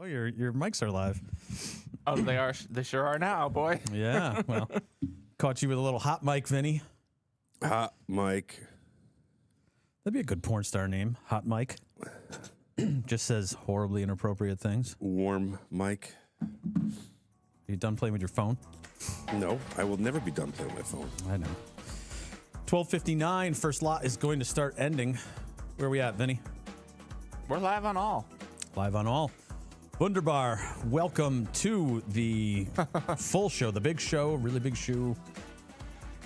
Oh, your mics are live. Oh, they are. They sure are now, boy. Yeah, well, caught you with a little hot mic, Vinny. Hot Mike. That'd be a good porn star name, Hot Mike. Just says horribly inappropriate things. Warm Mike. Are you done playing with your phone? No, I will never be done playing with my phone. I know. 12:59. First lot is going to start ending. Where are we at, Vinny? We're live on all. Live on all. Wunderbar, welcome to the full show, the big show, really big show.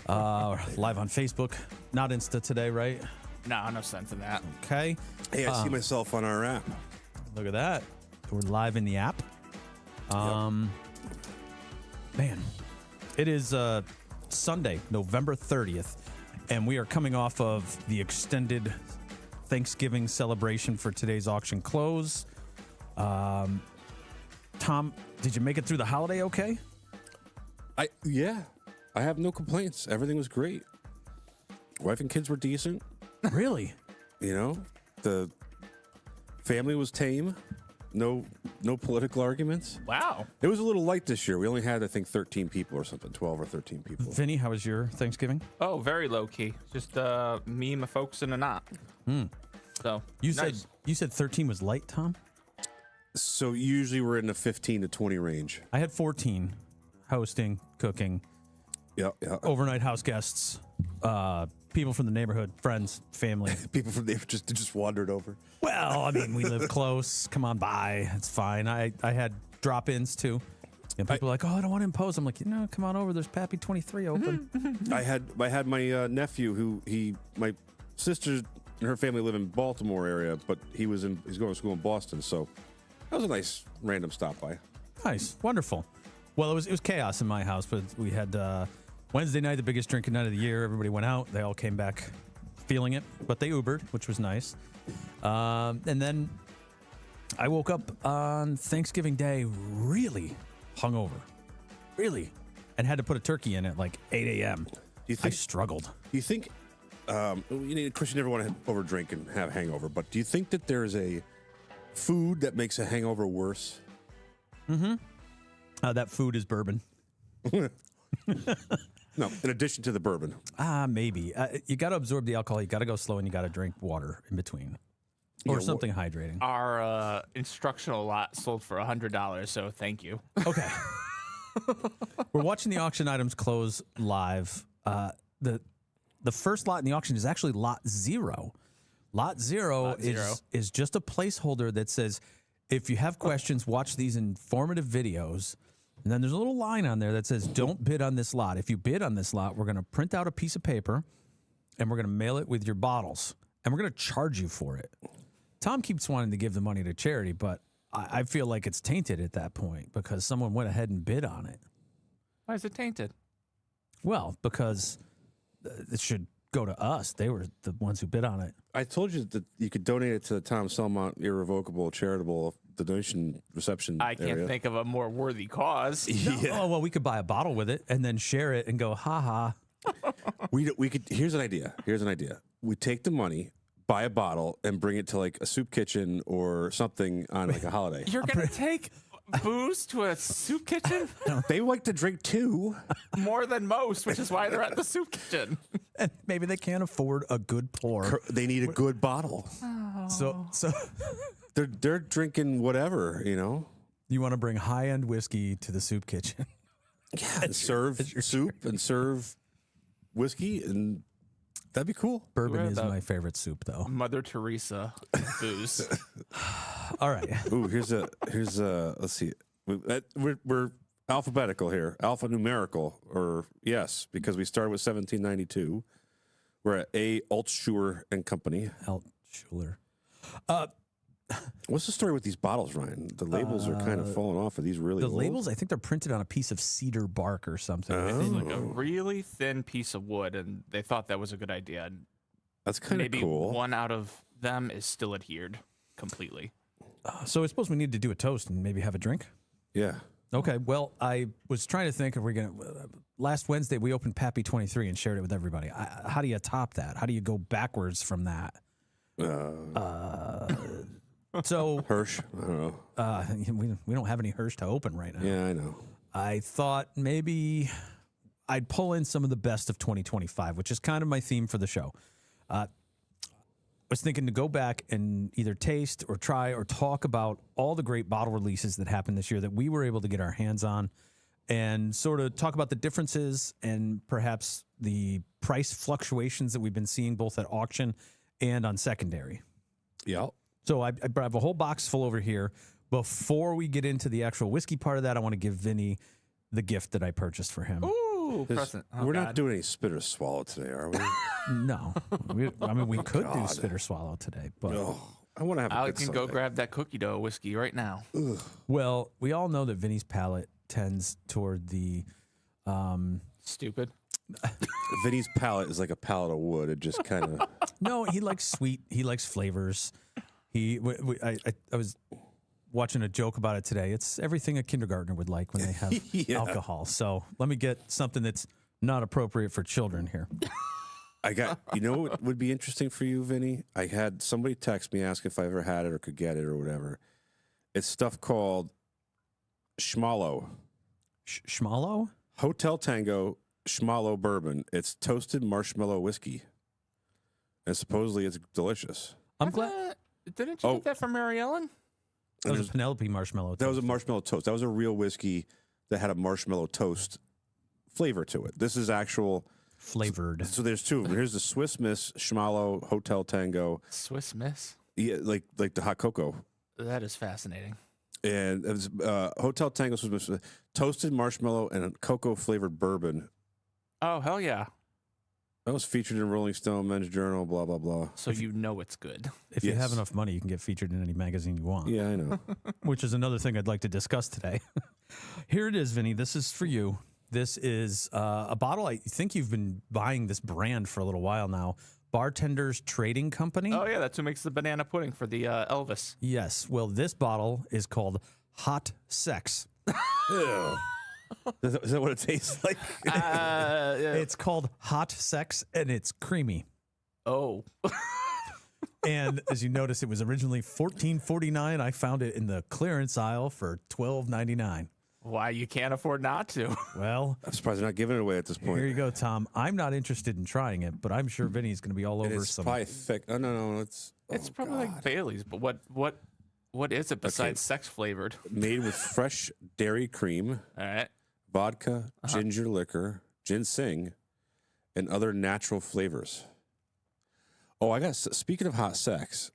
Live on Facebook, not Insta today, right? No sense in that. Okay. Hey, I see myself on our app. Look at that. We're live in the app. Man, it is Sunday, November 30th, and we are coming off of the extended Thanksgiving celebration for today's auction close. Tom, did you make it through the holiday okay? Yeah, I have no complaints. Everything was great. Wife and kids were decent. Really? You know, the family was tame. No political arguments. Wow. It was a little light this year. We only had, I think, 13 people or something, 12 or 13 people. Vinny, how was your Thanksgiving? Oh, very low key. Just me and my folks in a knot. So You nice. said 13 was light, Tom? So usually we're in the 15 to 20 range. I had 14, hosting, cooking, Yeah. overnight house guests, people from the neighborhood, friends, family. People from there just wandered over. Well, I mean, we live close. Come on by. It's fine. I had drop-ins, too. And people are like, oh, I don't want to impose. I'm like, come on over. There's Pappy 23 open. I had my nephew my sister and her family live in Baltimore area, but he's going to school in Boston, so that was a nice random stop by. Nice. Wonderful. Well, it was chaos in my house, but we had Wednesday night, the biggest drinking night of the year. Everybody went out. They all came back feeling it, but they Ubered, which was nice. And then I woke up on Thanksgiving Day really hungover. Really. And had to put a turkey in at like 8 a.m. I struggled. Do you think, of course, you never want to overdrink and have hangover, but do you think that there is a food that makes a hangover worse? That food is bourbon. No, in addition to the bourbon. Maybe. You got to absorb the alcohol. You got to go slow, and you got to drink water in between. Or something hydrating. Our instructional lot sold for $100, so thank you. Okay. We're watching the auction items close live. The first lot in the auction is actually lot 0. Lot zero is just a placeholder that says, if you have questions, watch these informative videos. And then there's a little line on there that says, don't bid on this lot. If you bid on this lot, we're going to print out a piece of paper and we're going to mail it with your bottles. And we're going to charge you for it. Tom keeps wanting to give the money to charity, but I feel like it's tainted at that point because someone went ahead and bid on it. Why is it tainted? Well, because it should go to us. They were the ones who bid on it. I told you that you could donate it to the Tom Selmont Irrevocable Charitable Donation Reception I can't area. think of a more worthy cause. Yeah. Oh, well, we could buy a bottle with it and then share it and go, ha. We could. Here's an idea. We take the money, buy a bottle, and bring it to like a soup kitchen or something on like a holiday. You're going to take booze to a soup kitchen? They like to drink too. More than most, which is why they're at the soup kitchen. And maybe they can't afford a good pour. They need a good bottle. So They're drinking whatever, you want to bring high-end whiskey to the soup kitchen. Yeah, and serve soup and serve whiskey, and that'd be cool. Bourbon We're is about- my favorite soup, though. Mother Teresa booze. All right. Ooh, here's let's see. We're alphabetical here, alphanumerical, or yes, because we started with 1792. We're at A. Altschuler and Company. Altschuler. What's the story with these bottles, Ryan? The labels are kind of falling off. Are these really The old? labels, I think they're printed on a piece of cedar bark or something. It's like a really thin piece of wood, and they thought that was a good idea. And That's kind of maybe cool. one out of them is still adhered completely. So I suppose we need to do a toast and maybe have a drink? Yeah. Okay, well, I was trying to think if we're going to... Last Wednesday, we opened Pappy 23 and shared it with everybody. How do you top that? How do you go backwards from that? So Hirsch. I don't know. we don't have any Hirsch to open right now. Yeah, I know. I thought maybe I'd pull in some of the best of 2025, which is kind of my theme for the show. I was thinking to go back and either taste or try or talk about all the great bottle releases that happened this year that we were able to get our hands on, and sort of talk about the differences and perhaps the price fluctuations that we've been seeing both at auction and on secondary. Yeah. So I have a whole box full over here. Before we get into the actual whiskey part of that, I want to give Vinny the gift that I purchased for him. Ooh, present. We're not doing any spit or swallow today, are we? No. We could do spit or swallow today, but I want to have a Alex good can go Sunday. grab that cookie dough whiskey right now. well, we all know that Vinny's palate tends toward the Stupid. Vinny's palate is like a pallet of wood. It just kind of... No, he likes sweet. He likes flavors. I was watching a joke about it today. It's everything a kindergartner would like when they have Yeah. alcohol. So let me get something that's not appropriate for children here. You know what would be interesting for you, Vinny? I had somebody text me asking if I ever had it or could get it or whatever. It's stuff called Schmallow. Schmallow? Hotel Tango Schmallow Bourbon. It's toasted marshmallow whiskey. And supposedly it's delicious. I'm glad. Didn't you get that from Mary Ellen? That was a Penelope marshmallow. That was a marshmallow toast. That was a real whiskey that had a marshmallow toast flavor to it. This is actual... flavored. So there's two of them. Here's the Swiss Miss Schmallow Hotel Tango. Swiss Miss? Yeah, like the hot cocoa. That is fascinating. And it was Hotel Tango Swiss Miss, toasted marshmallow and a cocoa flavored bourbon. Oh, hell yeah. That was featured in Rolling Stone, Men's Journal, blah, blah, blah. So you know it's good. If you have enough money, you can get featured in any magazine you want. Yeah, I know. Which is another thing I'd like to discuss today. Here it is, Vinny. This is for you. This is a bottle. I think you've been buying this brand for a little while now. Bartender's Trading Company. Oh, yeah. That's who makes the banana pudding for the Elvis. Yes. Well, this bottle is called Hot Sex. Ew. Is that what it tastes like? Yeah. It's called Hot Sex, and it's creamy. Oh. And as you notice, it was originally $14.49. I found it in the clearance aisle for $12.99. Why, you can't afford not to. Well, I'm surprised they're not giving it away at this point. here you go, Tom. I'm not interested in trying it, but I'm sure Vinny's going to be all And over it's some. probably thick. Oh, no. It's Probably like Bailey's, but what is it besides sex flavored? made with fresh dairy cream, All right. vodka, ginger liquor, ginseng, and other natural flavors. Oh, speaking of hot sex,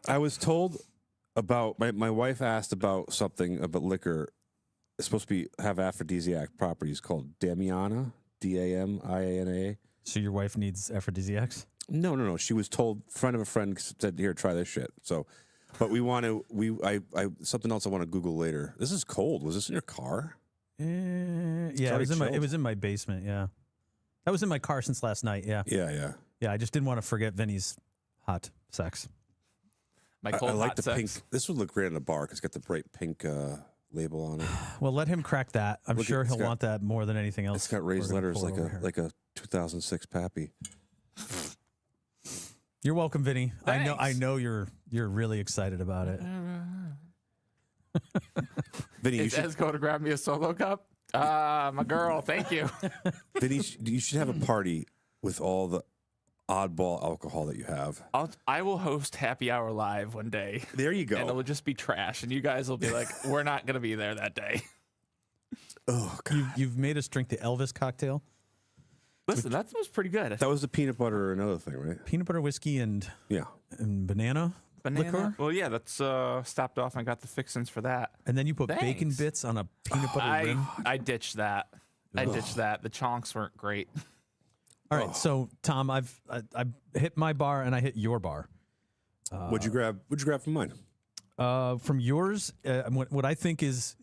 I was told about, my wife asked about something about liquor. It's supposed to have aphrodisiac properties called Damiana, Damiana. So your wife needs aphrodisiacs? No. She was told, friend of a friend said, here, try this shit. So, but something else I want to Google later. This is cold. Was this in your car? Yeah, it was in my basement. Yeah, that was in my car since last night. Yeah. Yeah. I just didn't want to forget Vinny's hot sex. My cold I like hot the sex. pink. This would look great in a bar because it's got the bright pink label on it. Well, let him crack that. I'm sure he'll want that more than anything else. It's got raised We're gonna letters pour like a 2006 Pappy. You're welcome, Vinny. Thanks. I know you're really excited about it. Vinny, Is Ez going to grab me a solo cup? My girl, thank you. Vinny, you should have a party with all the oddball alcohol that you have. I will host Happy Hour Live one day. There you go. And it'll just be trash. And you guys will be like, we're not going to be there that day. Oh, God. You've made us drink the Elvis cocktail. Listen, that was pretty good. That was the peanut butter or another thing, right? Peanut butter whiskey and Yeah. banana liqueur. Well, yeah, that's stopped off. I got the fixins for that. And then you put Thanks. bacon bits on a peanut butter rim. I ditched that. I ditched that. The chonks weren't great. All right, so Tom, I've hit my bar and I hit your bar. What'd you grab from mine? From yours, what I think is,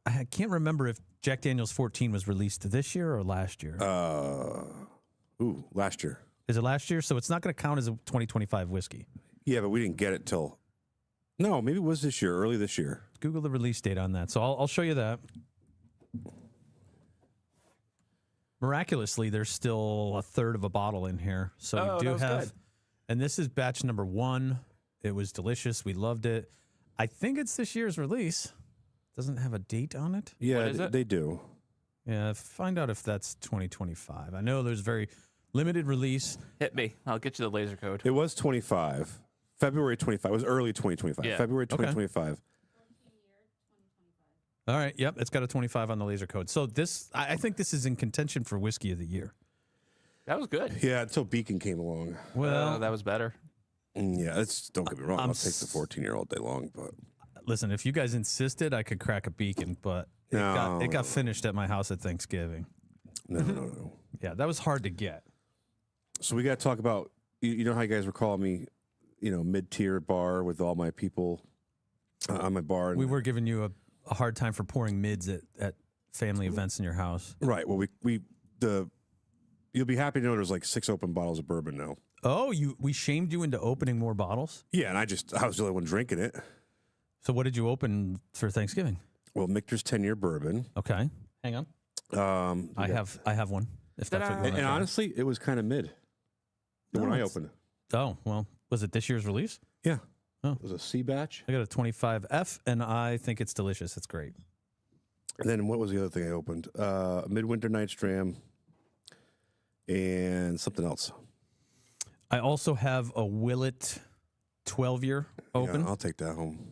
I can't remember if Jack Daniel's 14 was released this year or last year. Last year. Is it last year? So it's not going to count as a 2025 whiskey. Yeah, but we didn't get it till. No, maybe it was this year, early this year. Google the release date on that. So I'll show you that. Miraculously, there's still a third of a bottle in here. So Oh, we do that was have good. And this is batch number 1. It was delicious. We loved it. I think it's this year's release. Doesn't have a date on it. Yeah, What is it? they do. Yeah, find out if that's 2025. I know there's very limited release. Hit me. I'll get you the laser code. It was 25. February 25. It was early 2025. Yeah. February Okay. 2025. All right. Yep. It's got a 25 on the laser code. So I think this is in contention for whiskey of the year. That was good. Yeah, until Beacon came along. Well, That was better. Yeah, don't get me wrong. I'm I'll take the 14-year-old day long, but listen, if you guys insisted, I could crack a Beacon, but it got finished at my house at Thanksgiving. no. Yeah, that was hard to get. So we got to talk about, you know how you guys were calling me, mid-tier bar with all my people on my bar. And, We were giving you a hard time for pouring mids at family events in your house. right. Well, you'll be happy to know there's like 6 open bottles of bourbon now. Oh, we shamed you into opening more bottles? Yeah, and I was the only one drinking it. So what did you open for Thanksgiving? Well, Michter's 10-year bourbon. Okay. Hang on. I have one. If that's what you want And to try. honestly, it was kind of mid when I opened it. Oh, well, was it this year's release? Yeah. Oh. It was a C batch. I got a 25F, and I think it's delicious. It's great. And then what was the other thing I opened? Midwinter Night's Dram and something else. I also have a Willet 12-year open. Yeah, I'll take that home.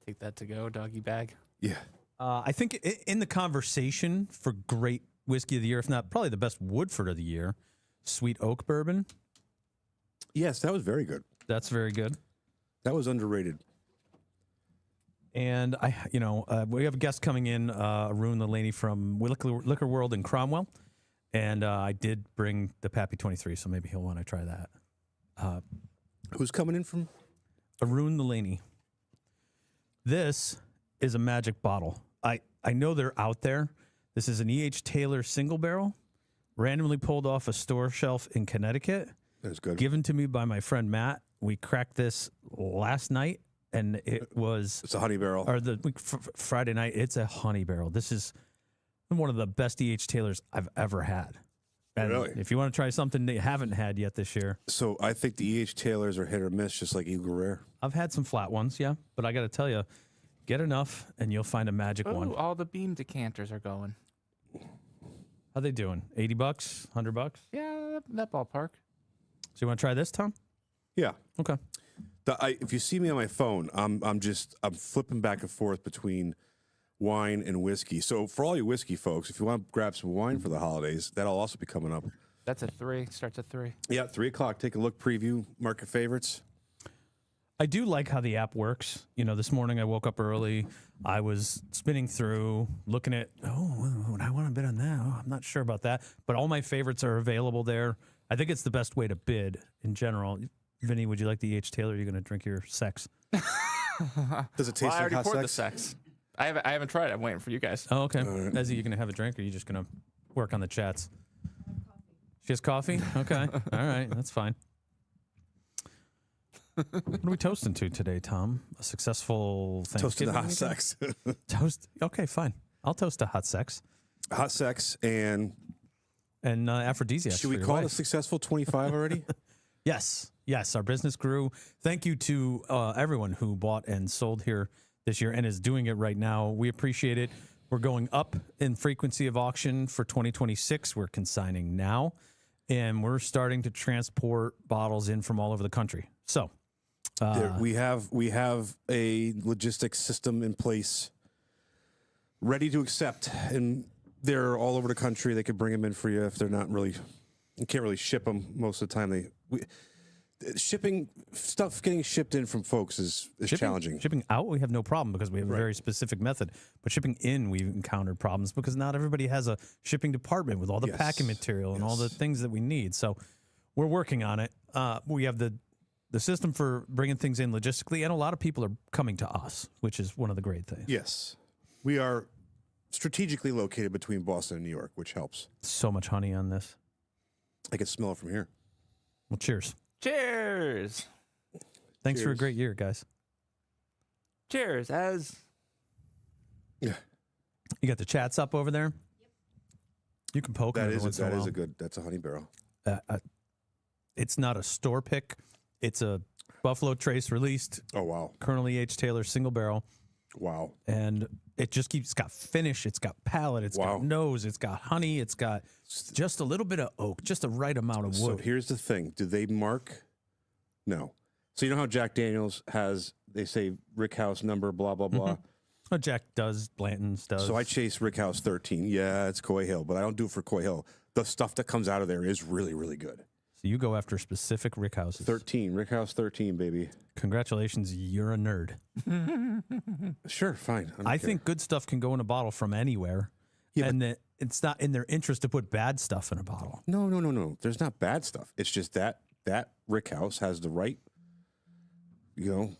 Take that to go, doggy bag. Yeah. I think in the conversation for great whiskey of the year, if not probably the best Woodford of the year, Sweet Oak Bourbon. Yes, that was very good. That's very good. That was underrated. And we have a guest coming in, Arun Lalani from Liquor World in Cromwell. And I did bring the Pappy 23, so maybe he'll want to try that. Who's coming in from? Arun Lalani. This is a magic bottle. I know they're out there. This is an E.H. Taylor single barrel, randomly pulled off a store shelf in Connecticut, That's good. given to me by my friend Matt. We cracked this last night, and it was It's a honey barrel. or Friday night. It's a honey barrel. This is one of the best E.H. Taylors I've ever had. And Really? if you want to try something that you haven't had yet this year, So I think the E.H. Taylors are hit or miss, just like Eagle Rare. I've had some flat ones, yeah. But I got to tell you, get enough and you'll find a magic one. Oh, all the beam decanters are going. How they doing? $80, $100? Yeah, that ballpark. So you want to try this, Tom? Yeah. Okay. If you see me on my phone, I'm flipping back and forth between wine and whiskey. So for all you whiskey folks, if you want to grab some wine for the holidays, that'll also be coming up. That's at 3. Starts at 3. Yeah, 3:00. Take a look, preview, mark your favorites. I do like how the app works. This morning I woke up early. I was spinning through, looking at, would I want to bid on that? Oh, I'm not sure about that. But all my favorites are available there. I think it's the best way to bid in general. Vinny, would you like the H. Taylor? Or are you going to drink your sex? Does it taste Well, I like already hot poured sex? the sex. I haven't tried it. I'm waiting for you guys. Oh, okay. Ezzy, you going to have a drink or are you just going to work on the chats? She has coffee? Okay. All right. That's fine. What are we toasting to today, Tom? A successful Toasting Thanksgiving to hot weekend? sex. Toast. Okay, fine. I'll toast to hot sex Hot sex and and aphrodisiacs. should we for your call it a wife. successful 25 already? Yes. Our business grew. Thank you to everyone who bought and sold here this year and is doing it right now. We appreciate it. We're going up in frequency of auction for 2026. We're consigning now, and we're starting to transport bottles in from all over the country. So we have a logistics system in place ready to accept, and they're all over the country. They could bring them in for you if they're not really. You can't really ship them most of the time. Shipping stuff getting shipped in from folks is challenging. Shipping out, we have no problem because we have a very specific method. But shipping in, we've encountered problems because not everybody has a shipping department with all the Yes. packing material and all the things that we need. So we're working on it. We have the system for bringing things in logistically, and a lot of people are coming to us, which is one of the great things. Yes, we are strategically located between Boston and New York, which helps. So much honey on this. I can smell it from here. Well, cheers. Cheers. Thanks for a Cheers. great year, guys. Cheers. As Yeah, You got the chats up over there? Yep. You can poke them that every is once in a while. a good. That's a honey barrel. It's not a store pick. It's a Buffalo Trace released. Oh, wow. Colonel E.H. Taylor single barrel. Wow. And it just it's got finish. It's got palate. It's got nose. It's got honey. It's got just a little bit of oak, just the right amount of wood. So here's the thing. Do they mark? No. So you know how Jack Daniels has, they say Rickhouse number, blah, blah, blah. Oh, Jack does. Blanton's does. So I chase Rickhouse 13. Yeah, it's Coy Hill, but I don't do it for Coy Hill. The stuff that comes out of there is really, really good. So you go after specific Rickhouses. 13. Rickhouse 13, baby. Congratulations. You're a nerd. Sure, fine. I think good stuff can go in a bottle from anywhere. Yeah, and that it's not in their interest to put bad stuff in a bottle. No. There's not bad stuff. It's just that Rickhouse has the right,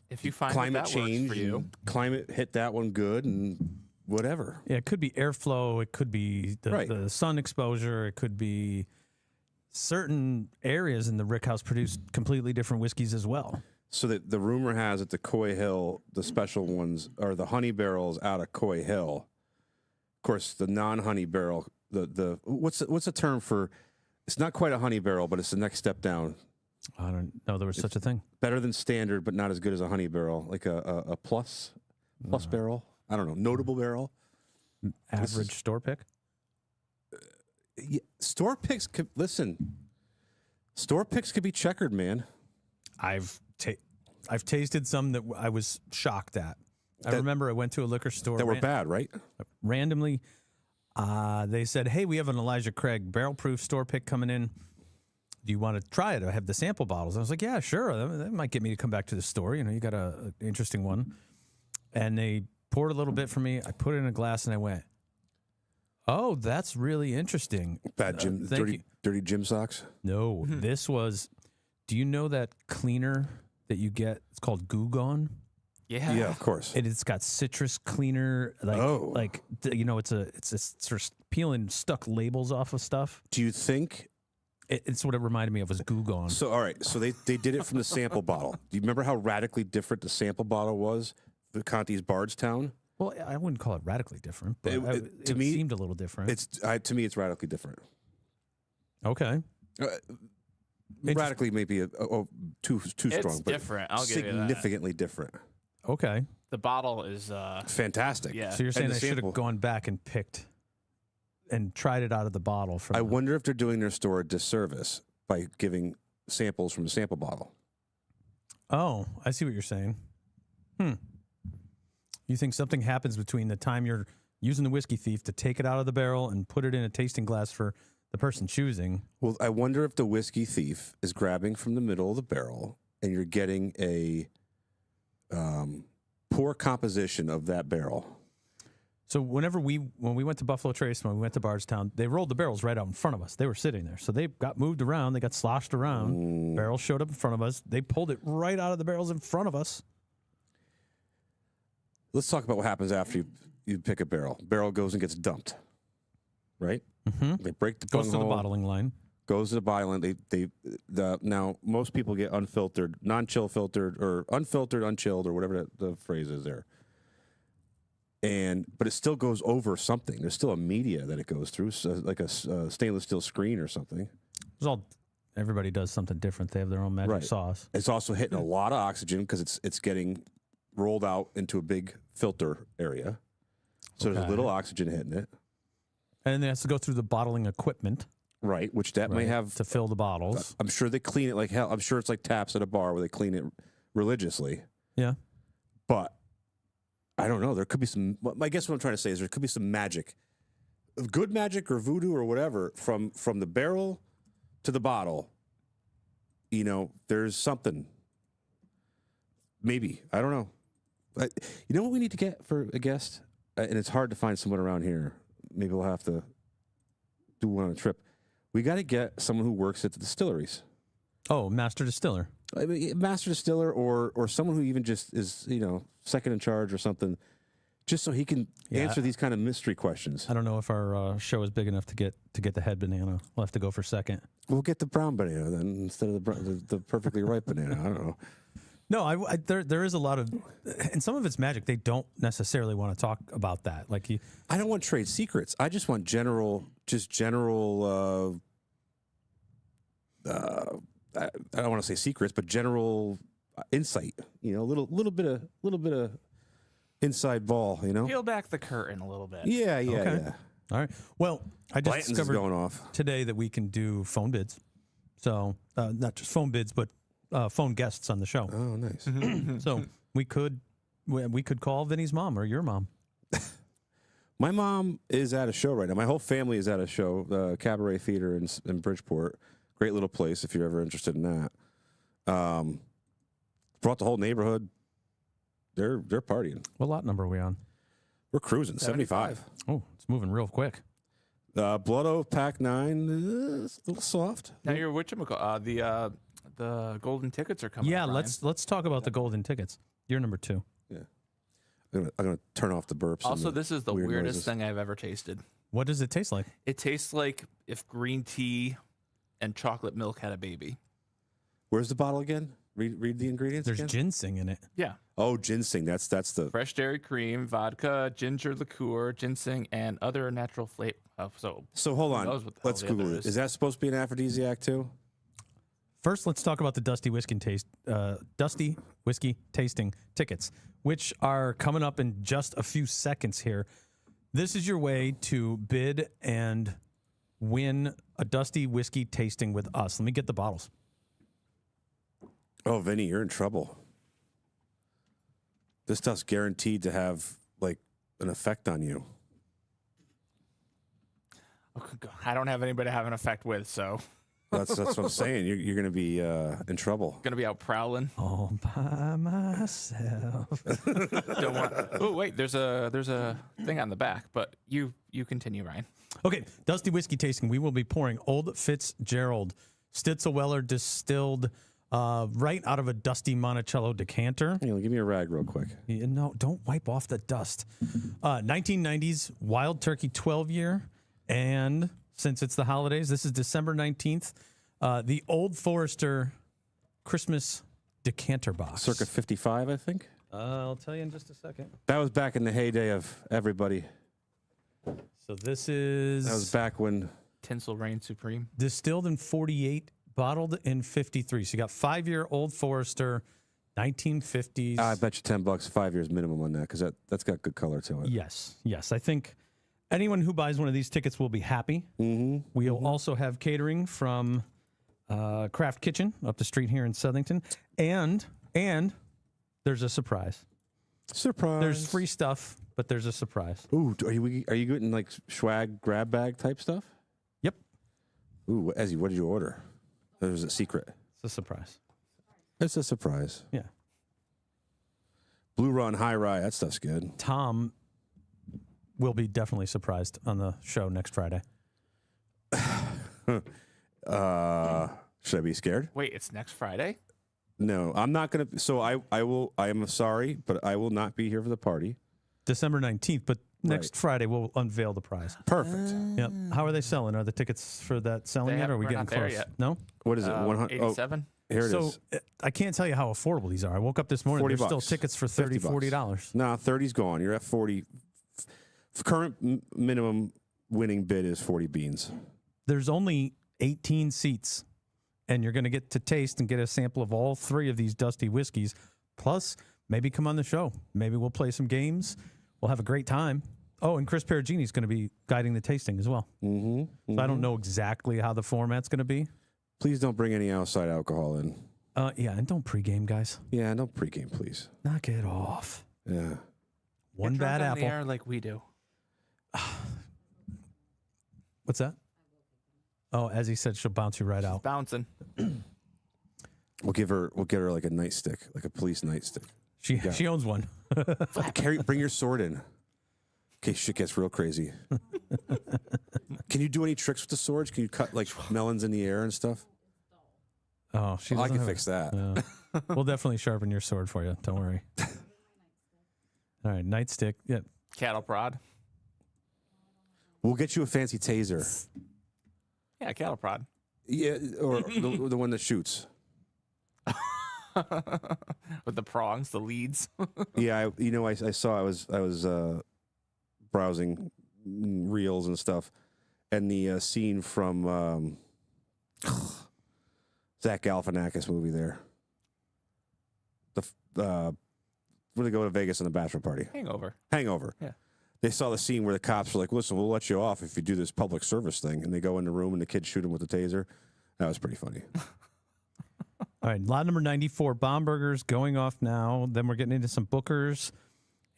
if you find climate that change, works for you. climate hit that one good and whatever. Yeah, it could be airflow. It could be the sun exposure. It could be certain areas in the Rickhouse produce completely different whiskeys as well. So that the rumor has it, the Coy Hill, the special ones are the honey barrels out of Coy Hill. Of course, the non-honey barrel, the what's the term for? It's not quite a honey barrel, but it's the next step down. I don't know there was such a thing. Better than standard, but not as good as a honey barrel, like a plus barrel. I don't know, notable barrel. Average store pick. Yeah, store picks could Store picks could be checkered, man. I've tasted some that I was shocked at. I remember I went to a liquor store that were bad, right? Randomly, they said, "Hey, we have an Elijah Craig barrel proof store pick coming in. Do you want to try it? I have the sample bottles." I was like, "Yeah, sure. That might get me to come back to the store. You got an interesting one." And they poured a little bit for me. I put it in a glass and I went, "Oh, that's really interesting." Bad gym, dirty gym socks. No, this was. Do you know that cleaner that you get? It's called Goo Gone. Yeah, of course. It's got citrus cleaner. It's sort of peeling stuck labels off of stuff. Do you think? It's what it reminded me of was Goo Gone. So, all right. So they did it from the sample bottle. Do you remember how radically different the sample bottle was for Conti's Bardstown? Well, I wouldn't call it radically different, but to me, it seemed a little different. To me, it's radically different. Okay. Radically, maybe too strong. It's different. I'll give you that. Significantly different. Okay. The bottle is fantastic. Yeah. So you're saying I should have gone back and picked and tried it out of the bottle. I wonder if they're doing their store a disservice by giving samples from the sample bottle. Oh, I see what you're saying. You think something happens between the time you're using the Whiskey Thief to take it out of the barrel and put it in a tasting glass for the person choosing? Well, I wonder if the Whiskey Thief is grabbing from the middle of the barrel and you're getting a poor composition of that barrel. So when we went to Buffalo Trace, when we went to Bardstown, they rolled the barrels right out in front of us. They were sitting there. So they got moved around. They got sloshed around. Barrels showed up in front of us. They pulled it right out of the barrels in front of us. Let's talk about what happens after you pick a barrel. Barrel goes and gets dumped, right? Mm-hmm. They break the goes to the bottling line. Goes to the bottling. Now most people get unfiltered, non-chill filtered, or unfiltered, unchilled, or whatever the phrase is there. But it still goes over something. There's still a media that it goes through, so like a stainless steel screen or something. Everybody does something different. They have their own magic sauce. It's also hitting a lot of oxygen because it's getting rolled out into a big filter area. So there's a little oxygen hitting it. And then it has to go through the bottling equipment. Right, which may have... to fill the bottles. I'm sure they clean it like hell. I'm sure it's like taps at a bar where they clean it religiously. Yeah. But I don't know. There could be some... I guess what I'm trying to say is there could be some magic. Good magic or voodoo or whatever from the barrel to the bottle. There's something. Maybe. I don't know. You know what we need to get for a guest? And it's hard to find someone around here. Maybe we'll have to do one on a trip. We got to get someone who works at the distilleries. Oh, master distiller. I mean, master distiller or someone who even just is, second in charge or something, just so he can answer these kind of mystery questions. I don't know if our show is big enough to get the head banana. We'll have to go for second. We'll get the brown banana then instead of the perfectly ripe banana. I don't know. No, there is a lot of, and some of it's magic. They don't necessarily want to talk about that. I don't want trade secrets. I just want general. I I don't want to say secrets, but general insight. You know, a little bit of inside ball. You know, Peel back the curtain a little bit. yeah. Okay. All right. Well, I just Blanton's is discovered going off. today that we can do phone bids. So not just phone bids, but phone guests on the show. Oh, nice. So we could call Vinny's mom or your mom. My mom is at a show right now. My whole family is at a show, Cabaret Theater in Bridgeport. Great little place if you're ever interested in that. Brought the whole neighborhood. They're partying. What lot number are we on? We're cruising 75. Oh, it's moving real quick. Blood Oath Pack 9 is a little soft. Now you're whatchamacallit, the golden tickets are coming. Yeah, up, Ryan. let's talk about the golden tickets. You're number 2. Yeah, I'm gonna turn off the burps. and Also, this is the weird weirdest noises. thing I've ever tasted. What does it taste like? It tastes like if green tea and chocolate milk had a baby. Where's the bottle again? Read the ingredients. There's again? ginseng in it. Yeah. Oh, ginseng. That's the. Fresh dairy cream, vodka, ginger liqueur, ginseng, and other natural flavor. So hold who on. knows what the hell Let's the Google other it. is. Is that supposed to be an aphrodisiac too? First, let's talk about the Dusty Whiskey tasting tickets, which are coming up in just a few seconds here. This is your way to bid and win a Dusty Whiskey tasting with us. Let me get the bottles. Oh, Vinny, you're in trouble. This stuff's guaranteed to have like an effect on you. I don't have anybody to have an effect with, so That's what I'm saying. You're going to be in trouble. gonna be out prowling. All by myself. Don't want. Oh wait, there's a thing on the back, but you continue, Ryan. Okay, Dusty Whiskey tasting. We will be pouring Old Fitzgerald Stitzelweller distilled right out of a dusty Monticello decanter. You know, give me a rag real quick. No, don't wipe off the dust. 1990s Wild Turkey 12 year. And since it's the holidays, this is December 19th. The Old Forester Christmas decanter box. Circa 55, I think. I'll tell you in just a second. That was back in the heyday of everybody. So this is That was back when. Tinsel Reign Supreme. distilled in 48, bottled in 53. So you got 5-year Old Forester, 1950s. I bet you $10, 5 years minimum on that because that's got good color to it. Yes. I think anyone who buys one of these tickets will be happy. Mm-hmm. We'll also have catering from Craft Kitchen up the street here in Southington, and there's a surprise. Surprise. There's free stuff, but there's a surprise. Ooh, are you getting like swag grab bag type stuff? Yep, Ooh, Ezzy, what did you order? That was a secret. it's a surprise. It's a surprise. Yeah, Blue Run High Rye, that stuff's good. Tom will be definitely surprised on the show next Friday. Should I be scared? Wait, it's next Friday. No, I'm not gonna. So I will. I am sorry, but I will not be here for the party. December 19th, but next Right. Friday we'll unveil the prize. Perfect. Yep. How are they selling? Are the tickets for that selling yet? Or are we we're getting not there close? yet. No. What is it? 100. Oh, 87. here it So is. I can't tell you how affordable these are. I woke up this morning. 40 There's still bucks. tickets for $30, $40. Nah, 30's gone. You're at 40. Current minimum winning bid is 40 beans. There's only 18 seats, and you're going to get to taste and get a sample of all 3 of these Dusty whiskeys. Plus, maybe come on the show. Maybe we'll play some games. We'll have a great time. Oh, and Chris Perugini is going to be guiding the tasting as well. Mm-hmm. So I don't know exactly how the format's going to be. Please don't bring any outside alcohol in. Yeah, and don't pregame, guys. Yeah, no pregame, please. Knock it off. Yeah. One Get bad drunk on the apple. air like we do. What's that? Oh, as he said, she'll bounce you right out. Bouncing. We'll get her like a nightstick, like a police nightstick. She owns one. Bring your sword in. In case shit gets real crazy. Can you do any tricks with the swords? Can you cut like melons in the air and stuff? Oh, she I doesn't can have fix that. Yeah. We'll definitely sharpen your sword for you. Don't worry. All right, nightstick. Yeah. Cattle prod. We'll get you a fancy taser. Yeah, cattle prod. Yeah, or the one that shoots. With the prongs, the leads. Yeah, I saw. I was browsing reels and stuff, and the scene from Zach Galifianakis movie there. When they go to Vegas on the bachelor party. Hangover. Yeah. They saw the scene where the cops were like, listen, we'll let you off if you do this public service thing. And they go in the room and the kids shoot him with a taser. That was pretty funny. All right, lot number 94, Bombergers going off now. Then we're getting into some Bookers.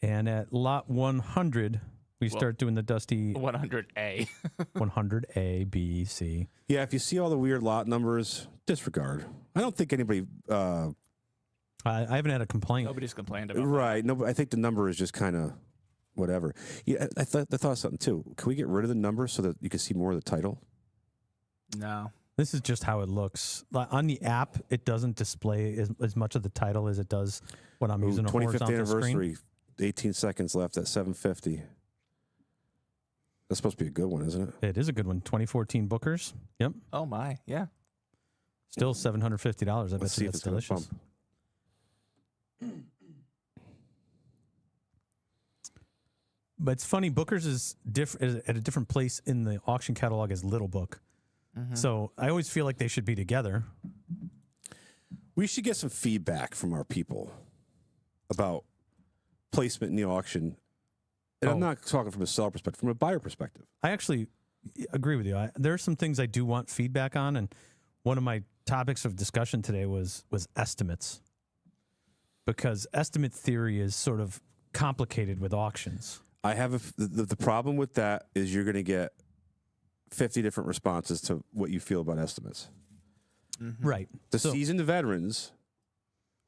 And at lot 100, we start doing the dusty 100A. 100A, B, C. Yeah, if you see all the weird lot numbers, disregard. I don't think anybody... I haven't had a complaint. Nobody's complained about Right. No, I think the number is just kind of whatever. Yeah, I thought of something too. Can we get rid of the number so that you can see more of the title? No. This is just how it looks. On the app, it doesn't display as much of the title as it does when I'm using a 25th horizontal anniversary, screen. 18 seconds left at 7:50. That's supposed to be a good one, isn't it? It is a good one. 2014 Bookers. Yep. Oh, my. Yeah. Still $750. I bet Let's see you if that's it's going to delicious. bump. But it's funny, Booker's is at a different place in the auction catalog as Little Book. Mm-hmm. So I always feel like they should be together. We should get some feedback from our people about placement in the auction. And I'm not talking from a seller perspective, from a buyer perspective. I actually agree with you. There are some things I do want feedback on, and one of my topics of discussion today was estimates. Because estimate theory is sort of complicated with auctions. I have the problem with that is you're going to get 50 different responses to what you feel about estimates. Mm-hmm. Right. The seasoned veterans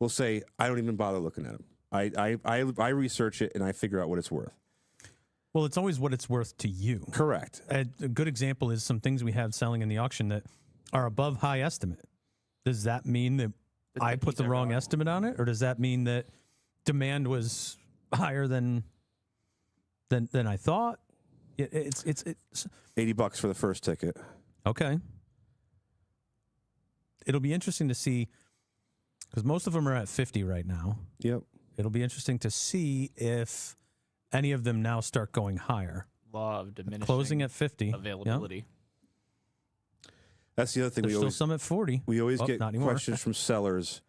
will say, I don't even bother looking at them. I research it and I figure out what it's worth. Well, it's always what it's worth to you. Correct. A good example is some things we have selling in the auction that are above high estimate. Does that mean that I put the wrong estimate on it? Or does that mean that demand was higher than I thought? It's $80 for the first ticket. Okay. It'll be interesting to see, because most of them are at 50 right now. Yep. It'll be interesting to see if any of them now start going higher. Law of diminishing Closing at 50. availability. Yep. That's the other thing. There's still some at 40. We always get not anymore. questions from sellers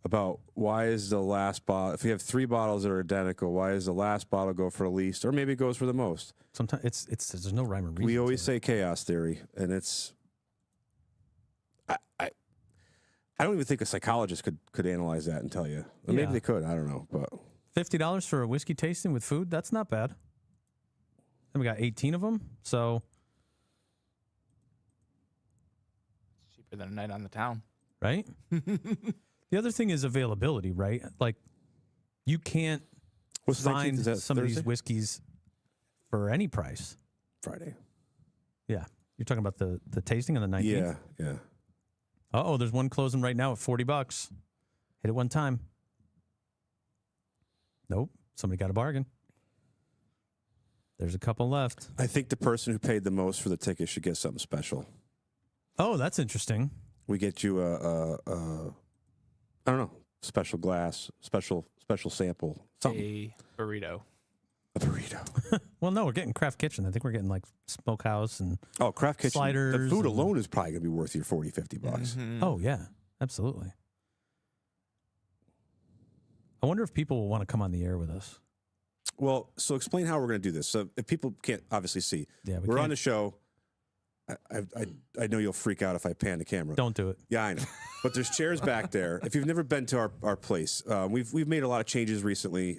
about why is the last bottle, if we have 3 bottles that are identical, why does the last bottle go for the least? Or maybe it goes for the most. Sometimes it's there's no rhyme or reason. We always to say chaos theory, and it's... I don't even think a psychologist could analyze that and tell you. Or maybe they could. I don't know. But $50 for a whiskey tasting with food, that's not bad. And we got 18 of them, so... Cheaper than a night on the town. Right? The other thing is availability, right? Like, you can't What's the 19th? find Is that some of these Thursday? whiskeys for any price. Friday. Yeah. You're talking about the tasting on the 19th? Yeah, yeah. Uh-oh, there's one closing right now at $40. Hit it one time. Nope. Somebody got a bargain. There's a couple left. I think the person who paid the most for the ticket should get something special. Oh, that's interesting. We get you I don't know, special glass, special sample, something. A burrito. A burrito. Well, no, we're getting Craft Kitchen. I think we're getting like Smokehouse and Oh, Craft Kitchen. sliders. The food and- alone is probably going to be worth your $40, $50. Mhm. Oh, yeah. Absolutely. I wonder if people will want to come on the air with us. Well, so explain how we're going to do this. So if people can't obviously see, Yeah, we're can't- on the show. I know you'll freak out if I pan the camera. Don't do it. Yeah, I know. But there's chairs back there. If you've never been to our place, we've made a lot of changes recently.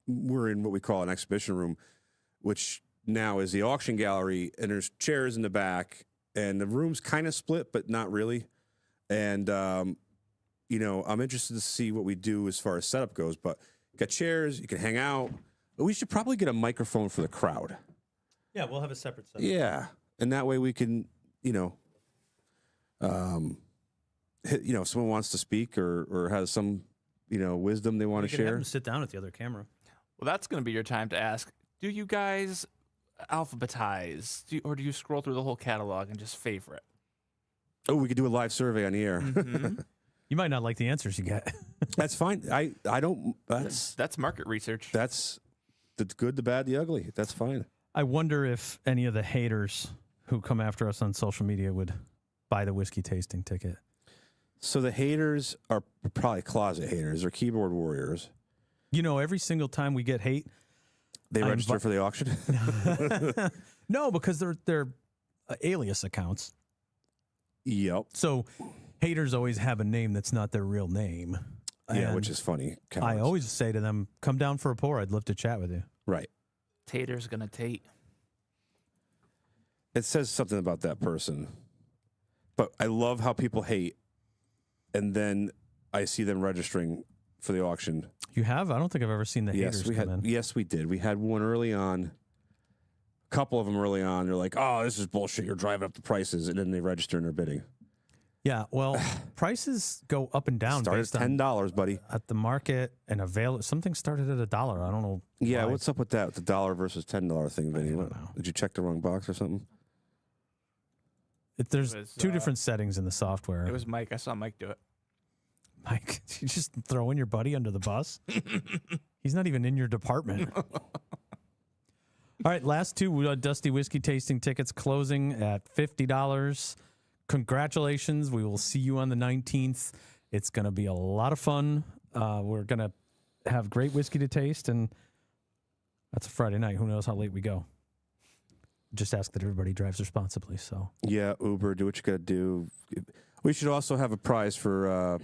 We're in what we call an exhibition room, which now is the auction gallery, and there's chairs in the back, and the room's kind of split, but not really. And you know, I'm interested to see what we do as far as setup goes. But you got chairs, you can hang out. But we should probably get a microphone for the crowd. Yeah, we'll have a separate setup. Yeah, and that way we can, you know, if someone wants to speak or has some, you know, wisdom they want We to can have share. them sit down at the other camera. Well, that's going to be your time to ask, do you guys alphabetize? Or do you scroll through the whole catalog and just favorite? Oh, we could do a live survey on the air. Mhm. You might not like the answers you get. That's fine. I don't. That's market research. That's the good, the bad, the ugly. That's fine. I wonder if any of the haters who come after us on social media would buy the whiskey tasting ticket. So the haters are probably closet haters. They're keyboard warriors. You know, every single time we get hate, They register for the auction. no, because they're alias accounts. Yep. So haters always have a name that's not their real name. Yeah, And which is funny. I Cowards. always say to them, "Come down for a pour. I'd love to chat with you." Right. Tater's gonna tate. It says something about that person. But I love how people hate, and then I see them registering for the auction. You have? I don't think I've ever seen the haters come in. Yes, we did. We had one early on. A couple of them early on. They're like, "Oh, this is bullshit. You're driving up the prices," and then they register and they're bidding. Yeah, well, prices go up and down Started based at $10, buddy. at the market and avail. Something started at $1. I don't know. Yeah, why. what's up with that? With the $1 versus $10 thing, Vinny? don't know. Did you check the wrong box or something? There's It was, two different settings in the software. It was Mike. I saw Mike do it. Mike, you just throwing your buddy under the bus? He's not even in your department. All right, last two Dusty Whiskey tasting tickets closing at $50. Congratulations. We will see you on the 19th. It's going to be a lot of fun. We're going to have great whiskey to taste, and that's a Friday night. Who knows how late we go? Just ask that everybody drives responsibly. So Yeah, Uber, do what you got to do. We should also have a prize for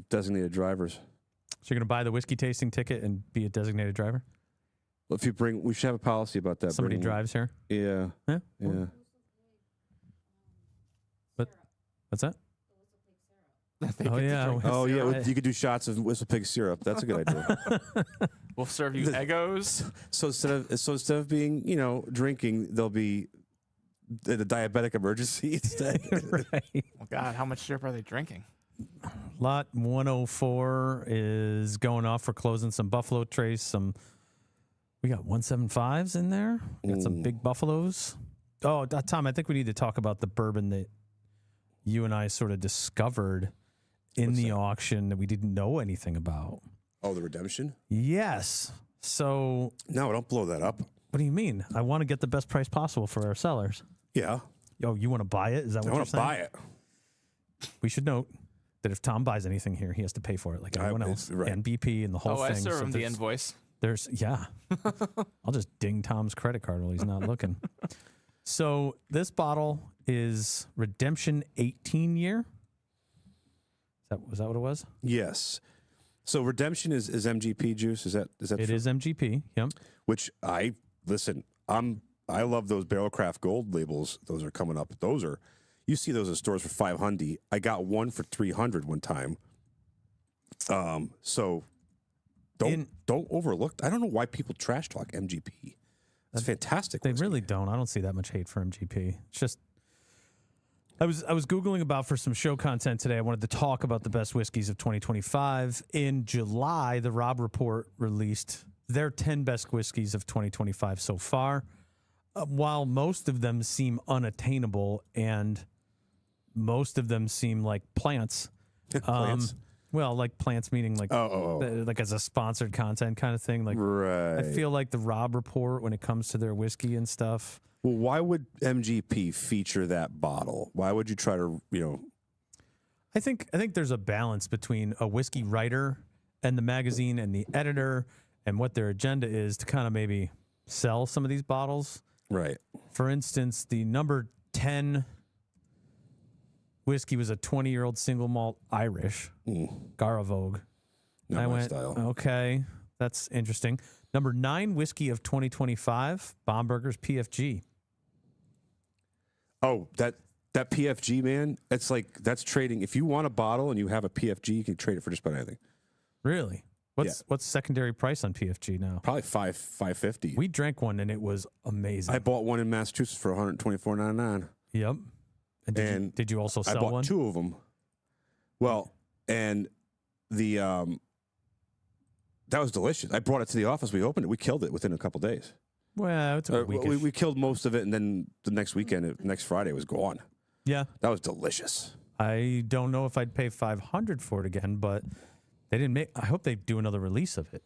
designated drivers. So you're going to buy the whiskey tasting ticket and be a designated driver? If you bring, we should have a policy about that. Somebody Bring- drives here? Yeah. Yeah. Yeah. What's that? They Oh, get to yeah. drink Oh, the yeah. syrup. You could do shots of whistle pig syrup. That's a good idea. We'll serve you Eggos. So instead of being, drinking, there'll be the diabetic emergency instead. Right. Oh God, how much syrup are they drinking? Lot 104 is going off for closing some Buffalo Trace. We got 175s in there. We got some big Buffaloes. Oh, Tom, I think we need to talk about the bourbon that you and I sort of discovered in the auction that we didn't know anything about. Oh, the redemption? Yes. So No, don't blow that up. what do you mean? I want to get the best price possible for our sellers. Yeah. Oh, you want to buy it? Is that I what you're want to saying? buy it. We should note that if Tom buys anything here, he has to pay for it like everyone else. right. And BP and the whole Oh, thing. I serve So him the there's- invoice. yeah. I'll just ding Tom's credit card while he's not looking. So this bottle is Redemption 18 year. Was that what it was? Yes. So redemption is MGP juice. Is that It true? is MGP. Yep. Which I love those Barrelcraft Gold labels. Those are coming up. You see those in stores for $500. I got one for $300 one time. So don't overlook. I don't know why people trash talk MGP. It's fantastic. They whiskey. really don't. I don't see that much hate for MGP. It's just I was Googling about for some show content today. I wanted to talk about the best whiskeys of 2025. In July, the Robb Report released their 10 best whiskeys of 2025 so far. While most of them seem unattainable and most of them seem like plants. Plants? Well, like plants meaning like like as a sponsored content kind of thing. Like Right. I feel like the Robb Report when it comes to their whiskey and stuff. Well, why would MGP feature that bottle? Why would you try to, I think there's a balance between a whiskey writer and the magazine and the editor and what their agenda is to kind of maybe sell some of these bottles. right? For instance, the number 10 whiskey was a 20-year-old single malt Irish, Garavogue. Not I my went, style. okay, that's interesting. Number 9 whiskey of 2025, Bomberger's PFG. Oh, that PFG, man, it's like that's trading. If you want a bottle and you have a PFG, you can trade it for just about anything. Really? What's secondary price on PFG now? Probably $5.50. We drank one and it was amazing. I bought one in Massachusetts for $124.99. Yep. And did you also I sell bought one? 2 of them. Well, and the that was delicious. I brought it to the office. We opened it. We killed it within a couple days. Well, it's a week. We killed most of it, and then the next weekend, next Friday, it was gone. Yeah. That was delicious. I don't know if I'd pay $500 for it again, but they didn't make. I hope they do another release of it.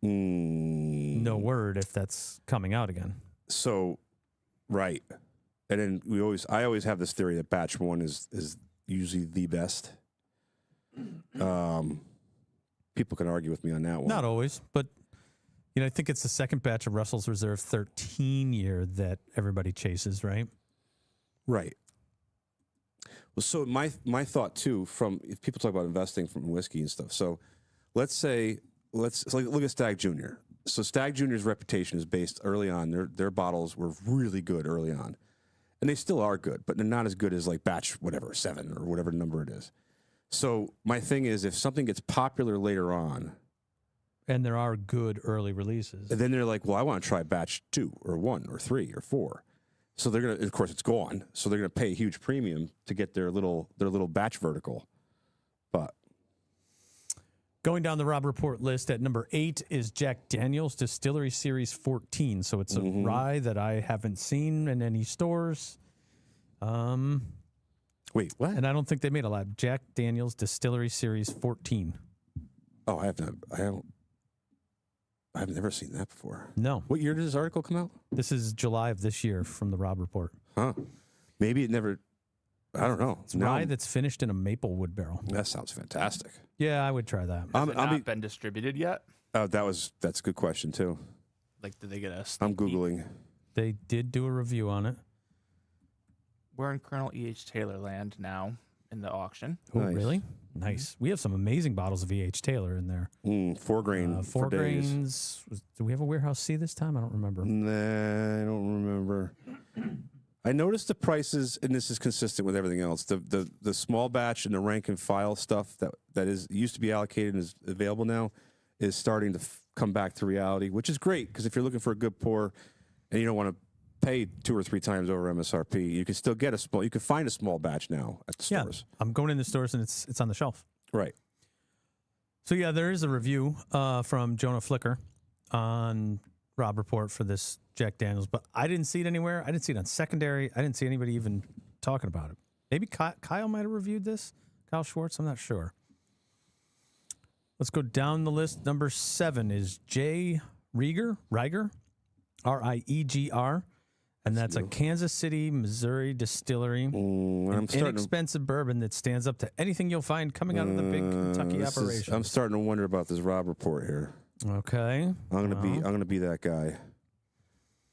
No word if that's coming out again. So, right, and then I always have this theory that batch 1 is usually the best. People can argue with me on that one. Not always, but I think it's the second batch of Russell's Reserve 13 year that everybody chases, right? Right. Well, so my thought too, from if people talk about investing from whiskey and stuff. So let's look at Stag Junior. So Stag Junior's reputation is based early on. Their bottles were really good early on, and they still are good, but they're not as good as like batch 7 or whatever number it is. So my thing is, if something gets popular later on, and there are good early releases, and then they're like, well, I want to try batch 2 or 1 or 3 or 4. So they're gonna, of course, it's gone. So they're gonna pay a huge premium to get their little batch vertical. But going down the Rob Report list at number 8 is Jack Daniel's Distillery Series 14. So it's a rye that I haven't seen in any stores. Wait, what? And I don't think they made a lot. Jack Daniel's Distillery Series 14. Oh, I've never seen that before. No. What year did this article come out? This is July of this year from the Rob Report. Huh. Maybe it never, I don't know. It's rye that's finished in a maple wood barrel. That sounds fantastic. Yeah, I would try that. Has it not been distributed yet? That's a good question too. Like, did they get a... I'm Googling. They did do a review on it. We're in Colonel E.H. Taylor land now in the auction. Oh, Nice. really? Nice. We have some amazing bottles of E.H. Taylor in there. 4 grain Four for days. grains. Do we have a Warehouse C this time? I don't remember. Nah, I don't remember. I noticed the prices, and this is consistent with everything else. The small batch and the rank and file stuff that is used to be allocated and is available now is starting to come back to reality, which is great because if you're looking for a good pour and you don't want to pay 2 or 3 times over MSRP, you can still get you can find a small batch now at the stores. I'm going in the stores and it's on the shelf. Right. So yeah, there is a review from Jonah Flicker on Rob Report for this Jack Daniels, but I didn't see it anywhere. I didn't see it on secondary. I didn't see anybody even talking about it. Maybe Kyle might have reviewed this. Kyle Schwartz, I'm not sure. Let's go down the list. Number 7 is J. Rieger, R-I-E-G-R. And that's a Kansas City, Missouri distillery. An inexpensive bourbon that stands up to anything you'll find coming out of the big Kentucky operation. I'm starting to wonder about this Rob Report here. Okay. I'm gonna be that guy.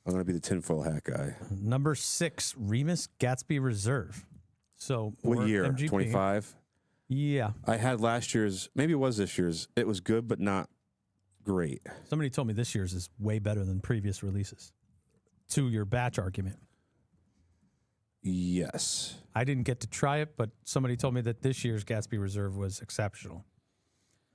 I'm gonna be the tinfoil hat guy. Number 6, Remus Gatsby Reserve. So what year? MGP. 25. Yeah. I had last year's. Maybe it was this year's. It was good, but not great. Somebody told me this year's is way better than previous releases. To your batch argument. Yes. I didn't get to try it, but somebody told me that this year's Gatsby Reserve was exceptional.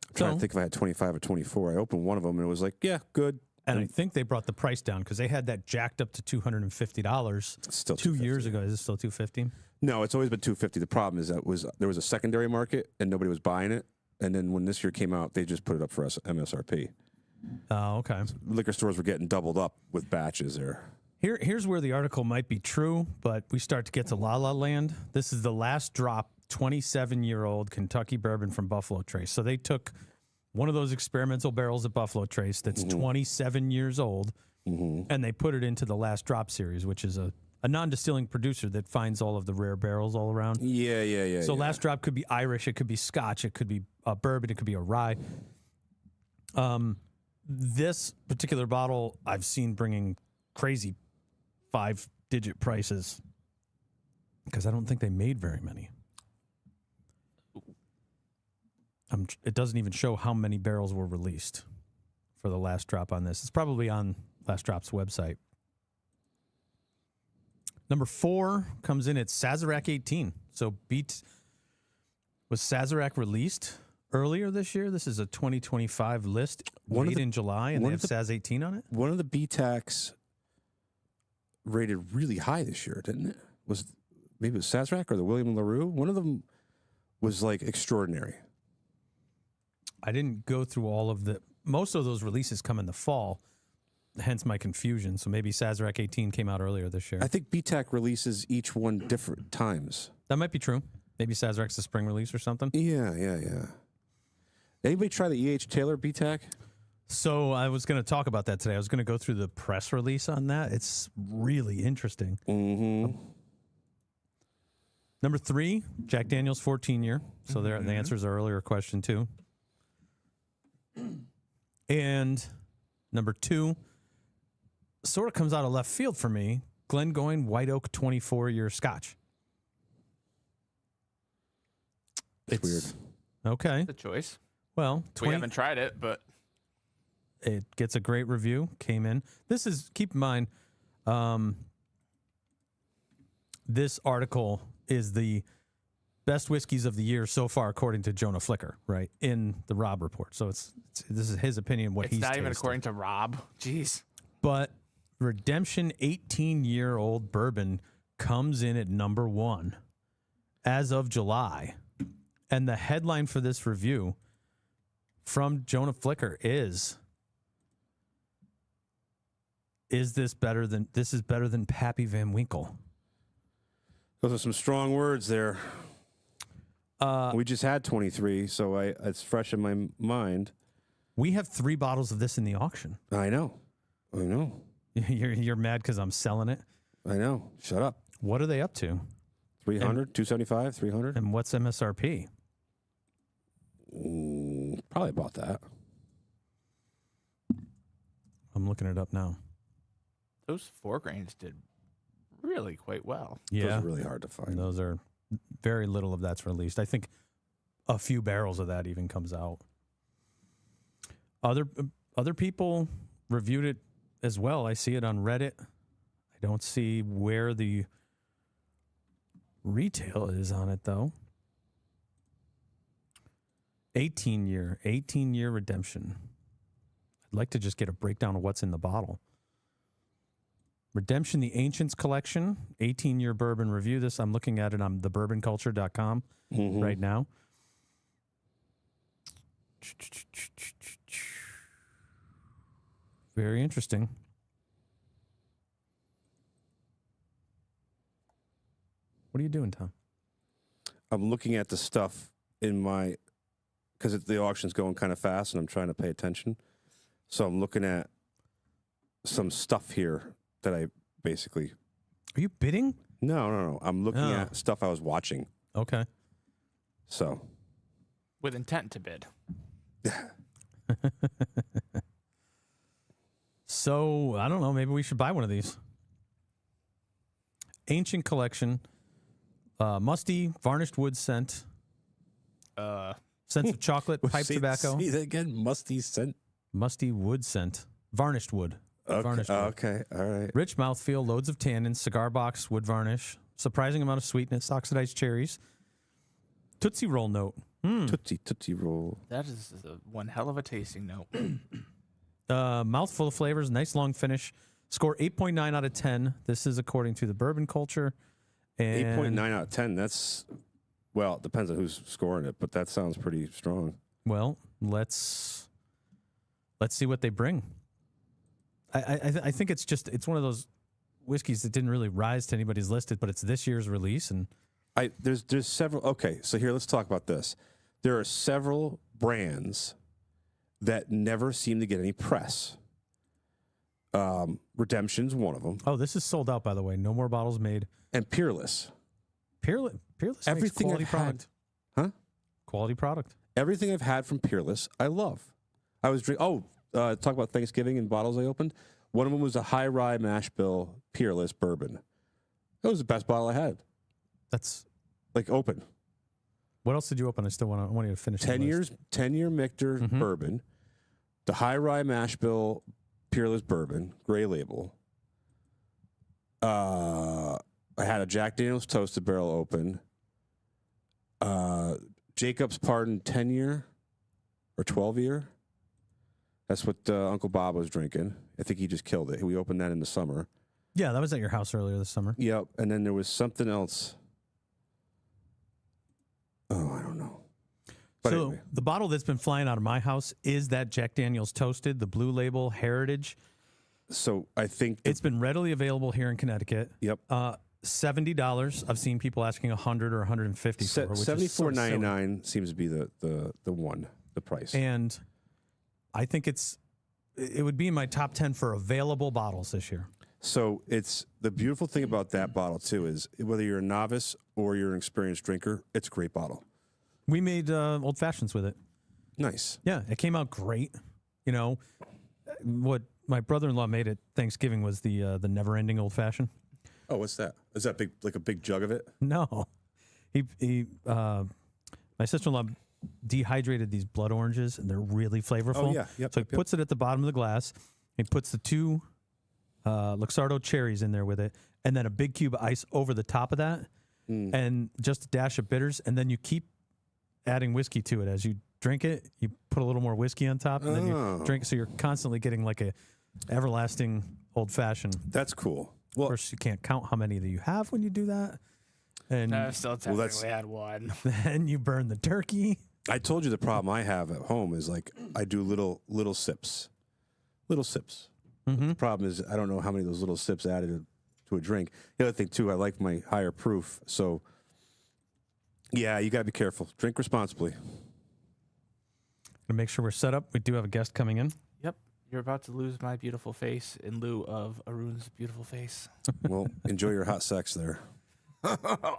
I'm trying to think if I had 25 or 24. I opened one of them and it was like, yeah, good. And I think they brought the price down because they had that jacked up to $250 It's still 2 years ago. Is it still $250? No, it's always been $250. The problem is that there was a secondary market and nobody was buying it. And then when this year came out, they just put it up for us MSRP. Oh, okay. Liquor stores were getting doubled up with batches there. Here's where the article might be true, but we start to get to La La Land. This is the last drop 27-year-old Kentucky bourbon from Buffalo Trace. So they took one of those experimental barrels at Buffalo Trace that's 27 years old, and they put it into the last drop series, which is a non-distilling producer that finds all of the rare barrels all around. Yeah. So last drop could be Irish, it could be Scotch, it could be a bourbon, it could be a rye. This particular bottle I've seen bringing crazy 5-digit prices because I don't think they made very many. It doesn't even show how many barrels were released for the last drop on this. It's probably on Last Drop's website. Number 4 comes in at Sazerac 18. So was Sazerac released earlier this year? This is a 2025 list made in July, and they have Saz 18 on it. One of the BTACs rated really high this year, didn't it? Maybe it was Sazerac or the William LaRue? One of them was like extraordinary. I didn't go through all of most of those releases come in the fall, hence my confusion. So maybe Sazerac 18 came out earlier this year. I think BTAC releases each one different times. That might be true. Maybe Sazerac's a spring release or something. Yeah. Anybody try the E.H. Taylor BTAC? So I was going to talk about that today. I was going to go through the press release on that. It's really interesting. Number 3, Jack Daniel's 14-year. So there, the answer is our earlier question, too. And number 2, sort of comes out of left field for me, Glengoyne White Oak 24-year Scotch. It's weird. Okay. The choice. Well, We haven't tried it, but it gets a great review. Came in. This is, keep in mind, this article is the best whiskeys of the year so far, according to Jonah Flicker, right, in the Rob report. So this is his opinion, what it's he's not even tasted. according to Rob. Jeez. But Redemption 18-year-old bourbon comes in at number 1 as of July. And the headline for this review from Jonah Flicker is this is better than Pappy Van Winkle? Those are some strong words there. We just had 23, so it's fresh in my mind. We have 3 bottles of this in the auction. I know. You're mad because I'm selling it? I know. Shut up. What are they up to? 300, 275, 300? And what's MSRP? Probably about that. I'm looking it up now. Those 4 grains did really quite well. Yeah. Those are really hard to find. Those are very little of that's released. I think a few barrels of that even comes out. Other people reviewed it as well. I see it on Reddit. I don't see where the retail is on it, though. 18-year Redemption. I'd like to just get a breakdown of what's in the bottle. Redemption, the Ancients Collection, 18-year bourbon review. This, I'm looking at it on thebourbonculture.com right now. Very interesting. What are you doing, Tom? I'm looking at the stuff in my, because the auction's going kind of fast and I'm trying to pay attention. So I'm looking at some stuff here that I basically. Are you bidding? No. I'm looking at stuff I was watching. Okay. So. With intent to bid. So, I don't know. Maybe we should buy one of these. Ancient Collection. Musty, varnished wood scent. Scents of chocolate, pipe tobacco. See that again? Musty scent. Musty wood scent. Varnished wood. Varnished wood. Okay. All right. Rich mouthfeel, loads of tannins, cigar box, wood varnish, surprising amount of sweetness, oxidized cherries. Tootsie Roll note. Tootsie Roll. That is one hell of a tasting note. Mouthful of flavors, nice long finish. Score 8.9 out of 10. This is according to the Bourbon Culture. And 8.9 out of 10. That's, well, it depends on who's scoring it, but that sounds pretty strong. Well, let's see what they bring. I think it's one of those whiskeys that didn't really rise to anybody's list, but it's this year's release, and there's several. Okay, so here let's talk about this. There are several brands that never seem to get any press. Redemption's one of them. Oh, this is sold out, by the way. No more bottles made. And Peerless. Peerless Everything makes quality I've product. Huh? Quality product. Everything I've had from Peerless, I love. I was talk about Thanksgiving and bottles I opened. One of them was a high rye mash bill Peerless bourbon. That was the best bottle I had. That's like open. What else did you open? I want you to finish. 10-year Michter bourbon, the high rye mash bill Peerless bourbon, gray label. I had a Jack Daniel's Toasted Barrel open. Jacob's Pardon 10-year or 12-year. That's what Uncle Bob was drinking. I think he just killed it. We opened that in the summer. Yeah, that was at your house earlier this summer. Yep. And then there was something else. Oh, I don't know. But so anyway. The bottle that's been flying out of my house is that Jack Daniel's Toasted, the blue label Heritage. So I think it's been readily available here in Connecticut. Yep. $70. I've seen people asking $100 or $150 for it. $74.99 seems to be the price. And I think it would be in my top 10 for available bottles this year. So it's the beautiful thing about that bottle too is whether you're a novice or you're an experienced drinker, it's a great bottle. We made old fashions with it. Nice. Yeah, it came out great. You know, what my brother-in-law made at Thanksgiving was the never-ending old fashioned. Oh, what's that? Is that big, like a big jug of it? No, my sister-in-law dehydrated these blood oranges, and they're really flavorful. Oh, yeah. Yep, so he puts it at the bottom of the glass. He puts the 2 Luxardo cherries in there with it, and then a big cube of ice over the top of that, and just a dash of bitters, and then you keep adding whiskey to it as you drink it. You put a little more whiskey on top, and then you drink it. So you're constantly getting like a everlasting old fashioned. That's cool. Of course, you can't count how many that you have when you do that. And I've still technically had one. then you burn the turkey. I told you the problem I have at home is like I do little sips. Little sips. The problem is I don't know how many of those little sips added to a drink. The other thing too, I like my higher proof. So yeah, you got to be careful. Drink responsibly. To make sure we're set up, we do have a guest coming in. Yep. You're about to lose my beautiful face in lieu of Arun's beautiful face. Well, enjoy your hot sex there.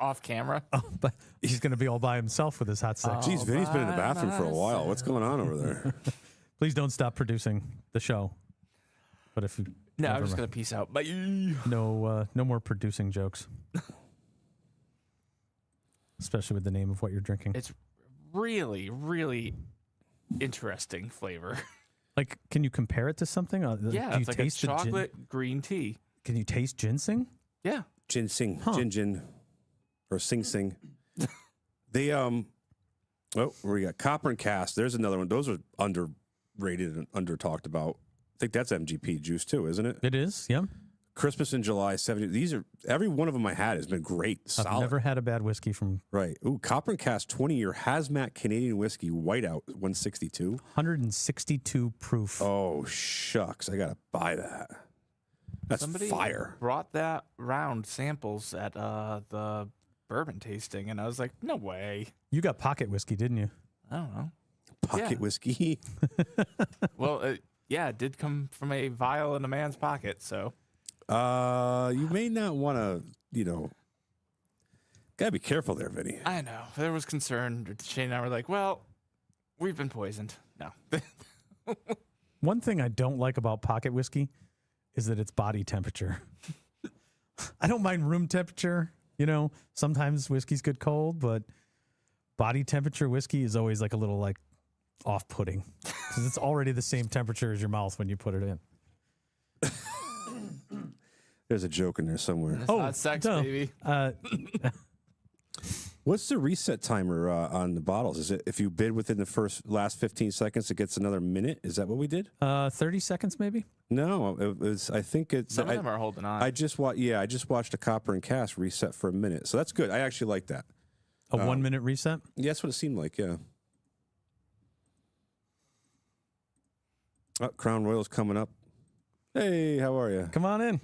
Off camera. Oh, but he's going to be all by himself with his hot sex. Geez, Vinny's been in the bathroom for a while. What's going on over there? Please don't stop producing the show. But if you No, I'm just going to peace out. Bye. no more producing jokes. Especially with the name of what you're drinking. It's really, really interesting flavor. Like, can you compare it to something? Yeah, do you it's like a taste the chocolate green tea. Can you taste ginseng? Yeah. Ginseng, Huh. gin, or sing sing. They we got Copper and Cast. There's another one. Those are underrated and under talked about. I think that's MGP juice too, isn't it? It is, yeah. Christmas in July 70. These are every one of them I had has been great. Solid. I've never had a bad whiskey from Right. Ooh, Copper and Cast 20-year hazmat Canadian whiskey whiteout 162. 162 proof. Oh shucks, I gotta buy that. That's Somebody fire. brought that round samples at the bourbon tasting, and I was like, no way. You got pocket whiskey, didn't you? I don't know. Pocket Yeah. whiskey. Well, it did come from a vial in a man's pocket, so. You may not want to, gotta be careful there, Vinny. I know. There was concern. Shane and I were like, well, we've been poisoned. No. One thing I don't like about pocket whiskey is that it's body temperature. I don't mind room temperature. Sometimes whiskey's good cold, but body temperature whiskey is always like a little like off-putting because it's already the same temperature as your mouth when you put it in. There's a joke in there somewhere. It's not sex, no. baby. What's the reset timer on the bottles? Is it if you bid within the last 15 seconds, it gets another minute? Is that what we did? 30 seconds maybe? No, it was. I think it's. Some of them are holding on. I just watched a Copper and Cast reset for a minute, so that's good. I actually like that. A 1 minute reset? Yeah, that's what it seemed like. Yeah. Oh, Crown Royal's coming up. Hey, how are you? Come on in.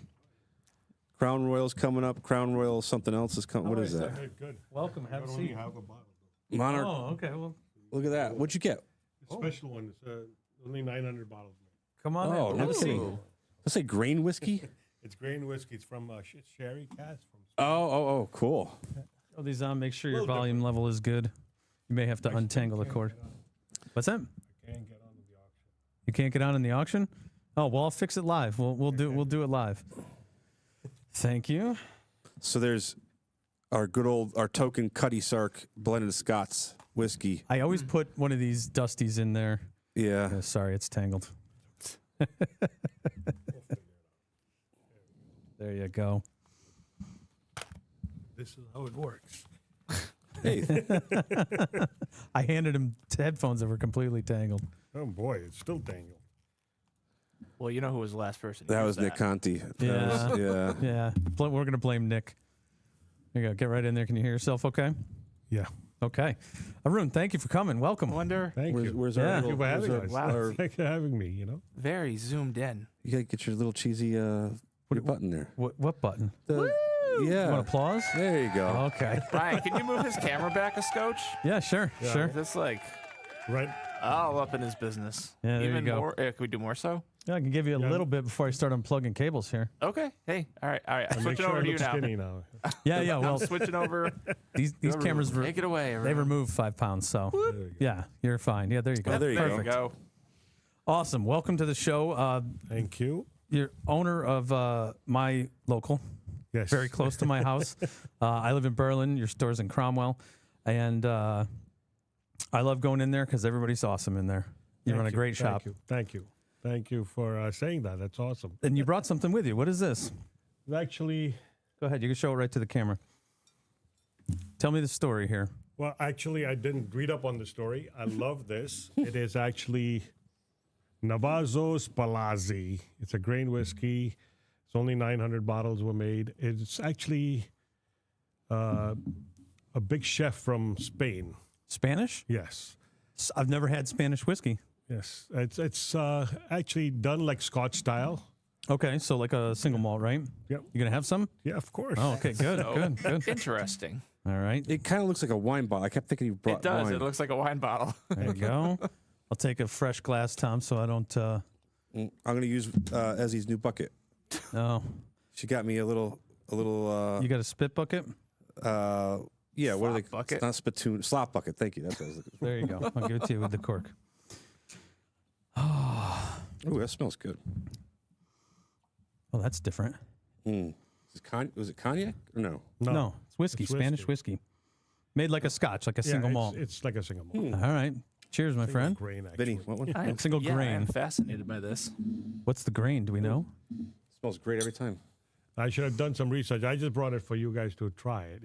Crown Royal's coming up. Crown Royal something else is coming. What is that? Good. Welcome. Have a seat. Have a bottle. Monarch. Oh, okay. Well, Look at that. What'd you get? Special one. It's only 900 bottles. come on Oh, in. no Have a seat. kidding. Let's say grain whiskey. It's grain whiskey. It's from sherry cask. Oh, cool. Throw these on. Make sure your Little volume level is good. You may have to untangle the cord. What's that? Can't get on the auction. You can't get on in the auction? Oh, well, I'll fix it live. We'll do it live. Thank you. So there's our token Cuddy Sark blended Scots whiskey. I always put one of these Dusties in there. Yeah. Sorry, it's tangled. There you go. This is how it works. Hey, I handed him headphones that were completely tangled. Oh boy, it's still tangled. Well, you know who was the last person? who that used was Nick Conti. That Yeah. was- yeah. Yeah, we're going to blame Nick. There you go. Get right in there. Can you hear yourself okay? Yeah. Okay. Arun, thank you for coming. Welcome. Wonder. Thank you. Where's Yeah. our Thank you for having us. Wow. Thanks for having me. Very zoomed in. You gotta get your little cheesy your button there. What button? Yeah. You want applause? There you go. Okay. Ryan, can you move his camera back a scotch? Yeah, sure. Sure. Just like, Right All up in his business. Yeah, there you Even go. more. Can we do more so? Yeah, I can give you a little bit before I start unplugging cables here. Okay. Hey. All right. I'm Make switching sure over I to you look now. skinny now. Yeah. I'm Well, switching over. these cameras Take it away. they Arun. remove 5 pounds, so There you go. yeah, you're fine. Yeah, there you go. Yeah, there you There go. you go. Awesome. Welcome to the show. Thank you. You're owner of my local, Yes. very close to my house. I live in Berlin. Your store's in Cromwell, and I love going in there because everybody's awesome in there. You run a great shop. Thank you. Thank you for saying that. That's awesome. And you brought something with you. What is this? Actually, Go ahead. You can show it right to the camera. Tell me the story here. well, actually, I didn't read up on the story. I love this. It is actually Navazos Palazzi. It's a grain whiskey. It's only 900 bottles were made. It's actually a big chef from Spain. Spanish? Yes. I've never had Spanish whiskey. Yes. It's actually done like Scotch style. Okay, so like a single malt, right? Yep. You gonna have some? Yeah, of course. Oh, okay, good, good. Interesting. All right, It kind of looks like a wine bottle. I kept thinking you brought It does. wine. It looks like a wine bottle. there you go. I'll take a fresh glass, Tom, so I don't. I'm going to use Ezzy's new bucket. Oh, She got me a little. you got a spit bucket? Yeah, what are they? Slop bucket? It's not spittoon. Slop bucket. Thank you. That's what I was looking for. There you go. I'll give it to you with the cork. Ooh, that smells good. Oh, that's different. Was it cognac or no? No, it's whiskey, It's Spanish whiskey. whiskey, made like a Scotch, like a single malt. It's like a single malt. All right, cheers, my friend. Grain, actually. Vinny, what one? I am, Single I am grain. fascinated by this. What's the grain? Do we know? Smells great every time. I should have done some research. I just brought it for you guys to try it,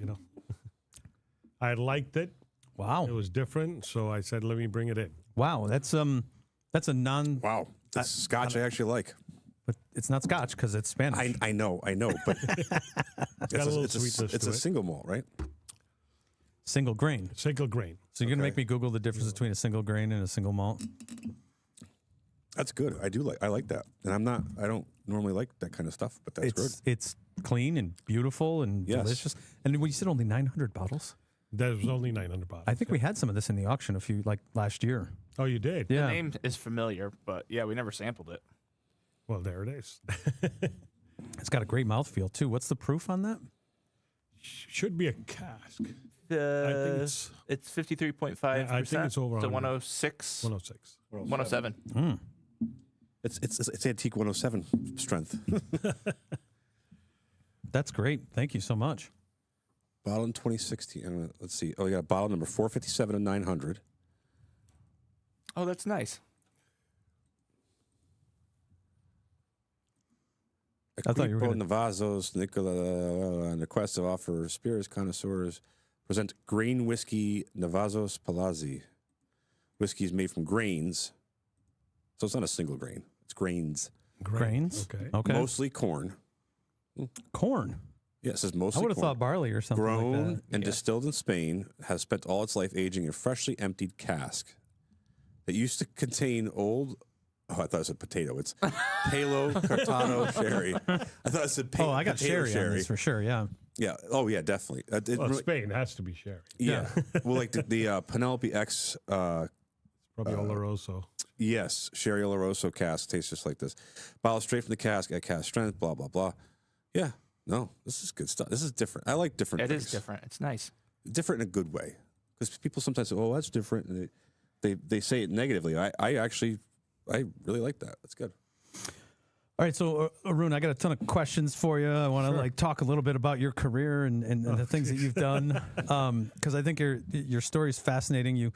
I liked it. Wow, It was different, so I said, let me bring it in. wow, that's a non, Wow, that's Scotch I actually like. but it's not Scotch because it's Spanish. I know, but Got a little sweetness it's to a it. single malt, right? Single grain. Single grain. So you're gonna Okay. make me Google the difference between a single grain and a single malt? That's good. I like that, and I don't normally like that kind of stuff, but that's good. It's clean and beautiful and Yes. delicious. And when you said only 900 bottles, There was only 900 bottles. I think we had some of this in the auction last year. Oh, you did? Yeah. The name is familiar, but yeah, we never sampled it. Well, there it is. It's got a great mouthfeel too. What's the proof on that? Should be a cask. It's 53.5%. I think it's over to 100. 106, 106. 107. It's antique 107 strength. That's great. Thank you so much. Bottle in 2016. Let's see. Oh, we got a bottle number 457 and 900. Oh, that's nice. I thought you were Equipo Navazos, Nicola, and the quest of offer spirits connoisseurs present grain whiskey Navazos Palazzi. Whiskey is made from grains, so it's not a single grain. It's grains, Grains. Okay. Okay. mostly corn. Corn. Yes, it's I mostly would have corn. thought barley or something Grown like that. and distilled in Spain, has spent all its life aging in a freshly emptied cask that used to contain old. Oh, I thought it said potato. It's Palo Cortado sherry. I thought it said Oh, I got potato sherry on this for sure. Yeah. Yeah. Oh, yeah, definitely. It Well, really- Spain has to be sherry. yeah. Well, like the Penelope X, Probably Oloroso. yes, Sherry Oloroso cask tastes just like this. Bottled straight from the cask at cask strength, blah, blah, blah. Yeah. No, this is good stuff. This is different. I like different It things. is different. It's nice. Different in a good way. Because people sometimes say, oh, that's different. And they say it negatively. I really like that. That's good. All right, so Arun, I got a ton of questions for you. I want to talk a little bit about your career and the things that you've done, because I think your story is fascinating.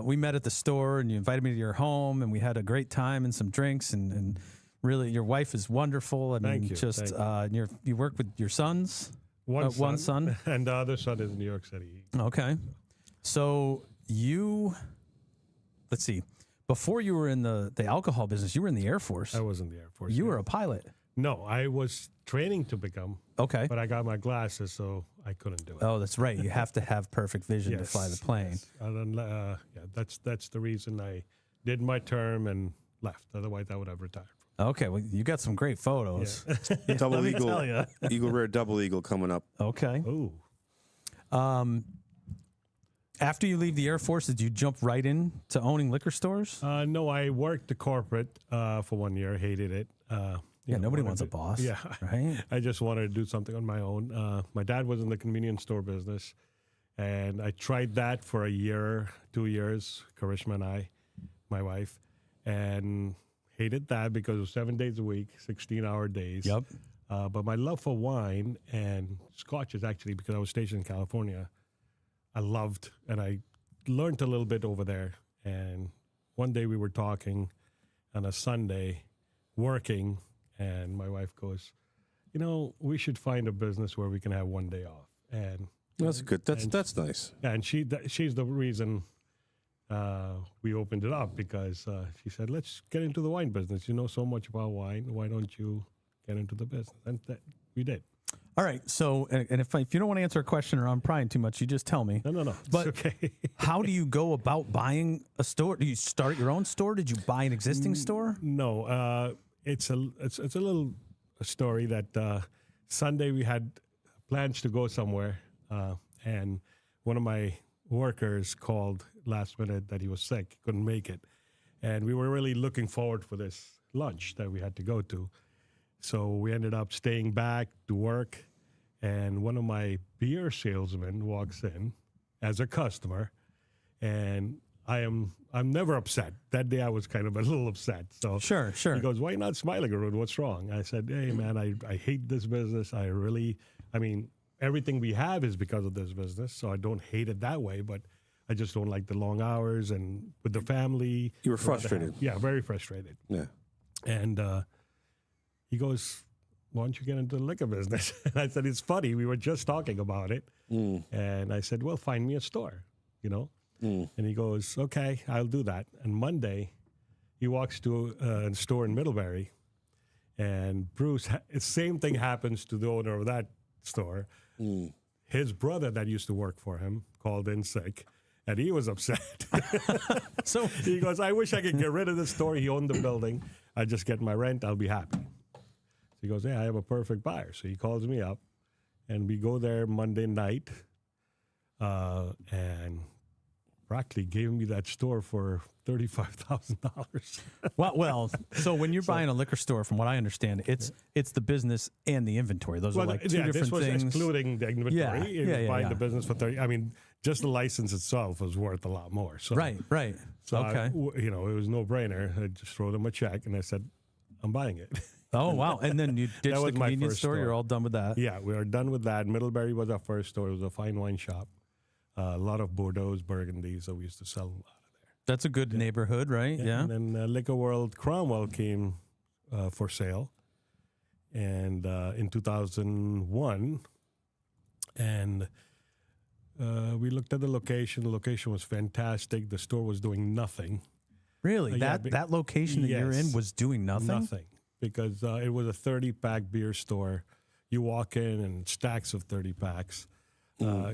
We met at the store and you invited me to your home and we had a great time and some drinks and really your wife is wonderful. I mean, Thank you, just thank you work with your sons. One son. And the other son is in New York City. Okay, so let's see. Before you were in the alcohol business, you were in the Air Force. I was in the Air Force. You yeah. were a pilot. No, I was training to become, Okay. but I got my glasses, so I couldn't do it. Oh, that's right. You have to have perfect vision to fly the plane. yes. And then, that's the reason I did my term and left. Otherwise, I would have retired. Okay, well, you got some great photos. Double let me eagle, tell ya. eagle rare double eagle coming up. Okay. Oh, After you leave the Air Force, did you jump right into owning liquor stores? No, I worked the corporate for 1 year. Hated it. Yeah, nobody wants a boss. Yeah, right. I just wanted to do something on my own. My dad was in the convenience store business, and I tried that for a year, 2 years. Karishma and I, my wife, and hated that because it was 7 days a week, 16-hour days. Yep. But my love for wine and scotch is actually because I was stationed in California. I loved, and I learned a little bit over there. And one day we were talking on a Sunday, working, and my wife goes, "You know, we should find a business where we can have 1 day off." And That's good. That's nice. and she's the reason we opened it up, because she said, "Let's get into the wine business. You know so much about wine. Why don't you get into the business?" And we did. All right. So, and if you don't want to answer a question or I'm prying too much, you just tell me. No. But it's okay. how do you go about buying a store? Do you start your own store? Did you buy an existing store? No, it's a little story that Sunday we had plans to go somewhere, and one of my workers called last minute that he was sick, couldn't make it, and we were really looking forward for this lunch that we had to go to. So we ended up staying back to work, and one of my beer salesmen walks in as a customer, and I'm never upset. That day I was kind of a little upset. So Sure. he goes, "Why not smiling, Arun? What's wrong?" I said, "Hey, man, I hate this business. I mean, everything we have is because of this business, so I don't hate it that way, but I just don't like the long hours and with the family." You were frustrated. Yeah, very frustrated. Yeah. And he goes, "Why don't you get into the liquor business?" And I said, "It's funny. We were just talking about it." And I said, "Well, find me a store, you know?" And he goes, "Okay, I'll do that." And Monday, he walks to a store in Middlebury, and Bruce, same thing happens to the owner of that store. His brother that used to work for him called in sick, and he was upset. So He goes, "I wish I could get rid of this store. He owned the building. I just get my rent. I'll be happy." So he goes, "Hey, I have a perfect buyer." So he calls me up, and we go there Monday night, and practically gave me that store for $35,000. well. So when you're buying a liquor store, from what I understand, it's the business and the inventory. Those are like two different this was things. excluding the inventory. Yeah, He was yeah, buying yeah. the business for 30. I mean, just the license itself was worth a lot more. So, Right. So Okay. it was no brainer. I just wrote him a check, and I said, "I'm buying it." Oh wow! And then you ditched was the my convenience first store. You're store. all done with that. Yeah, we are done with that. Middlebury was our first store. It was a fine wine shop. A lot of Bordeaux, Burgundies, so we used to sell a lot of there. That's a good neighborhood, right? Yeah. And then Liquor World Cromwell came for sale, and in 2001, and we looked at the location. The location was fantastic. The store was doing nothing. Really? Yeah, That location that you're in yes. was doing nothing? Nothing, because it was a 30-pack beer store. You walk in and stacks of 30 packs.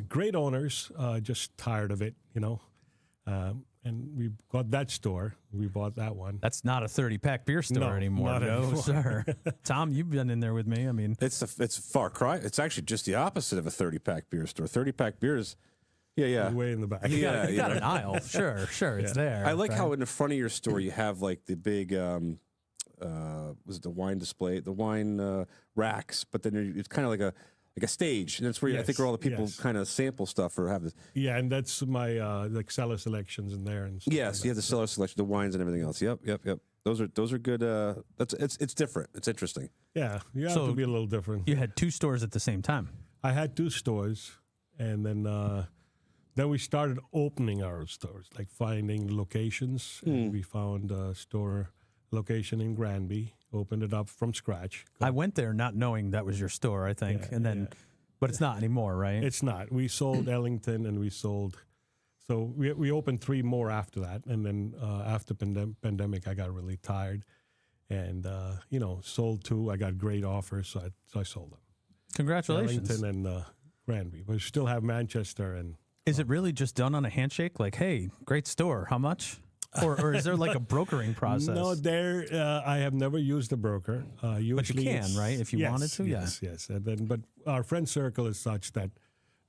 Great owners, just tired of it, you know. And we got that store. We bought that one. That's not a 30-pack beer store No, anymore. not No, anymore. sir. Tom, you've been in there with me. I mean, It's a far cry. It's actually just the opposite of a 30-pack beer store. 30-pack beers. Yeah. Way in the back. you Yeah, got yeah. an aisle. Sure, it's there. I like right? how in the front of your store you have like the big, was it the wine display, the wine racks, but then it's kind of like a stage, and that's where I think Yes, where all the people yes. kind of sample stuff or have this. Yeah, and that's my like cellar selections in there and stuff. Yes, like you have that. the cellar selection, the wines, and everything else. Yep. Those are good. It's different. It's interesting. Yeah, you have So to be a little different. You had two stores at the same time. I had two stores, and then we started opening our stores, like finding locations. And we found a store location in Granby, opened it up from scratch. I went there not knowing that was your store, I think, Yeah, and then, but it's not anymore, right? It's not. We sold Ellington, and so we opened 3 more after that, and then after pandemic, I got really tired, and sold 2. I got great offers, so I sold them. Congratulations. Ellington and Granby. We still have Manchester and. Is it really just done on a handshake? Like, hey, great store. How much? Or is there like a brokering process? No, I have never used a broker. Usually but you can, it's- right? If you yes, wanted to, yes. And then, but our friend circle is such that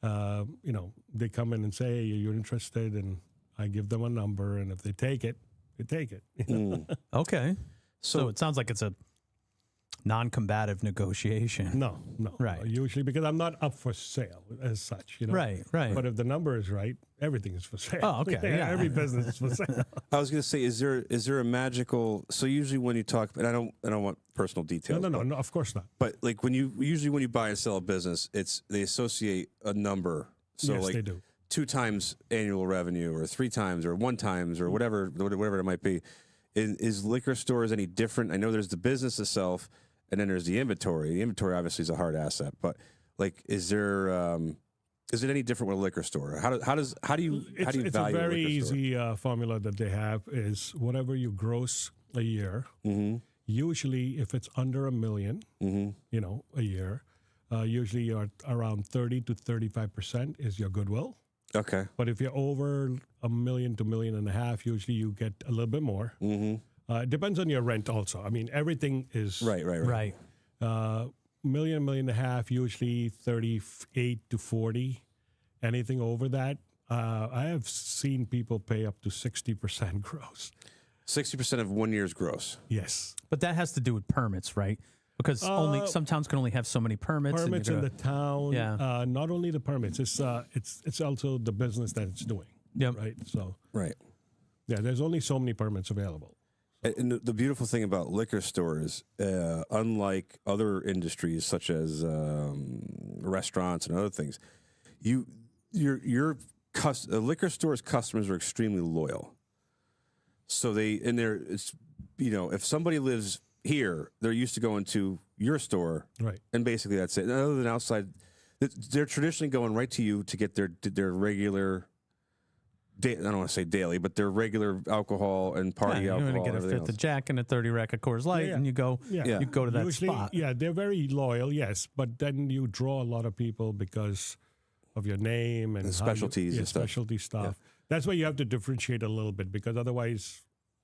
they come in and say, hey, you're interested, and I give them a number, and if they take it, they take it. Okay. So it sounds like it's a non-combative negotiation. No. Right. Usually, because I'm not up for sale as such, Right. But if the number is right, everything is for sale. Oh, okay. Yeah. Every business is for sale. I was going to say, is there a magical? So usually when you talk, and I don't want personal details. No, of course not. But like when you buy and sell a business, they associate a number. So Yes, like they do. 2 times annual revenue, or 3 times, or 1 times, or whatever it might be. Is liquor stores any different? I know there's the business itself, and then there's the inventory. The inventory obviously is a hard asset, but like, is it any different with a liquor store? How do you It's value a very a liquor store? easy formula that they have is whatever you gross a year. Usually, if it's under $1 million, a year, usually you're around 30 to 35% is your goodwill. Okay. But if you're over $1 million to $1.5 million, usually you get a little bit more. It depends on your rent also. I mean, everything is Right. Right. $1 million, $1.5 million, usually 38 to 40. Anything over that, I have seen people pay up to 60% gross. 60% of 1 year's gross. Yes. But that has to do with permits, right? Because some towns can only have so many permits. Permits in the town. Yeah. Not only the permits, it's also the business that it's doing. Yep. Right. So Right. yeah, there's only so many permits available. And the beautiful thing about liquor stores, unlike other industries such as restaurants and other things, your liquor store's customers are extremely loyal. So if somebody lives here, they're used to going to your store, Right. and basically that's it. And other than outside, they're traditionally going right to you to get their regular. I don't want to say daily, but their regular alcohol and party You're alcohol. going to get and a everything fifth else. of Jack and a 30 rack of Coors Light, Yeah. and you go to that Usually, spot. Yeah, they're very loyal, yes, but then you draw a lot of people because of your name and how specialties and stuff. Specialty stuff. That's why you have to differentiate a little bit, because otherwise,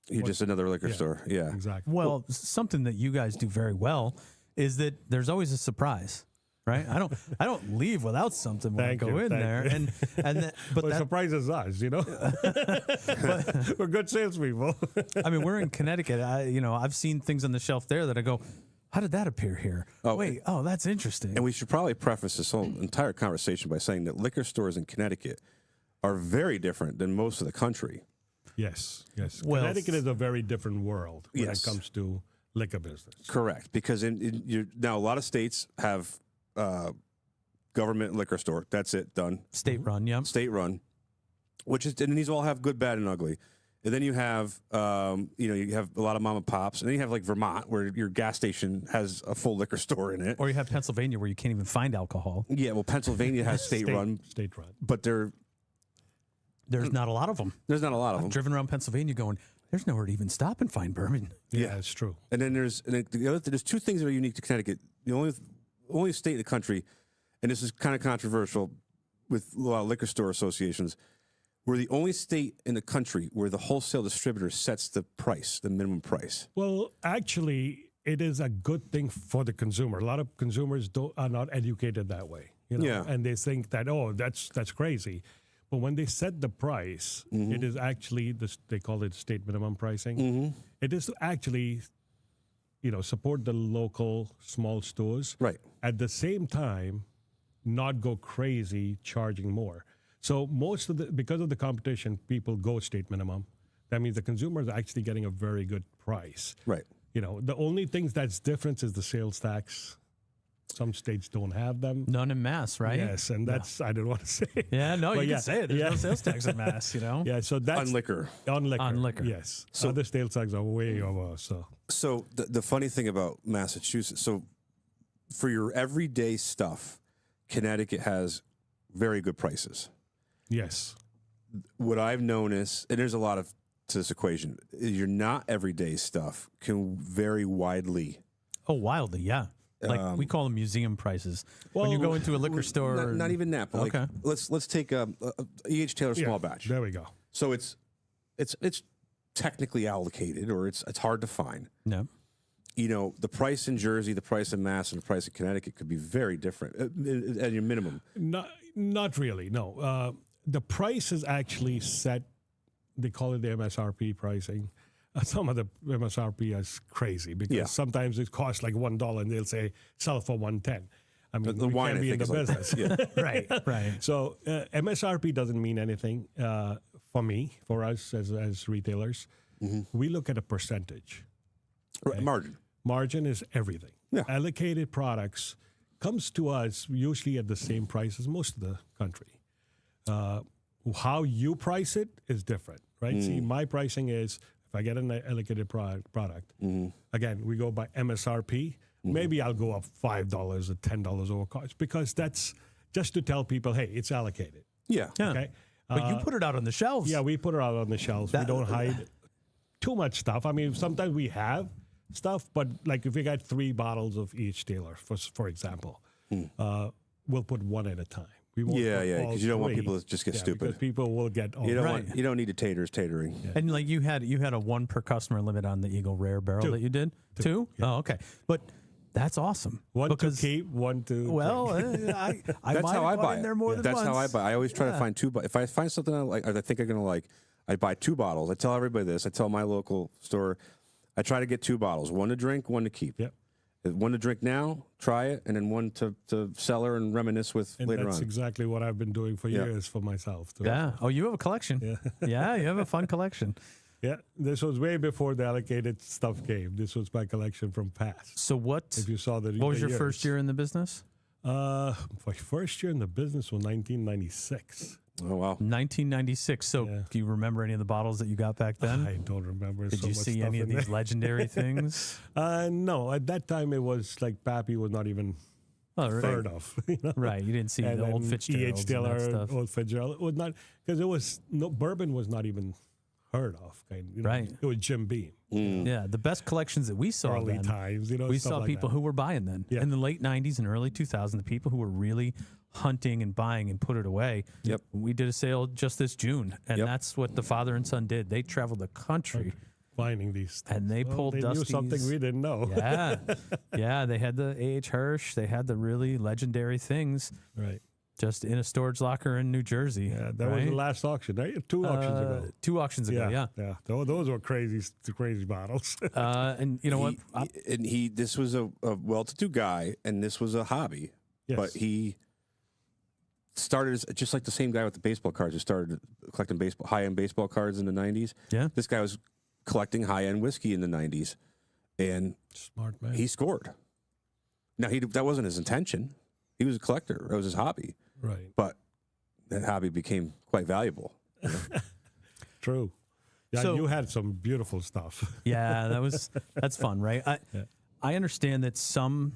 You're just another liquor store. Yeah. exactly. Well, something that you guys do very well is that there's always a surprise, right? I don't leave without something when Thank I go you, in thank there, you. but Well, that, surprises us, We're good salespeople. I mean, we're in Connecticut. I've seen things on the shelf there that I go, how did that appear here? Oh, that's interesting. And we should probably preface this whole entire conversation by saying that liquor stores in Connecticut are very different than most of the country. Yes. Well, Connecticut is a very different world when Yes. it comes to liquor business. Correct, because now a lot of states have government liquor store. That's it, done. State run, yeah. State run, and these all have good, bad, and ugly. And then you have, you have a lot of mom and pops, and then you have like Vermont, where your gas station has a full liquor store in it. Or you have Pennsylvania where you can't even find alcohol. Yeah, well, Pennsylvania has state run, but There's not a lot of them. there's not a lot of them. Driven around Pennsylvania going, there's nowhere to even stop and find bourbon. Yeah, it's true. And then there's 2 things that are unique to Connecticut. The only state in the country, and this is kind of controversial with a lot of liquor store associations, we're the only state in the country where the wholesale distributor sets the price, the minimum price. Well, actually, it is a good thing for the consumer. A lot of consumers are not educated that way, Yeah. and they think that, that's crazy. But when they set the price, it is actually they call it state minimum pricing. It is to actually, support the local small stores. Right. At the same time, not go crazy charging more. So because of the competition, people go state minimum. That means the consumer is actually getting a very good price. Right. The only things that's different is the sales tax. Some states don't have them. None in Mass, right? Yes, and that's I don't want to say. Yeah, no, But you can say it. There's no sales tax in Mass, Yeah, so that's On liquor. On liquor. On liquor. Yes. So other sales tax are way over. So So the funny thing about Massachusetts, so for your everyday stuff, Connecticut has very good prices. yes, What I've noticed, and there's a lot to this equation, your not everyday stuff can vary widely. Oh, wildly, yeah. Like we call them museum prices. When you go into a liquor store. Not even that, but Okay. let's take a E.H. Taylor small batch. there we go. So it's technically allocated, or it's hard to find. No. the price in Jersey, the price in Mass, and the price in Connecticut could be very different at your minimum. Not really. No, the price is actually set. They call it the MSRP pricing. Some of the MSRP is crazy because sometimes it costs like $1 and they'll say sell it for $1.10. I mean, the we wine can't be in the like business. Right. So MSRP doesn't mean anything for us as retailers. We look at a percentage. Right. Margin is everything. Yeah. Allocated products comes to us usually at the same price as most of the country. How you price it is different, right? See, my pricing is if I get an allocated product, again, we go by MSRP. Maybe I'll go up $5 or $10 over cost because that's just to tell people, hey, it's allocated. Yeah. Okay. But you put it out on the shelves. Yeah, we put it out on the shelves. We don't hide too much stuff. I mean, sometimes we have stuff, but like if we got 3 bottles of each dealer, for example, we'll put one at a time. We won't because you don't want people to just get stupid. Because people will get you don't need the tatering. Yeah. And like you had a 1 per customer limit on the Eagle Rare Barrel 2. that you did? 2? Yeah. Oh, okay. But that's awesome. 1 to keep, 1 to well, I that's how I buy it. There more than that's once. how I buy. I always try to find 2. But if I find something I like, I think I'm gonna like, I buy 2 bottles. I tell everybody this. I tell my local store, I try to get 2 bottles, 1 to drink, 1 to keep. Yep. 1 to drink now, try it, and then 1 to cellar and reminisce with and later that's on. exactly what I've been doing for years for myself. Too. Yeah. Oh, you have a collection. Yeah, you have a fun collection. Yeah, this was way before the allocated stuff came. This was my collection from past. So what? If you saw what was your first year in the business? My first year in the business was 1996. Oh wow, 1996. So do you remember any of the bottles that you got back then? I don't remember. Did so you much see stuff any of in these there. legendary things? No, at that time it was like Pappy was not even heard of. You know? Right, you didn't see And the old then Fitzgeralds and that Taylor, stuff. old Fitzgerald. It was not because bourbon was not even heard of. Right. It was Jim Beam. Yeah, the best collections that we saw Early then, times, we stuff saw like people that. who were buying then. Yeah. In the late 90s and early 2000s, the people who were really hunting and buying and put it away. Yep. We did a sale just this June, and that's what the father and son did. They traveled the country. Finding these things. And they pulled they knew Dusty's. something we didn't know. Yeah, they had the A.H. Hirsch. They had the really legendary things Right. just in a storage locker in New Jersey. Yeah, that was the last auction, right? 2 auctions ago. 2 auctions ago, yeah. Those were crazy bottles. And you know what? This was a well-to-do guy, and this was a hobby. Yes. But he started as just like the same guy with the baseball cards who started collecting high-end baseball cards in the 90s. Yeah. This guy was collecting high-end whiskey in the 90s, and Smart man. he scored. Now, that wasn't his intention. He was a collector. It was his hobby. Right. But that hobby became quite valuable. True. Yeah, So- you had some beautiful stuff. Yeah, that's fun, right? I understand that some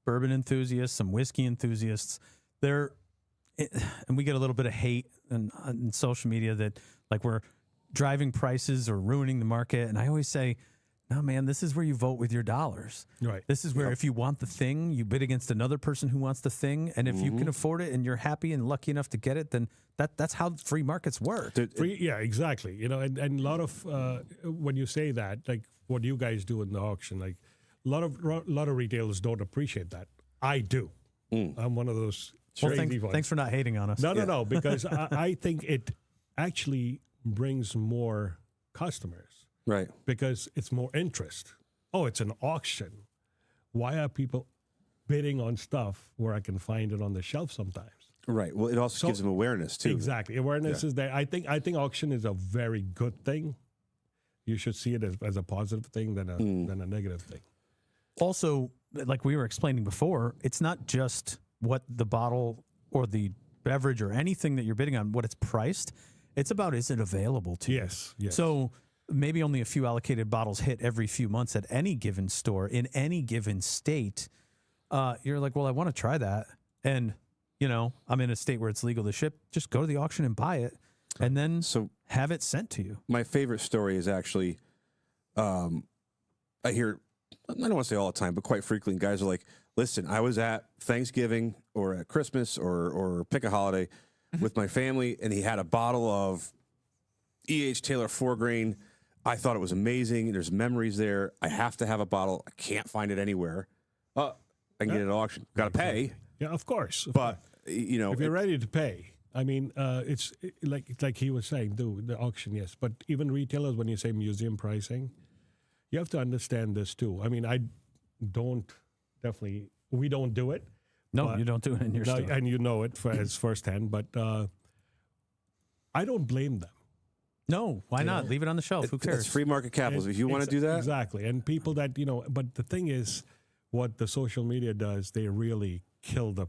bourbon enthusiasts, some whiskey enthusiasts, and we get a little bit of hate on social media that like we're driving prices or ruining the market. And I always say, no, man, this is where you vote with your dollars. Right. This is where if you want the thing, you bid against another person who wants the thing. And if you can afford it and you're happy and lucky enough to get it, then that's how free markets work. Yeah, exactly. And a lot of when you say that, like what you guys do in the auction, like a lot of retailers don't appreciate that. I do. I'm one of those crazy ones. Thanks for not hating on us. No, because I think it actually brings more customers. Right. Because it's more interest. Oh, it's an auction. Why are people bidding on stuff where I can find it on the shelf sometimes? Right. Well, it also gives them awareness, too. Exactly. Awareness is there. I think auction is a very good thing. You should see it as a positive thing than a negative thing. Also, like we were explaining before, it's not just what the bottle or the beverage or anything that you're bidding on, what it's priced. It's about, is it available to you? Yes. So maybe only a few allocated bottles hit every few months at any given store in any given state. You're like, well, I want to try that. And, I'm in a state where it's legal to ship. Just go to the auction and buy it and then have it sent to you. My favorite story is actually, I hear, I don't want to say all the time, but quite frequently, guys are like, listen, I was at Thanksgiving or at Christmas or pick a holiday with my family, and he had a bottle of E.H. Taylor 4-grain I thought it was amazing. There's memories there. I have to have a bottle. I can't find it anywhere. I can get it at auction. Got to pay. Yeah, of course. But, you know. If you're ready to pay, I mean, it's like he was saying, the auction, yes. But even retailers, when you say museum pricing, you have to understand this too. I mean, we don't do it. No, you don't do it in your store. And you know it as firsthand, but I don't blame them. No, why not? Leave it on the shelf. Who cares? It's free market capitalism. If you want to do that. Exactly. And people that, but the thing is, what the social media does, they really kill the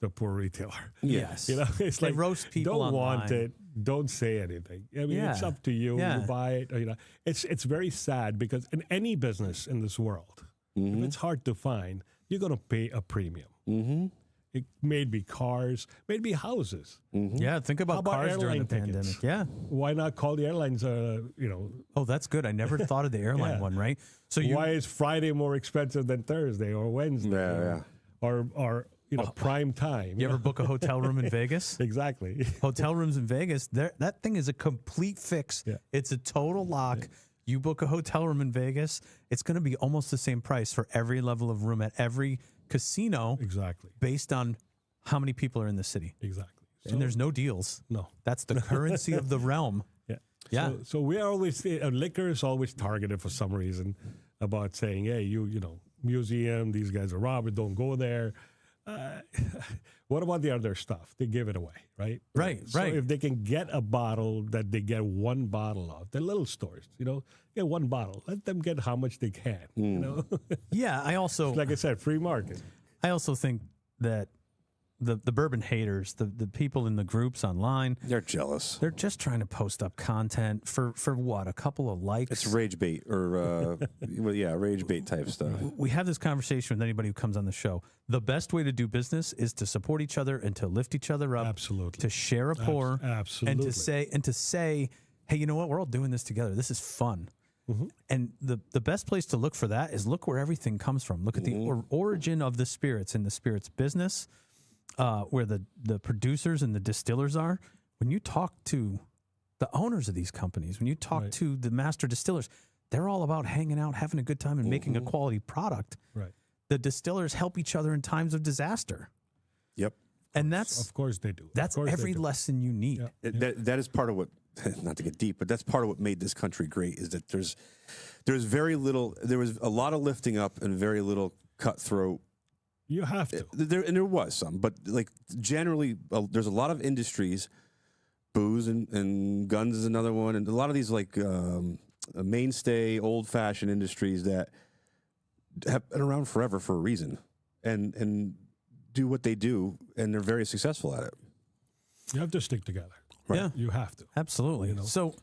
poor retailer. Yes. It's They like, roast people don't online. want it, don't say anything. I mean, it's up to you. Yeah. You buy it. Or, it's very sad because in any business in this world, if it's hard to find, you're going to pay a premium. Mm-hmm. It may be cars, maybe houses. Mm-hmm. Yeah, think about cars during the pandemic. Yeah. Why not call the airlines, Oh, that's good. I never thought of the airline one, right? So why is Friday more expensive than Thursday or Wednesday? Yeah. Or prime time. You ever book a hotel room in Vegas? Exactly. Hotel rooms in Vegas, that thing is a complete fix. Yeah. It's a total lock. Yeah. You book a hotel room in Vegas, it's going to be almost the same price for every level of room at every casino. Exactly. Based on how many people are in the city. Exactly. And there's no deals. No. That's the currency of the realm. Yeah. Yeah. So we are always, liquor is always targeted for some reason about saying, hey, museum, these guys are robbers, don't go there. What about the other stuff? They give it away, right? Right. So if they can get a bottle that they get one bottle of, the little stores, get one bottle. Let them get how much they can, Yeah, I also... Like I said, free market. I also think that the bourbon haters, the people in the groups online, They're jealous. they're just trying to post up content for what, a couple of likes? It's rage bait or, rage bait type stuff. We have this conversation with anybody who comes on the show. The best way to do business is to support each other and to lift each other up. Absolutely. To share a pour. Absolutely. And to say, hey, you know what? We're all doing this together. This is fun. Mm-hmm. And the best place to look for that is look where everything comes from. Look at the origin of the spirits in the spirits business. Where the producers and the distillers are. When you talk to the owners of these companies, when you talk to the master distillers, they're all about hanging out, having a good time, and making a quality product. Right. The distillers help each other in times of disaster. Yep. And that's... Of course they do. That's every lesson you need. Yeah. That is part of what, not to get deep, but that's part of what made this country great, is that there's very little, there was a lot of lifting up and very little cutthroat. You have to. There was some, but like generally, there's a lot of industries, booze and guns is another one, and a lot of these like mainstay, old-fashioned industries that have been around forever for a reason, and do what they do, and they're very successful at it. You have to stick together. Right. Yeah, you have to. Absolutely. So,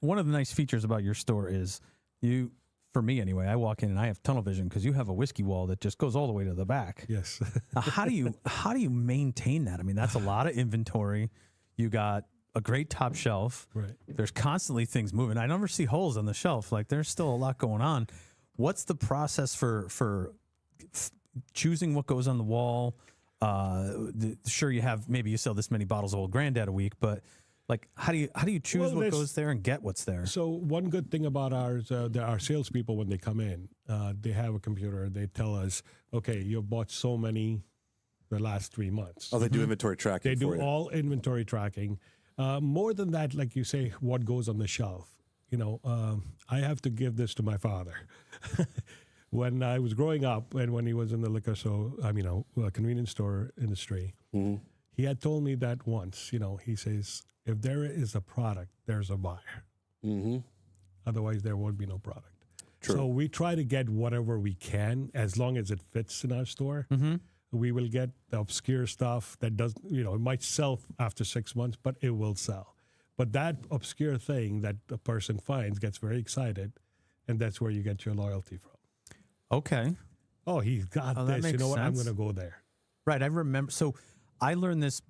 one of the nice features about your store is you. For me, anyway, I walk in and I have tunnel vision because you have a whiskey wall that just goes all the way to the back. Yes. Now, how do you maintain that? I mean, that's a lot of inventory. You got a great top shelf. Right. There's constantly things moving. I never see holes on the shelf. Like there's still a lot going on. What's the process for choosing what goes on the wall? Sure, you sell this many bottles of Old Granddad a week, but like, how do you choose what goes there and get what's there? So one good thing about ours, our salespeople, when they come in, they have a computer. They tell us, okay, you bought so many the last 3 months. Oh, they do inventory tracking. They do all inventory tracking. More than that, like you say, what goes on the shelf. I have to give this to my father. When I was growing up and when he was in the convenience store industry, he had told me that once. He says, if there is a product, there's a buyer. Mm-hmm. Otherwise, there won't be no product. True. So we try to get whatever we can, as long as it fits in our store. Mm-hmm. We will get the obscure stuff that doesn't, it might sell after 6 months, but it will sell. But that obscure thing that the person finds gets very excited, and that's where you get your loyalty from. Okay. Oh, he's got this. You know what? I'm going to go there. Right. I remember. So I learned this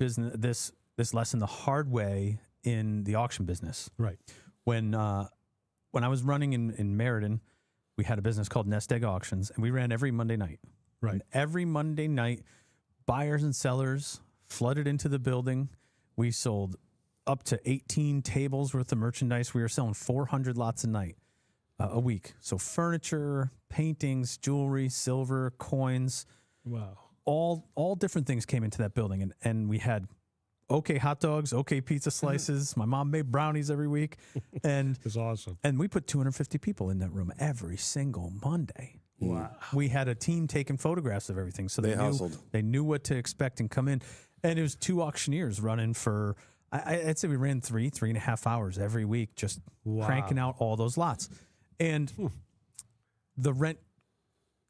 lesson the hard way in the auction business. Right. When I was running in Meriden, we had a business called Nest Egg Auctions, and we ran every Monday night. Right. And every Monday night, buyers and sellers flooded into the building. We sold up to 18 tables worth of merchandise. We were selling 400 lots a night, a week. So furniture, paintings, jewelry, silver, coins, Wow. all different things came into that building. And we had okay hot dogs, okay pizza slices. My mom made brownies every week. And It's awesome. and we put 250 people in that room every single Monday. Wow. We had a team taking photographs of everything, so They hustled. They knew what to expect and come in. And it was 2 auctioneers running for. I'd say we ran 3.5 hours every week, just cranking out all those lots. And the rent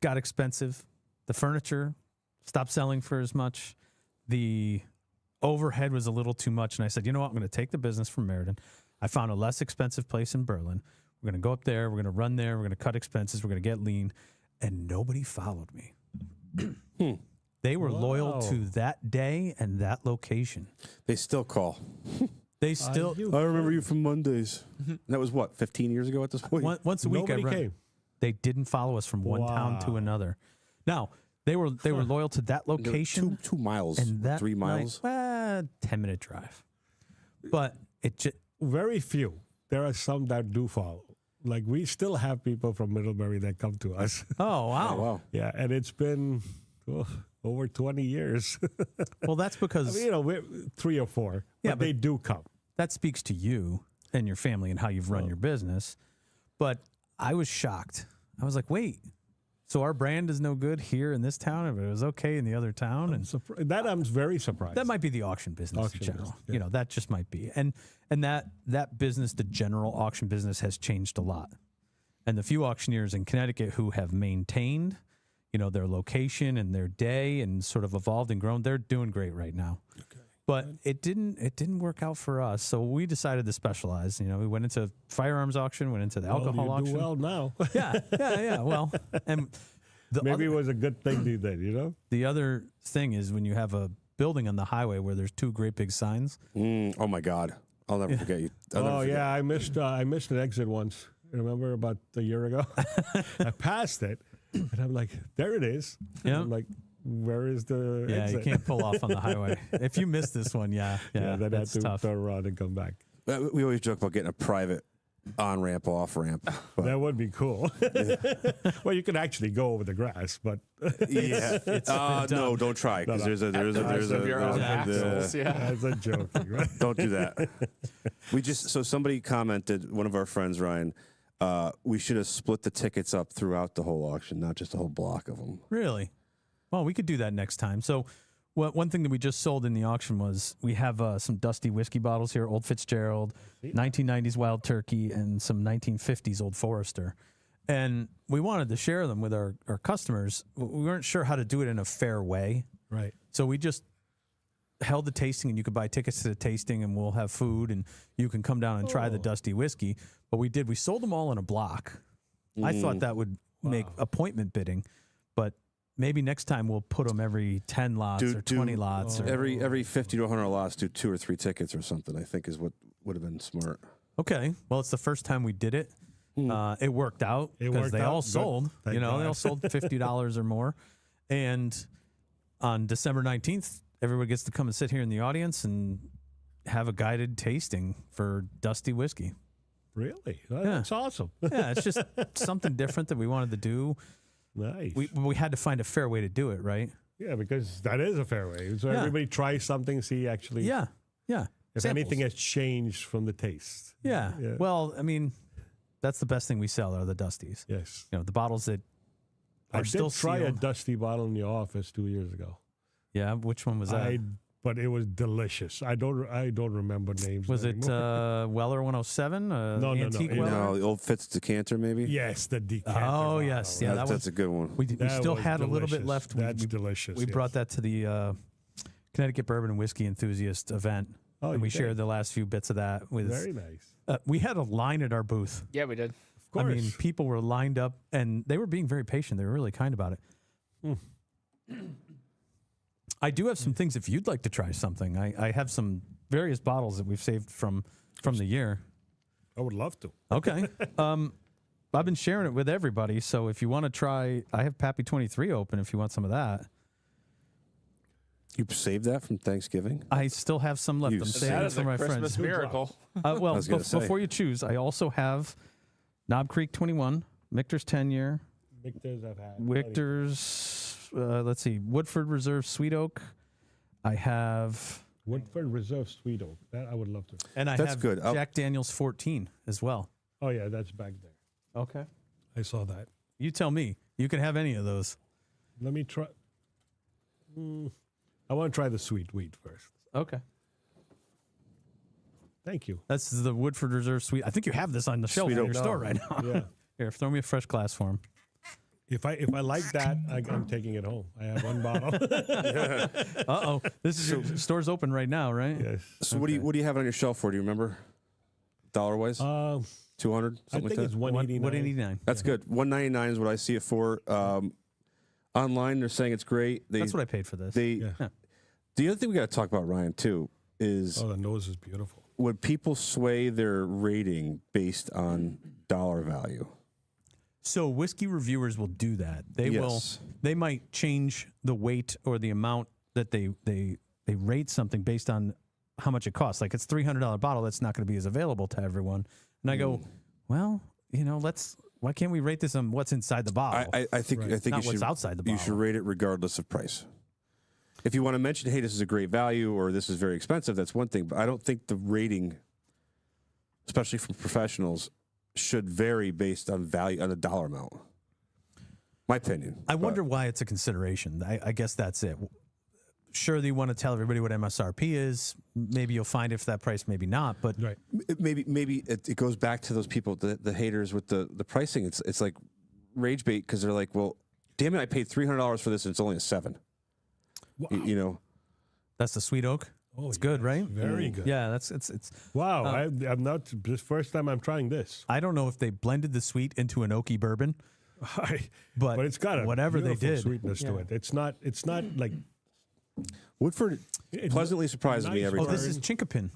got expensive. The furniture stopped selling for as much. The overhead was a little too much. And I said, you know what? I'm going to take the business from Meriden. I found a less expensive place in Berlin. We're going to go up there. We're going to run there. We're going to cut expenses. We're going to get lean. And nobody followed me. They were loyal to that day and that location. They still call. They still, I remember you from Mondays. And that was what, 15 years ago at this point? once a week, Nobody I run. came. They didn't follow us from one town to another. Now, they were loyal to that location. 2 miles, and that 3 miles. 10-minute drive. But it just, Very few. There are some that do follow. Like we still have people from Middlebury that come to us. oh, wow. Oh, wow. Yeah, and it's been over 20 years. Well, that's because we're 3 or 4. Yeah, but they do come. that speaks to you and your family and how you've run your business. But I was shocked. I was like, wait, so our brand is no good here in this town, but it was okay in the other town? And That I'm very surprised. that might be the auction business Auction in general. business, yeah. That just might be. And that business, the general auction business, has changed a lot. And the few auctioneers in Connecticut who have maintained, their location and their day and sort of evolved and grown, they're doing great right now. Okay. But it didn't work out for us. So we decided to specialize. We went into firearms auction, went into the alcohol you auction. do well now. Yeah. Well, and Maybe it was a good thing you did, the other thing is when you have a building on the highway where there's 2 great big signs. Oh, my God. I'll never forget you. I'll never forget. I missed an exit once. Remember about a year ago? I passed it, and I'm like, there it is. And Yeah. I'm like, where is the exit? You can't pull off on the highway. If you miss this one, Then I had that's to tough. turn around and come back. We always joke about getting a private on-ramp, off-ramp. But That would be cool. Well, you could actually go over the grass, but yeah. No, don't try, because there's a Of your own axles, yeah. that's a joke, right? Don't do that. So somebody commented, one of our friends, Ryan, we should have split the tickets up throughout the whole auction, not just a whole block of them. Really? Well, we could do that next time. So one thing that we just sold in the auction was we have some dusty whiskey bottles here, Old Fitzgerald, 1990s Wild Turkey, and some 1950s Old Forester. And we wanted to share them with our customers. We weren't sure how to do it in a fair way. Right. So we just held the tasting, and you could buy tickets to the tasting, and we'll have food, and you can come down and try the dusty whiskey. But we sold them all in a block. I thought that would make appointment bidding, but maybe next time we'll put them every 10 lots or 20 lots. Or, Every 50 to 100 lots, do 2 or 3 tickets or something, I think is what would have been smart. okay. Well, it's the first time we did it. It worked out because they all sold. Thank They God. all sold $50 or more. And on December 19th, everybody gets to come and sit here in the audience and have a guided tasting for dusty whiskey. Really? That's awesome. Yeah, it's just something different that we wanted to do. Nice. We had to find a fair way to do it, right? Yeah, because that is a fair way. So Yeah. everybody tries something, see actually Yeah. if Samples. anything has changed from the taste. Yeah. Yeah. Well, I mean, that's the best thing we sell are the dusties. Yes. The bottles that are I still did try a sealed. dusty bottle in your office 2 years ago. Yeah, which one was that? But it was delicious. I don't remember names. Was it anymore. Weller 107? No. Antique Weller? No, the old Fitz decanter, maybe? Yes, the decanter. Oh, bottle. yes. Yeah, that's a good one. We That still was had a little bit delicious. left. That's we, delicious. We yes. brought that to the Connecticut Bourbon and Whiskey Enthusiast event. Oh, and we you did? shared the last few bits of that with. Very nice. We had a line at our booth. Yeah, we did. Of course. I mean, people were lined up, and they were being very patient. They were really kind about it. I do have some things if you'd like to try something. I have some various bottles that we've saved from the year. I would love to. Okay. I've been sharing it with everybody, so if you want to try, I have Pappy 23 open if you want some of that. You saved that from Thanksgiving? I still have some left. You I'm saved saving That it is for a my Christmas friends. miracle. Well, was gonna say. before you choose, I also have Knob Creek 21, Michter's 10-year, Victor's I've had. Wichter's, let's see, Woodford Reserve Sweet Oak. I have, Woodford Reserve Sweet Oak. That I would love to. and I That's have good. Jack Daniel's 14 as well. Oh yeah, that's back there. Okay. I saw that. You tell me. You can have any of those. Let me try. I want to try the sweet wheat first. Okay. Thank you. That's the Woodford Reserve Sweet. I think you have this on the shelf Sweet in Oak. your store right now. Yeah. Here, throw me a fresh glass for him. If I like that, I'm taking it home. I have one bottle. Uh-oh. This is your store's open right now, right? Yes. So what do you have it on your shelf for? Do you remember? Dollar-wise? 200, I something think like it's that? 189. 189. That's good. 199 is what I see it for. Online, they're saying it's great. That's what I paid for this. The other thing we got to talk about, Ryan, too, is Oh, the nose is beautiful. when people sway their rating based on dollar value. So whiskey reviewers will do that. They will. Yes. They might change the weight or the amount that they rate something based on how much it costs. Like it's $300 bottle, that's not going to be as available to everyone. And I go, well, why can't we rate this on what's inside the bottle? I think Not you what's should outside the you bottle. should rate it regardless of price. If you want to mention, hey, this is a great value or this is very expensive, that's one thing. But I don't think the rating, especially from professionals, should vary based on value on the dollar amount. My opinion. I wonder why it's a consideration. I guess that's it. Sure, you want to tell everybody what MSRP is. Maybe you'll find if that price, maybe not. But Right. Maybe it goes back to those people, the haters with the pricing. It's like rage bait because they're like, well, damn it, I paid $300 for this and it's only a 7. Wow. You know, that's the Sweet Oak. Oh, It's good, yes. right? Very good. Yeah, it's. Wow. I'm not. This first time I'm trying this. I don't know if they blended the sweet into an oaky bourbon, But it's got a whatever they beautiful did. sweetness to it. It's not like Woodford pleasantly surprises me nice every Oh, time. this is Chinkapin.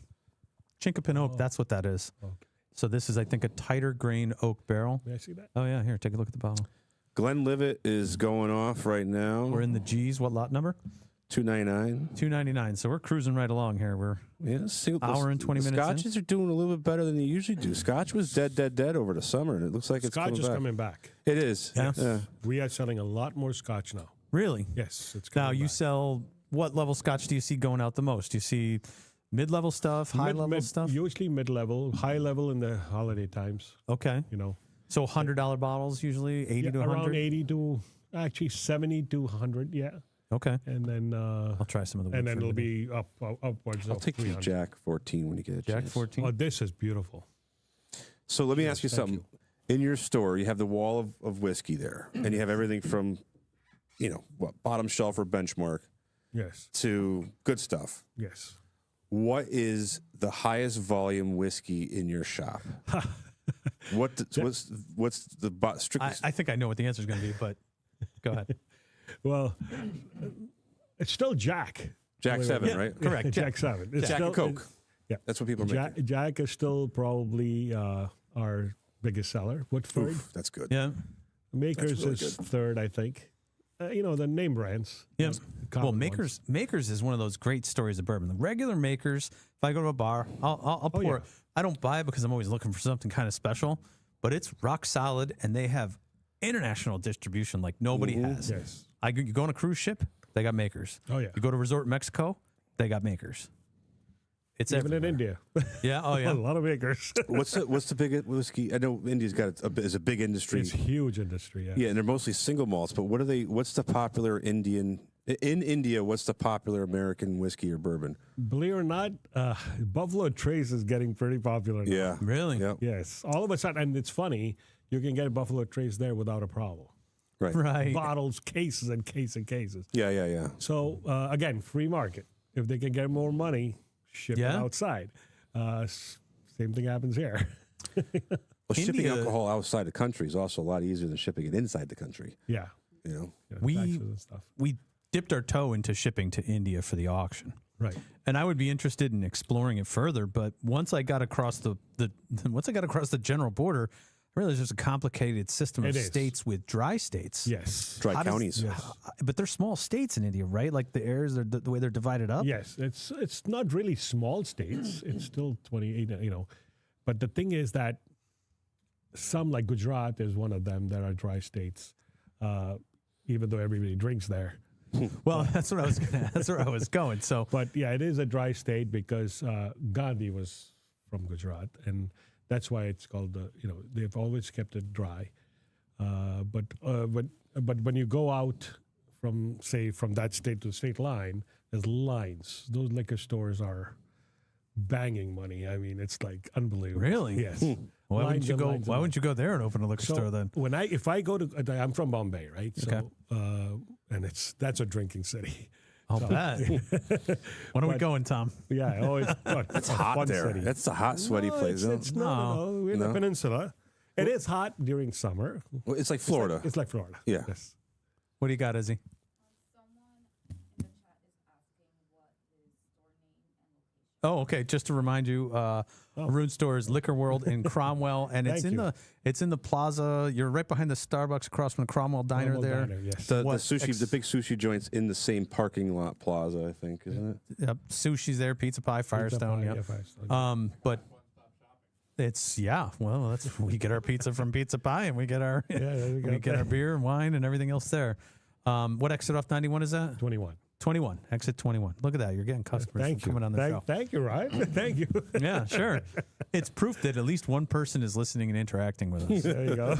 Chinkapin oak. That's what that is. Okay. So this is, I think, a tighter grain oak barrel. May I see that? Oh yeah, here, take a look at the bottle. Glenlivet is going off right now. We're in the G's. What lot number? $2.99. $2.99. So we're cruising right along here. We're Yeah, Hour and 20 minutes in. Scotches are doing a little bit better than they usually do. Scotch was dead over the summer, and it looks like it's Scotch coming is back. coming back. It is. Yeah. We are selling a lot more Scotch now. really Yes, it's now coming you back. sell what level Scotch do you see going out the most? Do you see mid-level stuff, high-level stuff? Usually mid-level, high level in the holiday times. Okay, You know, so $100 bottles usually, 80 to 100. around 80 to actually 70 to 100. Yeah, Okay, and then I'll try some of the. and then Woodford it'll with it. be upwards. I'll of take the 300. Jack 14 when you get a Jack chance. 14. Oh, this is beautiful. So let me ask you thank something. In your store, you have the wall of whiskey there, and you have everything from, bottom shelf or benchmark Yes, to good stuff. yes. What is the highest volume whiskey in your shop? What's the strictest? I think I know what the answer is going to be, but go ahead. Well, it's still Jack. Jack 7, Yeah, right? correct. Jack 7. It's Jack still, and Coke. Yeah. That's what people are Jack, making. Jack is still probably our biggest seller. Woodford. Oof, that's good. Yeah, Makers really is good. third, I think. The name brands. yeah. common Well, ones. Makers is one of those great stories of bourbon. The regular Makers, if I go to a bar, I'll pour. yeah. it. I don't buy it because I'm always looking for something kind of special, but it's rock solid, and they have international distribution like nobody has. Yes. You go on a cruise ship, they got Makers. Oh, yeah. You go to a resort in Mexico, they got Makers. It's Even in everywhere. India. Yeah. Oh A yeah. lot of makers. What's the biggest whiskey? I know India's got is a big industry. It's huge industry. Yeah. Yeah, and they're mostly single malts. But what's the popular Indian in India? What's the popular American whiskey or bourbon? Believe it or not, Buffalo Trace is getting pretty popular now. Yeah, Really? Yeah, Yes. All of a sudden, and it's funny, you can get Buffalo Trace there without a problem. right. Right. Bottles, cases, and cases. Yeah. So, again, free market. If they can get more money, ship it Yeah. outside. Same thing happens here. Well, shipping India- alcohol outside the country is also a lot easier than shipping it inside the country. Yeah. Yeah, We- taxes and stuff. We dipped our toe into shipping to India for the auction. Right. And I would be interested in exploring it further, but once I got across the general border, Really, there's a complicated system of It is. states with dry states. Yes. Dry How does- counties. But they're small states in India, right? Like the areas, the way they're divided up. Yes, it's not really small states. It's still 28, But the thing is that some, like Gujarat, is one of them that are dry states, even though everybody drinks there. Well, that's what I was. That's where I was going. So, But yeah, it is a dry state because Gandhi was from Gujarat, and that's why it's called they've always kept it dry. But when you go out from that state to the state line, there's lines. Those liquor stores are banging money. I mean, it's like unbelievable. Really? Yes. why wouldn't Lines you and go? lines Why and wouldn't you go there and open a liquor store then? if I go to, I'm from Bombay, right? So, Okay. and that's a drinking city. I'll bet. When are we going, Tom? Yeah, always. It's hot there. City. That's a hot, sweaty place. It's no. We're in the No? peninsula. It is hot during summer. Well, it's like Florida. It's like Florida. Yeah. Yes. What do you got, Izzy? Oh, okay. Just to remind you, Arun store is Liquor World in Cromwell, and it's Thank in you. the plaza. You're right behind the Starbucks across from the Cromwell Diner Cromwell there. Diner, yes. The What sushi, the big sushi joints in the same parking lot plaza, I think, isn't it? Yep, sushi's there, Pizza Pie, Firestone. Pizza Pie, Yep. yeah, Firestone. But it's well, that's we get our pizza from Pizza Pie, and we get our there we go. we get our beer and wine and everything else there. What exit off 91 is that? 21. 21, exit 21. Look at that, you're getting customers Thank you. coming on the show. Thank you, Ryan. Thank you. Yeah, sure. It's proof that at least one person is listening and interacting with us. There you go.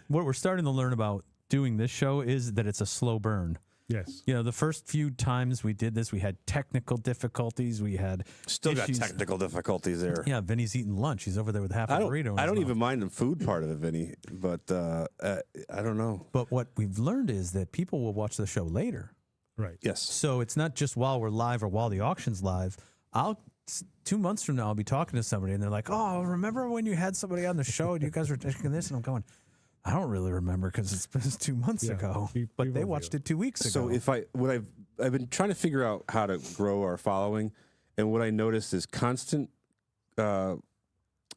What we're starting to learn about doing this show is that it's a slow burn. Yes. You know, the first few times we did this, we had technical difficulties. We had Still issues. got technical difficulties there. Yeah, Vinny's eating lunch. He's over there with half a I burrito. in his don't mouth. even mind the food part of it, Vinny, but I don't know. But what we've learned is that people will watch the show later. Right. Yes. So it's not just while we're live or while the auction's live. 2 months from now, I'll be talking to somebody and they're like, "Oh, remember when you had somebody on the show and you guys were drinking this?" And I'm going, "I don't really remember because it's been 2 months Yeah, ago." people But they do. watched it 2 weeks ago. So I've been trying to figure out how to grow our following, and what I noticed is constant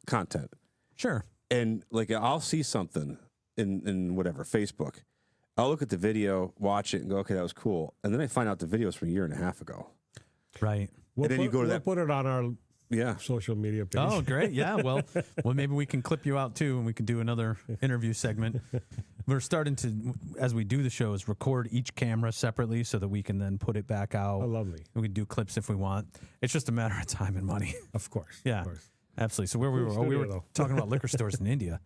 content. Sure. And like I'll see something in whatever Facebook, I'll look at the video, watch it, and go, okay, that was cool. And then I find out the video is from a year and a half ago. Right. We'll then you go to we'll that- put it on our Yeah. social media page. Oh, great. Yeah. Well, maybe we can clip you out too, and we can do another interview segment. We're starting to, as we do the shows, record each camera separately so that we can then put it back out. Oh, lovely. We can do clips if we want. It's just a matter of time and money. Of course. Yeah. Of course. Absolutely. So where we were, Cool we studio, were though. talking about liquor stores in India.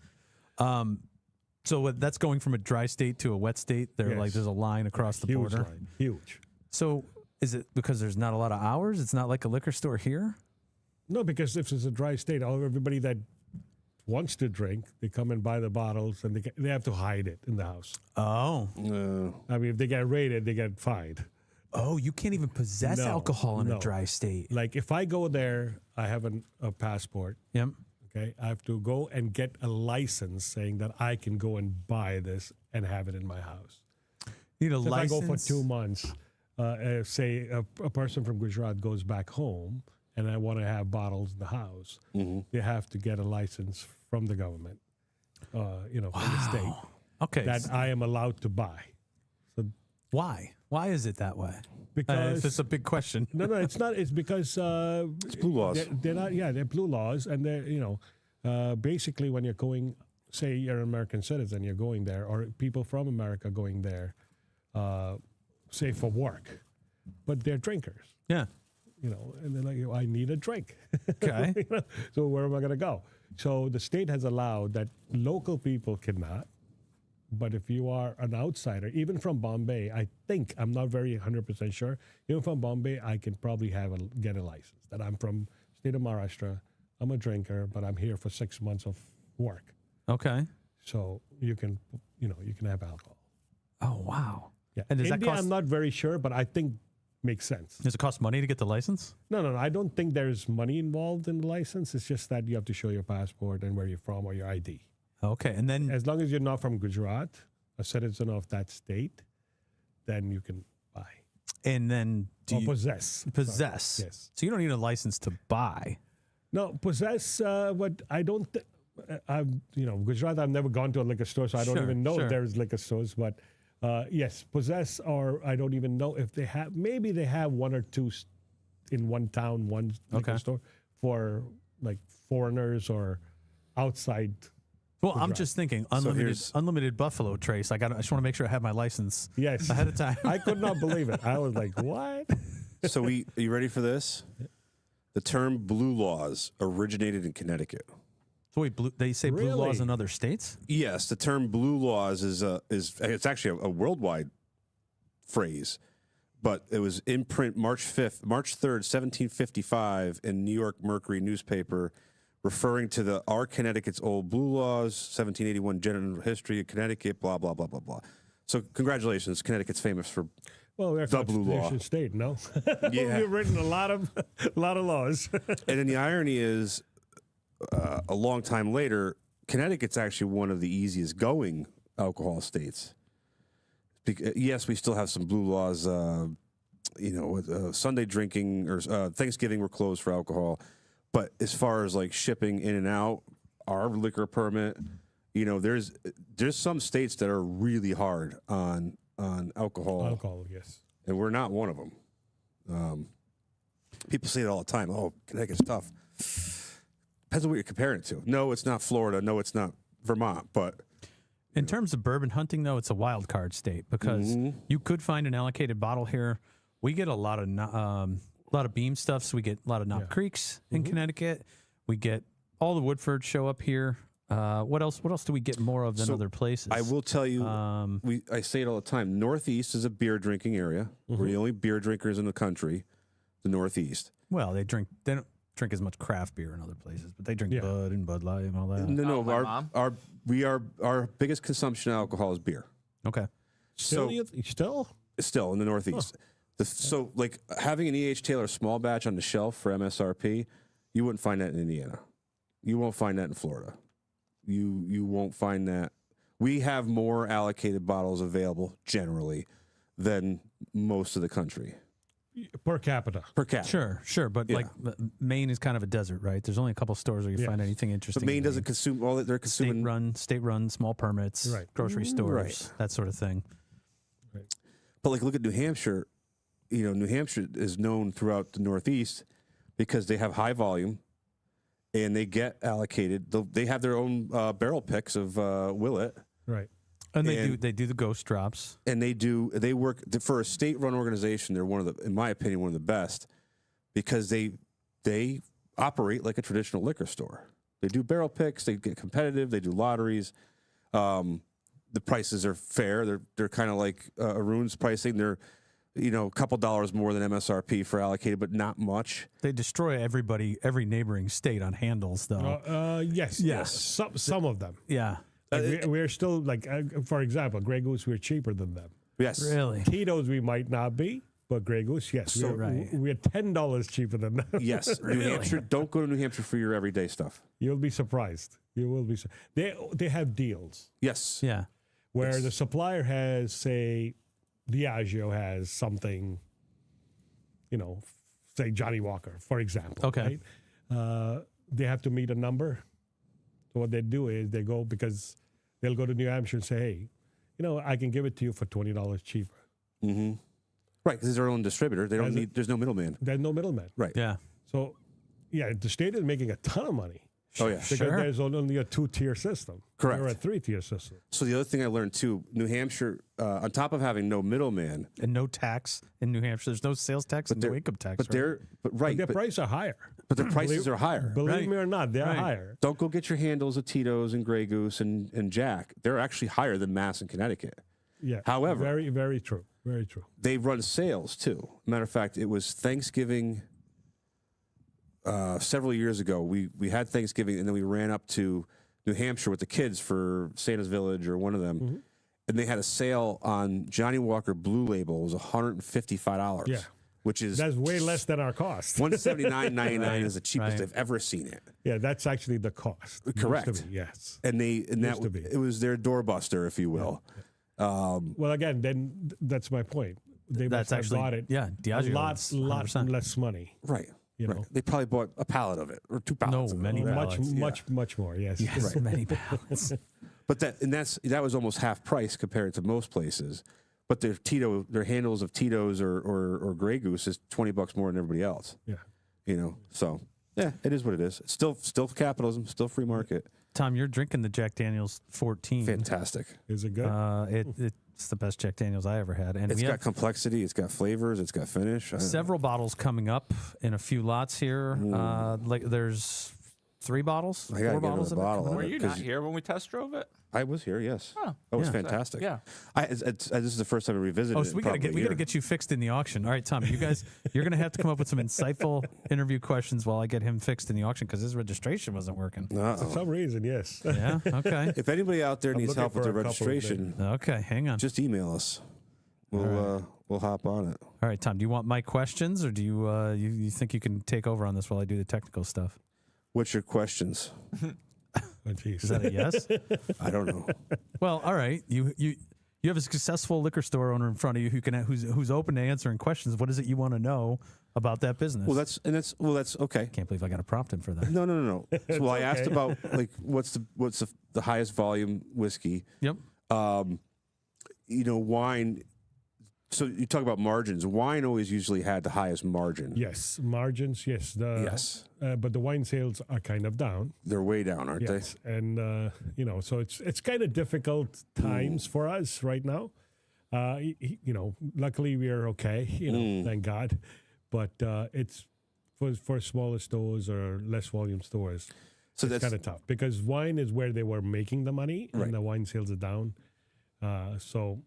So that's going from a dry state to a wet state. They're like, Yes. there's a line across the Huge border. line. Huge. So is it because there's not a lot of hours? It's not like a liquor store here? No, because if it's a dry state, everybody that wants to drink, they come and buy the bottles, and they have to hide it in the house. Oh. I mean, if they get raided, they get fined. Oh, you can't even possess No, alcohol in a no. dry state. Like if I go there, I have a passport. Yep. Okay, I have to go and get a license saying that I can go and buy this and have it in my house. Need a So if I license. go for 2 months, say a person from Gujarat goes back home and I want to have bottles in the house, they have to get a license from the government, from the state, Okay. that I am allowed to buy. So Why? Why is it that way? because It's a big question. no, it's not. It's because It's blue laws. They're not. Yeah, they're blue laws, and they're basically when you're going, say you're an American citizen, you're going there, or people from America going there, say for work, but they're drinkers, Yeah. and they're like, I need a drink. Okay. So where am I going to go? So the state has allowed that local people cannot. But if you are an outsider, even from Bombay, I think, I'm not very 100% sure, even from Bombay, I can probably get a license. That I'm from state of Maharashtra, I'm a drinker, but I'm here for 6 months of work. Okay. So you can have alcohol. Oh, wow. Yeah. And does that India, cost- I'm not very sure, but I think makes sense. Does it cost money to get the license? No, I don't think there's money involved in the license. It's just that you have to show your passport and where you're from or your ID. Okay. And then As long as you're not from Gujarat, a citizen of that state, then you can buy do or you possess. possess? Sorry. Yes. So you don't need a license to buy. No, possess. What I don't. Gujarat, I've never gone to a liquor store, so I don't Sure, even know sure. if there's liquor stores. But yes, possess, or I don't even know if they have. Maybe they have one or two in one town, one liquor Okay. store for like foreigners or outside. Well, I'm just thinking unlimited Buffalo Trace. I just want to make sure I have my license Yes, ahead of time. I could not believe it. I was like, what? So are you ready for this? The term blue laws originated in Connecticut. So wait, they say blue laws Really? in other states? Yes, the term blue laws is it's actually a worldwide phrase, but it was in print March 3rd, 1755 in New York Mercury newspaper, referring to our Connecticut's old blue laws, 1781 general history of Connecticut, blah blah blah blah blah. So congratulations, Connecticut's famous for Well, we're a The blue law. constitution state, no? Yeah. We've written a lot of laws. And then the irony is, a long time later, Connecticut's actually one of the easiest going alcohol states. Yes, we still have some blue laws. Sunday drinking or Thanksgiving we're closed for alcohol. But as far as like shipping in and out, our liquor permit, there's some states that are really hard on alcohol. Alcohol, yes. And we're not one of them. People say it all the time. Oh, Connecticut's tough. Depends on what you're comparing it to. No, it's not Florida. No, it's not Vermont. But In terms of bourbon hunting, though, it's a wild card state because you could find an allocated bottle here. We get a lot of beam stuffs. We get a lot of Knob Creeks in Connecticut. We get all the Woodfords show up here. What else do we get more of than other places? I will tell you, I say it all the time. Northeast is a beer drinking area. We're the only beer drinkers in the country, the Northeast. Well, they don't drink as much craft beer in other places, but they drink Bud and Bud Light and all that. No, my mom? our biggest consumption of alcohol is beer. Okay. So Still? in the Northeast. So like having an E.H. Taylor small batch on the shelf for MSRP, you wouldn't find that in Indiana. You won't find that in Florida. You won't find that. We have more allocated bottles available generally than most of the country Per capita. per capita. Sure. But Yeah. like Maine is kind of a desert, right? There's only a couple stores where you find anything interesting. But Maine in doesn't consume all that they're consuming. state-run, small permits, Right. grocery stores, Right. that sort of thing. But like look at New Hampshire. New Hampshire is known throughout the Northeast because they have high volume and they get allocated. They have their own barrel picks of Willet. Right. And they do the ghost drops. And they work for a state-run organization. They're one of the, in my opinion, one of the best because they operate like a traditional liquor store. They do barrel picks. They get competitive. They do lotteries. The prices are fair. They're kind of like Arun's pricing. They're a couple dollars more than MSRP for allocated, but not much. They destroy every neighboring state on handles, though. Yes. Some of them. Yeah. Like we're still like, for example, Grey Goose, we're cheaper than them. Yes, Really? Tito's, we might not be, but Grey Goose, yes, So- we're $10 cheaper than them. Yes. New Hampshire. Don't go to New Hampshire for your everyday stuff. You'll be surprised. You will be. They have deals Yes. Yeah. where the supplier has, say, Diageo has something, say Johnny Walker, for example. Okay. Right? They have to meet a number. So what they do is because they'll go to New Hampshire and say, hey, I can give it to you for $20 cheaper. Mm-hmm. Right, because it's their own distributor. They don't need. There's no middleman. There's no middleman. Right. Yeah. So, the state is making a ton of money. Oh yeah. Because Sure. there's only a 2-tier system. Correct. Or a 3-tier system. So the other thing I learned too, New Hampshire, on top of having no middleman, And no tax in New Hampshire. There's no sales tax and no they're- income tax. but right? their Prices are higher. but their prices are higher. Believe Right. me or not, they're Right. higher. Don't go get your handles of Tito's and Grey Goose and Jack. They're actually higher than Mass and Connecticut. Yeah. However- very, very true. Very true. They run sales too. Matter of fact, it was Thanksgiving several years ago. We had Thanksgiving and then we ran up to New Hampshire with the kids for Santa's Village or one of them. And they had a sale on Johnny Walker Blue Label. It was $155. Yeah. Which is That's way less than our cost. $179.99 is the cheapest Right. I've ever seen it. Yeah, that's actually the cost. Used to Correct. be, yes. And to be. it was their doorbuster, if you will. Well, again, then that's my point. They That's must have actually bought it yeah. a Diageo lot is 100%. less money. Right. You know, Right. They probably bought a pallet of it or 2 pallets. No, of it. many Right. pallets. much more. Yes. Yes, many pallets. But that was almost half price compared to most places. But their handles of Tito's or Grey Goose is $20 more than everybody else. Yeah. You know, so yeah, it is what it is. It's still capitalism, still free market. Tom, you're drinking the Jack Daniel's 14. Fantastic. Is it good? It's the best Jack Daniels I ever had, and It's we got have complexity. It's got flavors. It's got finish. several bottles coming up in a few lots here. Like there's 3 bottles, I gotta 4 get bottles of another it bottle coming of Were up. you 'cause not here when we test drove it? I was here. Yes. Oh, That was Yeah. fantastic. Yeah. This is the first time I revisited. Oh, so we got to get you fixed in the auction. All right, Tom, you guys, you're going to have to come up with some insightful interview questions while I get him fixed in the auction because his registration wasn't working. For some reason, yes. Yeah. Okay. If anybody out there needs looking help with for their a couple of registration, Okay. Hang on. just email us. We'll hop on it. All right, Tom. Do you want my questions, or do you you think you can take over on this while I do the technical stuff? What's your questions? Oh, geez. Is that a yes? I don't know. Well, all right. You have a successful liquor store owner in front of you who's open to answering questions. What is it you want to know about that business? Well, that's okay. Can't believe I got to prompt him for that. No. So, I asked about like what's the highest volume whiskey. Yep. You know, wine. So you talk about margins. Wine always usually had the highest margin. Yes, margins. Yes, Yes. But the wine sales are kind of down. They're way down, aren't Yes, and you know, so it's kind of difficult times for us right now. You know, luckily we are okay. You know, thank God. But it's for smaller stores or less volume stores. So It's that's kind of tough because wine is where they were making the money, Right. and the wine sales are down. So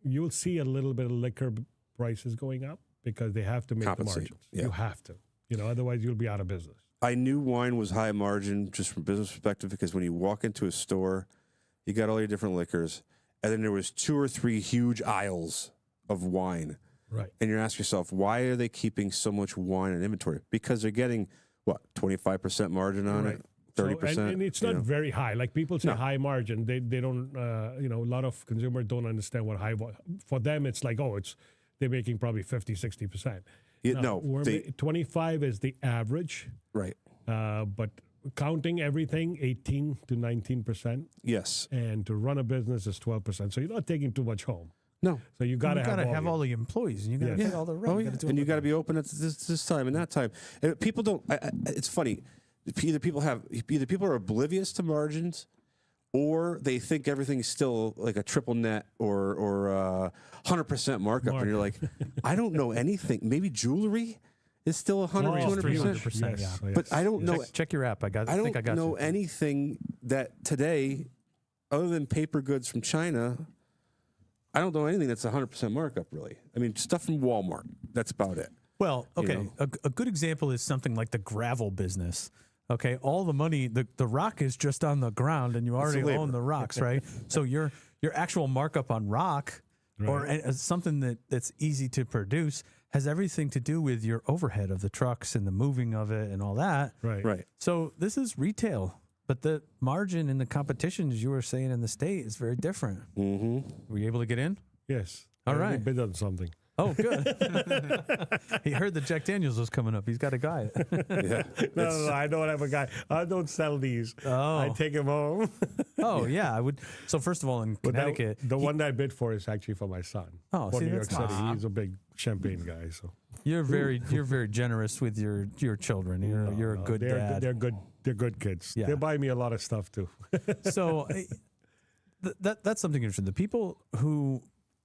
you'll see a little bit of liquor prices going up because they have to make the Compensate, margins. yeah. You have to, you know, otherwise you'll be out of business. I knew wine was high margin just from business perspective because when you walk into a store, you got all your different liquors, and then there was 2 or 3 huge aisles of wine. Right. And you ask yourself, why are they keeping so much wine in inventory? Because they're getting, what, 25% margin on Right. it? 30%? So, and it's you not know? very high. Like people say No. high margin. They don't, you know, a lot of consumers don't understand what for them, it's like, oh, they're making probably 50, 60%. Yeah, no, 25 is the average, right. but counting everything, 18 to 19%. Yes. And to run a business is 12%. So you're not taking too much home. No. So you got to You got to have volume. all the employees, and you got to Yes. pay all the rent. Oh, You yeah. gotta do And you all got to be open at this time and that time. And people don't, it's funny. Either people are oblivious to margins, or they think everything's still like a triple net or 100% markup. And you're like, I don't know anything. Maybe jewelry is still 100, Oh, 200%. 300%, Yes, yeah. yes. But I don't know. Check your app. I I think I don't got know you. anything that today, other than paper goods from China, I don't know anything that's 100% markup, really. I mean, stuff from Walmart. That's about it. Well, okay. know? A good example is something like the gravel business. Okay, all the money, the rock is just on the ground, and you already labor. own the rocks, right? So your actual markup on rock or something that's easy to produce has everything to do with your overhead of the trucks and the moving of it and all that. Right. Right. So this is retail, but the margin in the competition, as you were saying in the state, is very different. Mm-hmm. Were you able to get in? Yes. All I right. bid on something. Oh, good. He heard that Jack Daniels was coming up. He's got a guy. Yeah. No, I don't have a guy. I don't sell these. Oh. I take them home. Oh, yeah. I would. So first of all, in But Connecticut, the one that I bid for is actually for my son. Oh, for see, New York that's City. nice. He's a big champagne guy. So you're very generous with your children. You're a good they're, dad. They're good. They're good kids. Yeah. They buy me a lot of stuff too. So that's something interesting. The people who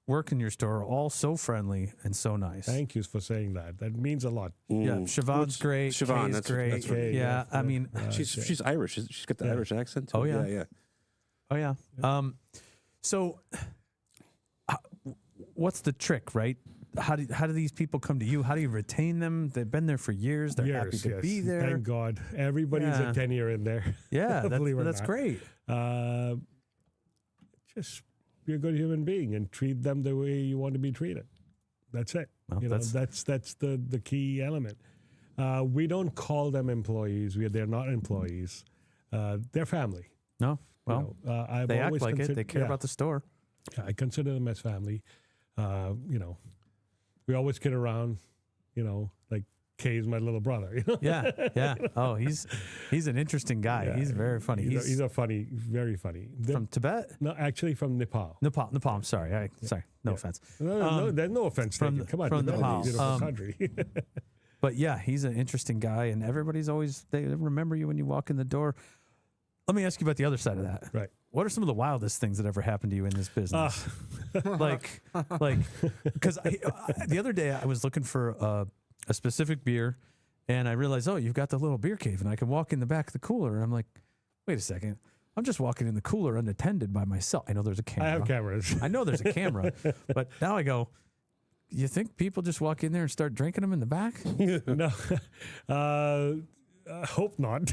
work in your store are all so friendly and so nice. Thank you for saying that. That means a lot. Yeah, Siobhan's great. Siobhan, Kay's that's great. right. Okay, yeah, I mean, She's Irish. She's got the Irish accent. Oh, yeah. Yeah. oh yeah. So, what's the trick, right? How do these people come to you? How do you retain them? They've been there for years. They're happy to yes. be there. Thank God. Everybody's Yeah. a tenure in there. Yeah, Believe it or that's not. great. Just be a good human being and treat them the way you want to be treated. That's it. Well, that's the key element. We don't call them employees. They're not employees. They're family. No, well, I've they act always like it. They care yeah. about the store. Yeah, I consider them as family. We always kid around, like Kay's my little brother. You know? Yeah. Oh, he's an interesting guy. Yeah. He's very funny. He's a funny, very funny. From Tibet? No, actually from Nepal. Nepal. I'm sorry. Sorry. No offense. No, there's no offense taken. Come on, from Nepal, Nepal. beautiful country. But yeah, he's an interesting guy, and everybody's they remember you when you walk in the door. Let me ask you about the other side of that. Right. What are some of the wildest things that ever happened to you in this business? Like, because the other day I was looking for a specific beer, and I realized, oh, you've got the little beer cave, and I can walk in the back of the cooler. And I'm like, wait a second, I'm just walking in the cooler unattended by myself. I know there's a camera. I have cameras. I know there's a camera, but now I go, you think people just walk in there and start drinking them in the back? No, hope not.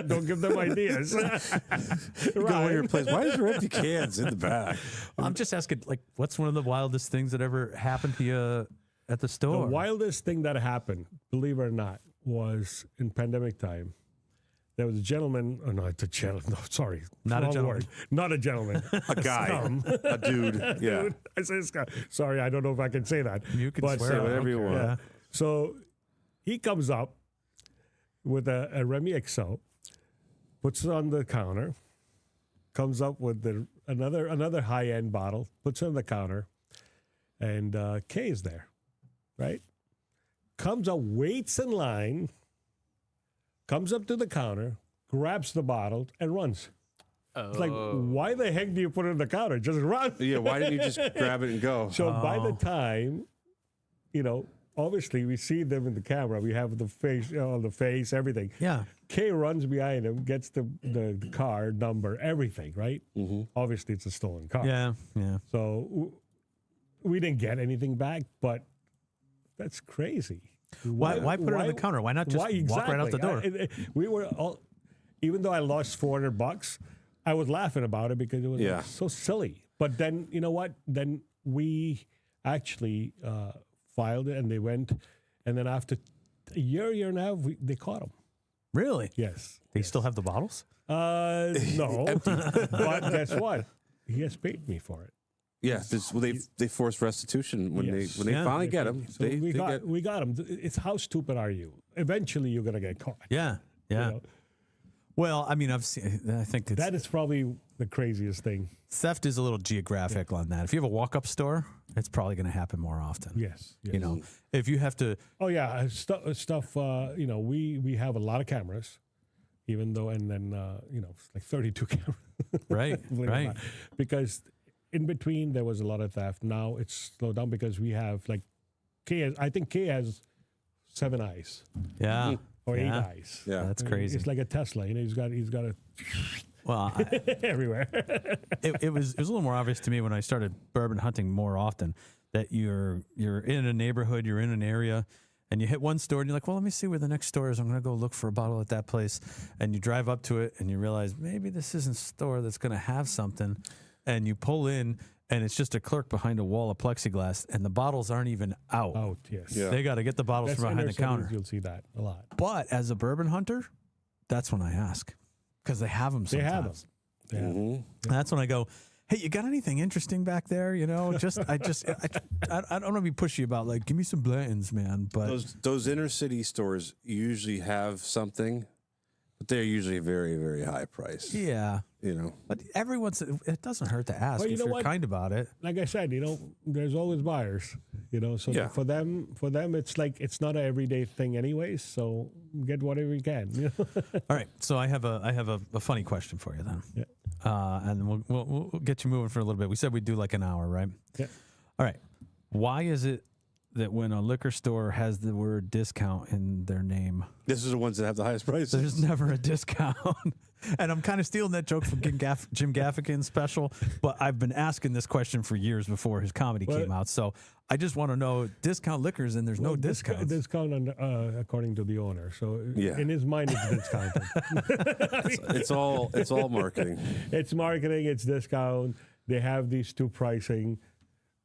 Don't give them ideas. You go to your place. Why is there empty cans in the back? I'm just asking, like, what's one of the wildest things that ever happened to you at the store? The wildest thing that happened, believe it or not, was in pandemic time. There was a gentleman. Oh no, it's a gentleman. No, sorry, Not a wrong gentleman. word. Not a gentleman. A guy, a dude. Yeah, Dude, I say Scott. Sorry, I don't know if I can say that. You can But, swear say whatever you want. Yeah. So he comes up with a Remy XO, puts it on the counter, comes up with another high end bottle, puts it on the counter, and Kay is there, right? Comes up, waits in line, comes up to the counter, grabs the bottle, and runs. It's like, why the heck do you put it on the counter? Just run. Yeah, why didn't you just grab it and go? So by the time, obviously we see them in the camera. We have the face, everything. Yeah. Kay runs behind him, gets the car number, everything, right? Mm-hmm. Obviously, it's a stolen car. Yeah. So we didn't get anything back, but that's crazy. Why put it on the counter? Why not just walk right out the door? We were all, even though I lost $400, I was laughing about it because it was like, so silly. But then, you know what? Then we actually filed it, and they went, and then after a year and a half, they caught him. Really? Yes. They still have the bottles? No. But guess what? He has paid me for it. Yeah, they force restitution when Yes. they finally get them. So we got him. It's how stupid are you? Eventually, you're gonna get caught. Yeah. you know? Well, I mean, I think That is probably the craziest thing. theft is a little geographic on that. If you have a walk-up store, it's probably going to happen more often. Yes. You know, if you have to, Oh yeah, stuff. We have a lot of cameras, even though, and then it's like 32 cameras. right, Believe it or right. not. Because in between there was a lot of theft. Now it's slowed down because we have like I think Kay has 7 eyes Yeah. or 8 Yeah. eyes. Yeah. That's crazy. It's like a Tesla. He's got a Well, everywhere. it was a little more obvious to me when I started bourbon hunting more often that you're in a neighborhood, you're in an area, and you hit one store and you're like, well, let me see where the next store is. I'm going to go look for a bottle at that place. And you drive up to it and you realize maybe this isn't a store that's going to have something. And you pull in and it's just a clerk behind a wall of plexiglass and the bottles aren't even out. Out, yes. Yeah. They got to get the bottles That's from behind inner the counter. cities, you'll see that a lot. But as a bourbon hunter, that's when I ask because they have them They sometimes. have them. They have them. That's when I go, hey, you got anything interesting back there? You know, I don't want to be pushy about like, give me some Blanton's, man. But Those inner city stores usually have something, but they're usually very, very high price. yeah, but it doesn't hurt to ask Well, you if know you're what? kind about it. Like I said, there's always buyers. So Yeah. for them, it's like it's not an everyday thing, anyways. So get whatever you can. All right, so I have a funny question for you then. Yeah. And then we'll get you moving for a little bit. We said we'd do like an hour, right? Yeah. All right. Why is it that when a liquor store has the word discount in their name, This is the ones that have the highest prices. there's never a discount? And I'm kind of stealing that joke from Jim Gaffigan's special, but I've been asking this question for years before his comedy came out. So I just want to know discount liquors, and there's no discounts. Discount according to the owner. So Yeah. in his mind, it's discounted. It's all marketing. It's marketing. It's discount. They have these two pricing: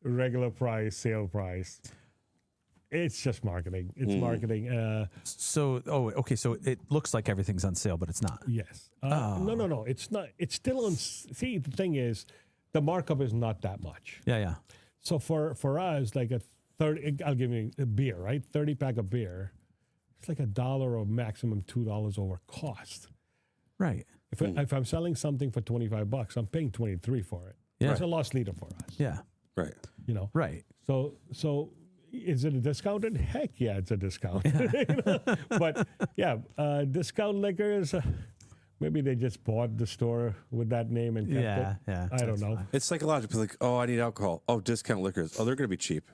regular price, sale price. It's just marketing. It's marketing. So okay. So it looks like everything's on sale, but it's not. Yes. No. It's not. It's still on. See, the thing is, the markup is not that much. Yeah. So for us, like a 30, I'll give you a beer, right? 30 pack of beer. it's like $1 or maximum $2 over cost. Right. If I'm selling something for $25, I'm paying $23 for it. Yeah. It's a loss leader for us. Yeah. Right. You know. Right. So is it a discounted? Heck yeah, it's a discount. You know? But yeah, discount liquors. Maybe they just bought the store with that name and kept it. Yeah. I don't know. fine. It's psychological. Like, oh, I need alcohol. Oh, discount liquors. Oh, they're going to be cheap.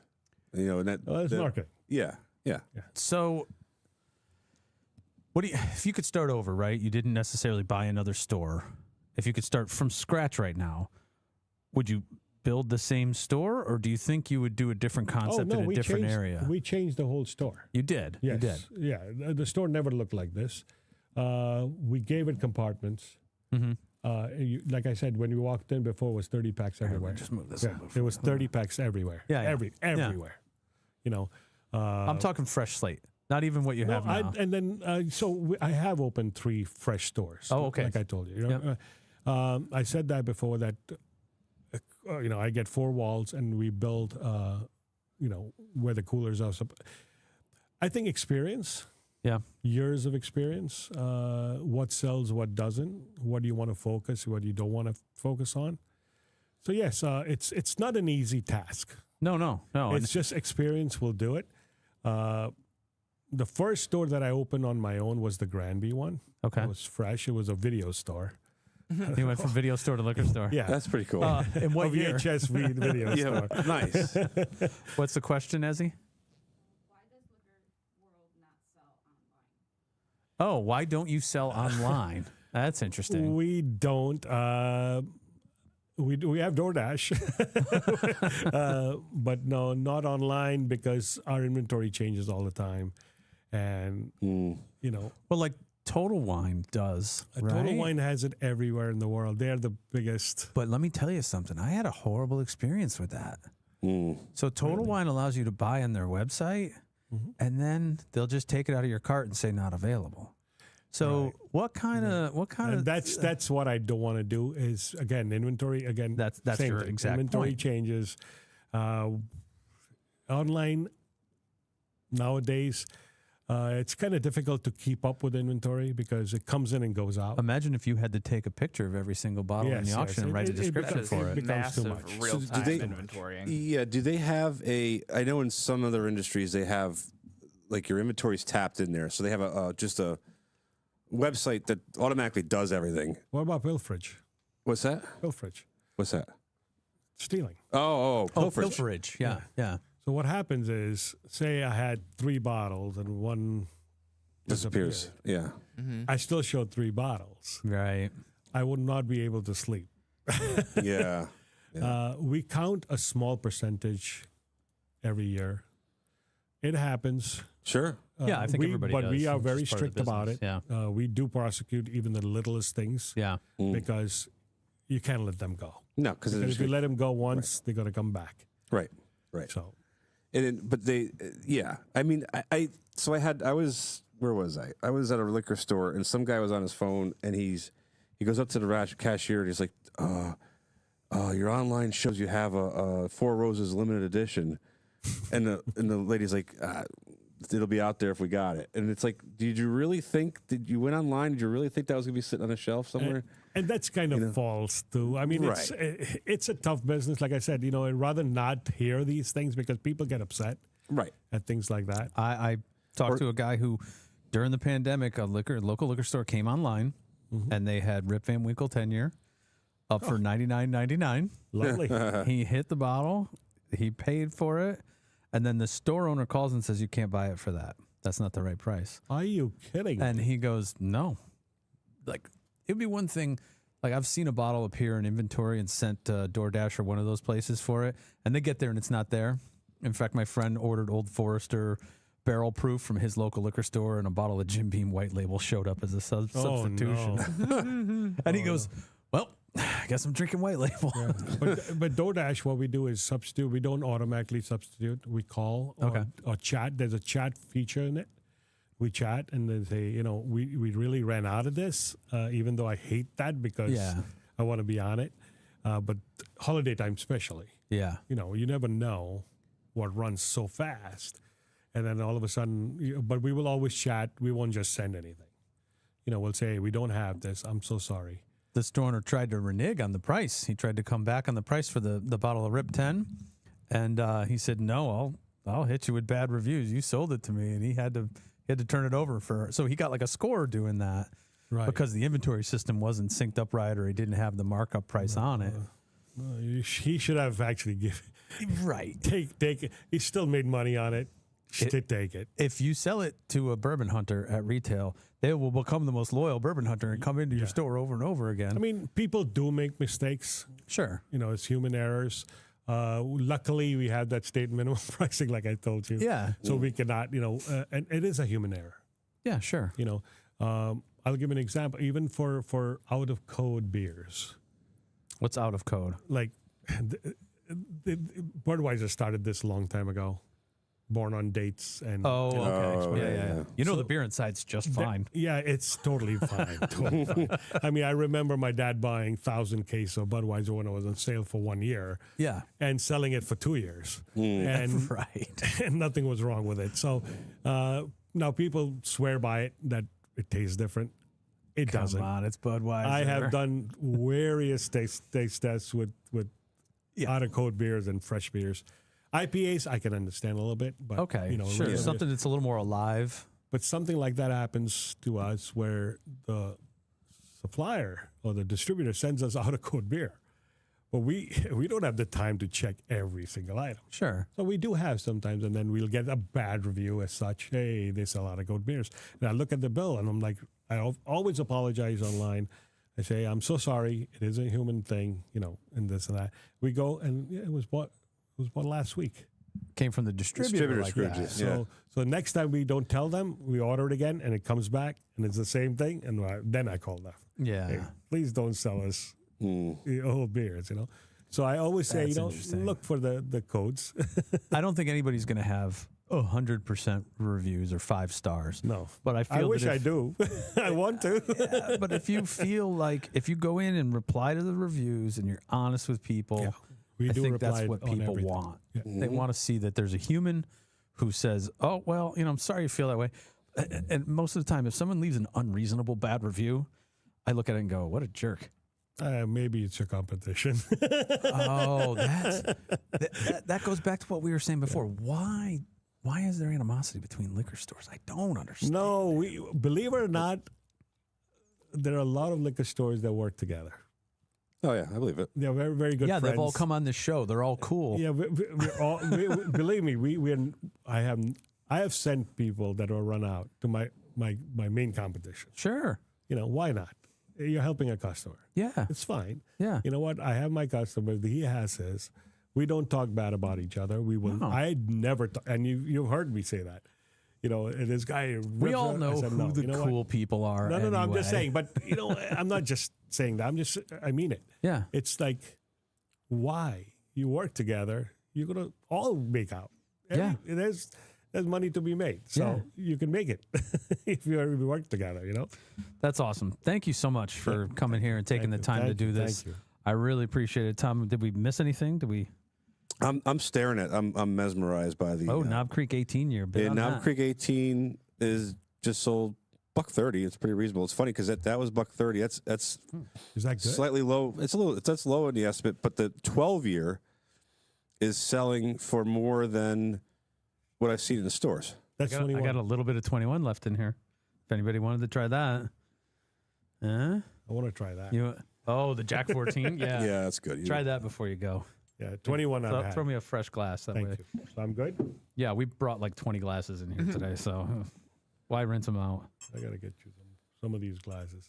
You know, and It's marketing. Yeah. So, if you could start over, right? You didn't necessarily buy another store. If you could start from scratch right now, would you build the same store, or do you think you would do a different concept in a different area? We changed the whole store. You did. Yes. You did. Yeah. The store never looked like this. We gave it compartments. Mm-hmm. Like I said, when we walked in before, it was 30 packs everywhere. Just move this. Yeah, there was 30 packs everywhere. Yeah, yeah. Everywhere. You know. I'm talking fresh slate, not even what you have now. I have opened 3 fresh stores. Oh, okay. Like I told you. You know, I said that before that. I get 4 walls and we build. Where the coolers are. So I think experience. Yeah. Years of experience. What sells, what doesn't. What do you want to focus? What you don't want to focus on. So yes, it's not an easy task. No. It's just experience will do it. The first store that I opened on my own was the Granby one. Okay. It was fresh. It was a video store. You went from video store to liquor store. Yeah. That's pretty cool. In what year? VHS video store. Nice. What's the question, Ezzy? Why does Liquor World not sell online? Oh, why don't you sell online? That's interesting. We don't. We have DoorDash, but no, not online because our inventory changes all the time, and Well, like Total Wine does, right? Total Wine has it everywhere in the world. They're the biggest. But let me tell you something. I had a horrible experience with that. So Total Wine allows you to buy on their website, and then they'll just take it out of your cart and say not available. So what kind of That's what I don't want to do. Is again inventory. Again, That's same your thing. exact inventory point. changes. Online nowadays, it's kind of difficult to keep up with inventory because it comes in and goes out. Imagine if you had to take a picture of every single bottle in the Yes, auction and write a description becomes- for it it. becomes too Massive much. real-time they- inventorying. Yeah. Do they have I know in some other industries they have like your inventory's tapped in there, so they have just a website that automatically does everything. What about pilferage? What's that? Pilferage, What's that? stealing. Oh, pilferage. Pilferage. Yeah. So what happens is, say I had 3 bottles and one Disappears. disappeared. Yeah. I still showed 3 bottles. Right. I would not be able to sleep. Yeah. We count a small percentage every year. It happens. Sure. Yeah, I think everybody But does. we are It's very just part of the strict about it. business. Yeah. We do prosecute even the littlest things Yeah. because you can't let them go. No, because If you let them go once, they're going to come back. right. So But they, yeah. I mean, I was, where was I? I was at a liquor store and some guy was on his phone and he goes up to the cashier and he's like, your online shows you have a Four Roses limited edition. And the lady's like, it'll be out there if we got it. And it's like, did you really think, you went online, did you really think that was going to be sitting on a shelf somewhere? and that's kind of false too. I mean, Right. it's a tough business. Like I said, I'd rather not hear these things because people get upset Right. at things like that. I talked to a guy who, during the pandemic, a local liquor store came online, and they had Rip Van Winkle 10-year up for $99.99. Lovely. He hit the bottle, he paid for it, and then the store owner calls and says, "You can't buy it for that. That's not the right price." Are you kidding? And he goes, "No." Like, it'd be one thing. Like, I've seen a bottle appear in inventory and sent DoorDash or one of those places for it, and they get there and it's not there. In fact, my friend ordered Old Forester barrel proof from his local liquor store, and a bottle of Jim Beam White Label showed up as a substitution. No. And he goes, "Well, I guess I'm drinking White Label." Yeah. But DoorDash, what we do is substitute. We don't automatically substitute. We call or chat. There's a chat feature in it. We chat and they say, we really ran out of this, even though I hate that because I want to be on it. But holiday time especially, Yeah. you never know what runs so fast. and then all of a sudden, but we will always chat. We won't just send anything. We'll say, hey, we don't have this. I'm so sorry. The store owner tried to renege on the price. He tried to come back on the price for the bottle of Rip 10. And he said, no, I'll hit you with bad reviews. You sold it to me. And he had to turn it over so he got like a score doing that. Right. Because the inventory system wasn't synced up right, or he didn't have the markup price on it. He should have actually given. Right. Take it. He still made money on it. Take it. If you sell it to a bourbon hunter at retail, they will become the most loyal bourbon hunter and come into your store over and over again. I mean, people do make mistakes. Sure. It's human errors. Luckily, we have that state minimum pricing, like I told you. Yeah. So we cannot, and it is a human error. Yeah, sure. I'll give an example. Even for out of code beers, What's out of code? like Budweiser started this a long time ago. Born on dates and Oh, okay. yeah. You know the beer inside's just fine. yeah, it's totally fine. Totally fine. I mean, I remember my dad buying 1,000 cases of Budweiser when it was on sale for 1 year. Yeah. And selling it for 2 years, and Right. and nothing was wrong with it. So now people swear by it that it tastes different. It doesn't. Come on, it's Budweiser. I have done various taste tests with out of code beers and fresh beers. IPAs I can understand a little bit, but Okay, sure. really Something that's a little more alive. but something like that happens to us where the supplier or the distributor sends us out of code beer, but we don't have the time to check every single item. Sure. So we do have sometimes, and then we'll get a bad review as such. Hey, they sell out of code beers, and I look at the bill and I'm like, I always apologize online. I say, I'm so sorry. It is a human thing, and this and that. We go and it was bought last week. Came from the distributor. Like that. Scrooges. So next time we don't tell them, we order it again, and it comes back, and it's the same thing, and then I call them. Yeah. Hey, please don't sell us old beers, So I always say, That's interesting. look for the codes. I don't think anybody's going to have 100% reviews or 5 stars. No, But I feel I wish that I do. I want to. Yeah, but if you feel like if you go in and reply to the reviews and you're honest with people, We I do think that's reply what on people everything. want. Yeah. They want to see that there's a human who says, "Oh, well, I'm sorry you feel that way." And most of the time, if someone leaves an unreasonable bad review, I look at it and go, "What a jerk." Maybe it's your competition. Oh, that goes back to what we were saying before. Why is there animosity between liquor stores? I don't understand. No, believe it or not, there are a lot of liquor stores that work together. Oh yeah, I believe it. They're very, very good Yeah, friends. they've all come on this show. They're all cool. Yeah, we're all, believe me, I have sent people that are run out to my main competition. Sure. Why not? You're helping a customer. Yeah. It's fine. Yeah. You know what? I have my customer. He has his. We don't talk bad about each other. We will. No. I never. And you've heard me say that. And this guy. We all I know said, who no. the You know cool what? people are. No, I'm just anyway. saying. But I'm not just saying that. I mean it. Yeah. It's like, why you work together? You're gonna all make out. Yeah. There's money to be made, so you can make it if you work together. That's awesome. Thank you so much for coming here and taking the time to do this. Thank you. I really appreciate it. Tom, did we miss anything? Did we? I'm staring at. I'm mesmerized by the. Knob Creek 18 year. Yeah, Knob Creek 18 is just sold $1.30. It's pretty reasonable. It's funny because that was $1.30. That's Is that good? slightly low. That's low in the estimate, but the 12-year is selling for more than what I've seen in the stores. That's I 21. got a little bit of 21 left in here. If anybody wanted to try that. I want to try that. The Jack 14? Yeah. Yeah, that's good. Try that before you go. Yeah, 21 I've had. Throw me a fresh glass that Thank way. you. So I'm good? Yeah, we brought like 20 glasses in here today, so why rinse them out? I got to get you some of these glasses.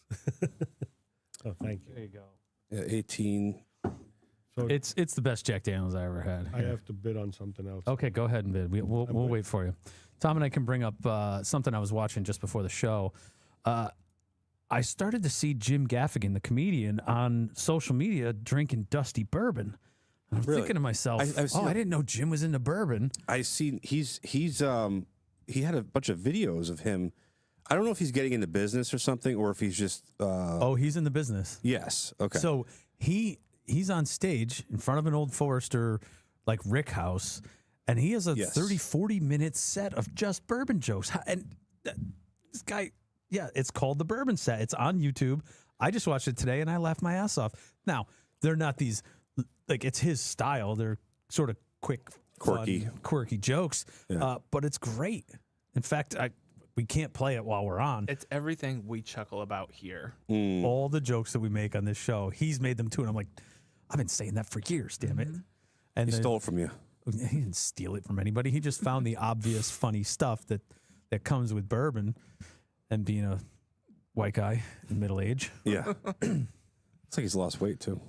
Oh, thank you. There you go. Yeah, 18. So It's the best Jack Daniels I ever had. I have to bid on something else. Okay, go ahead and bid. We'll good. wait for you. Tom and I can bring up something I was watching just before the show. I started to see Jim Gaffigan, the comedian, on social media drinking dusty bourbon. I'm Really? thinking to myself, I've seen I didn't know Jim was into bourbon. I seen he had a bunch of videos of him. I don't know if he's getting into business or something, or if he's just. He's in the business. Yes. Okay. So he's on stage in front of an old Forester, like Rick House, And he has a Yes. 30, 40-minute set of just bourbon jokes. And this guy, yeah, it's called The Bourbon Set. It's on YouTube. I just watched it today, and I laughed my ass off. Now, they're not these, like, it's his style. They're sort of quick, quirky jokes, but it's great. In fact, we can't play it while we're on. It's everything we chuckle about here. All the jokes that we make on this show, he's made them too. And I'm like, I've been saying that for years, damn it. And He stole it from you. He didn't steal it from anybody. He just found the obvious funny stuff that comes with bourbon and being a white guy in middle age. Yeah. Looks like he's lost weight too.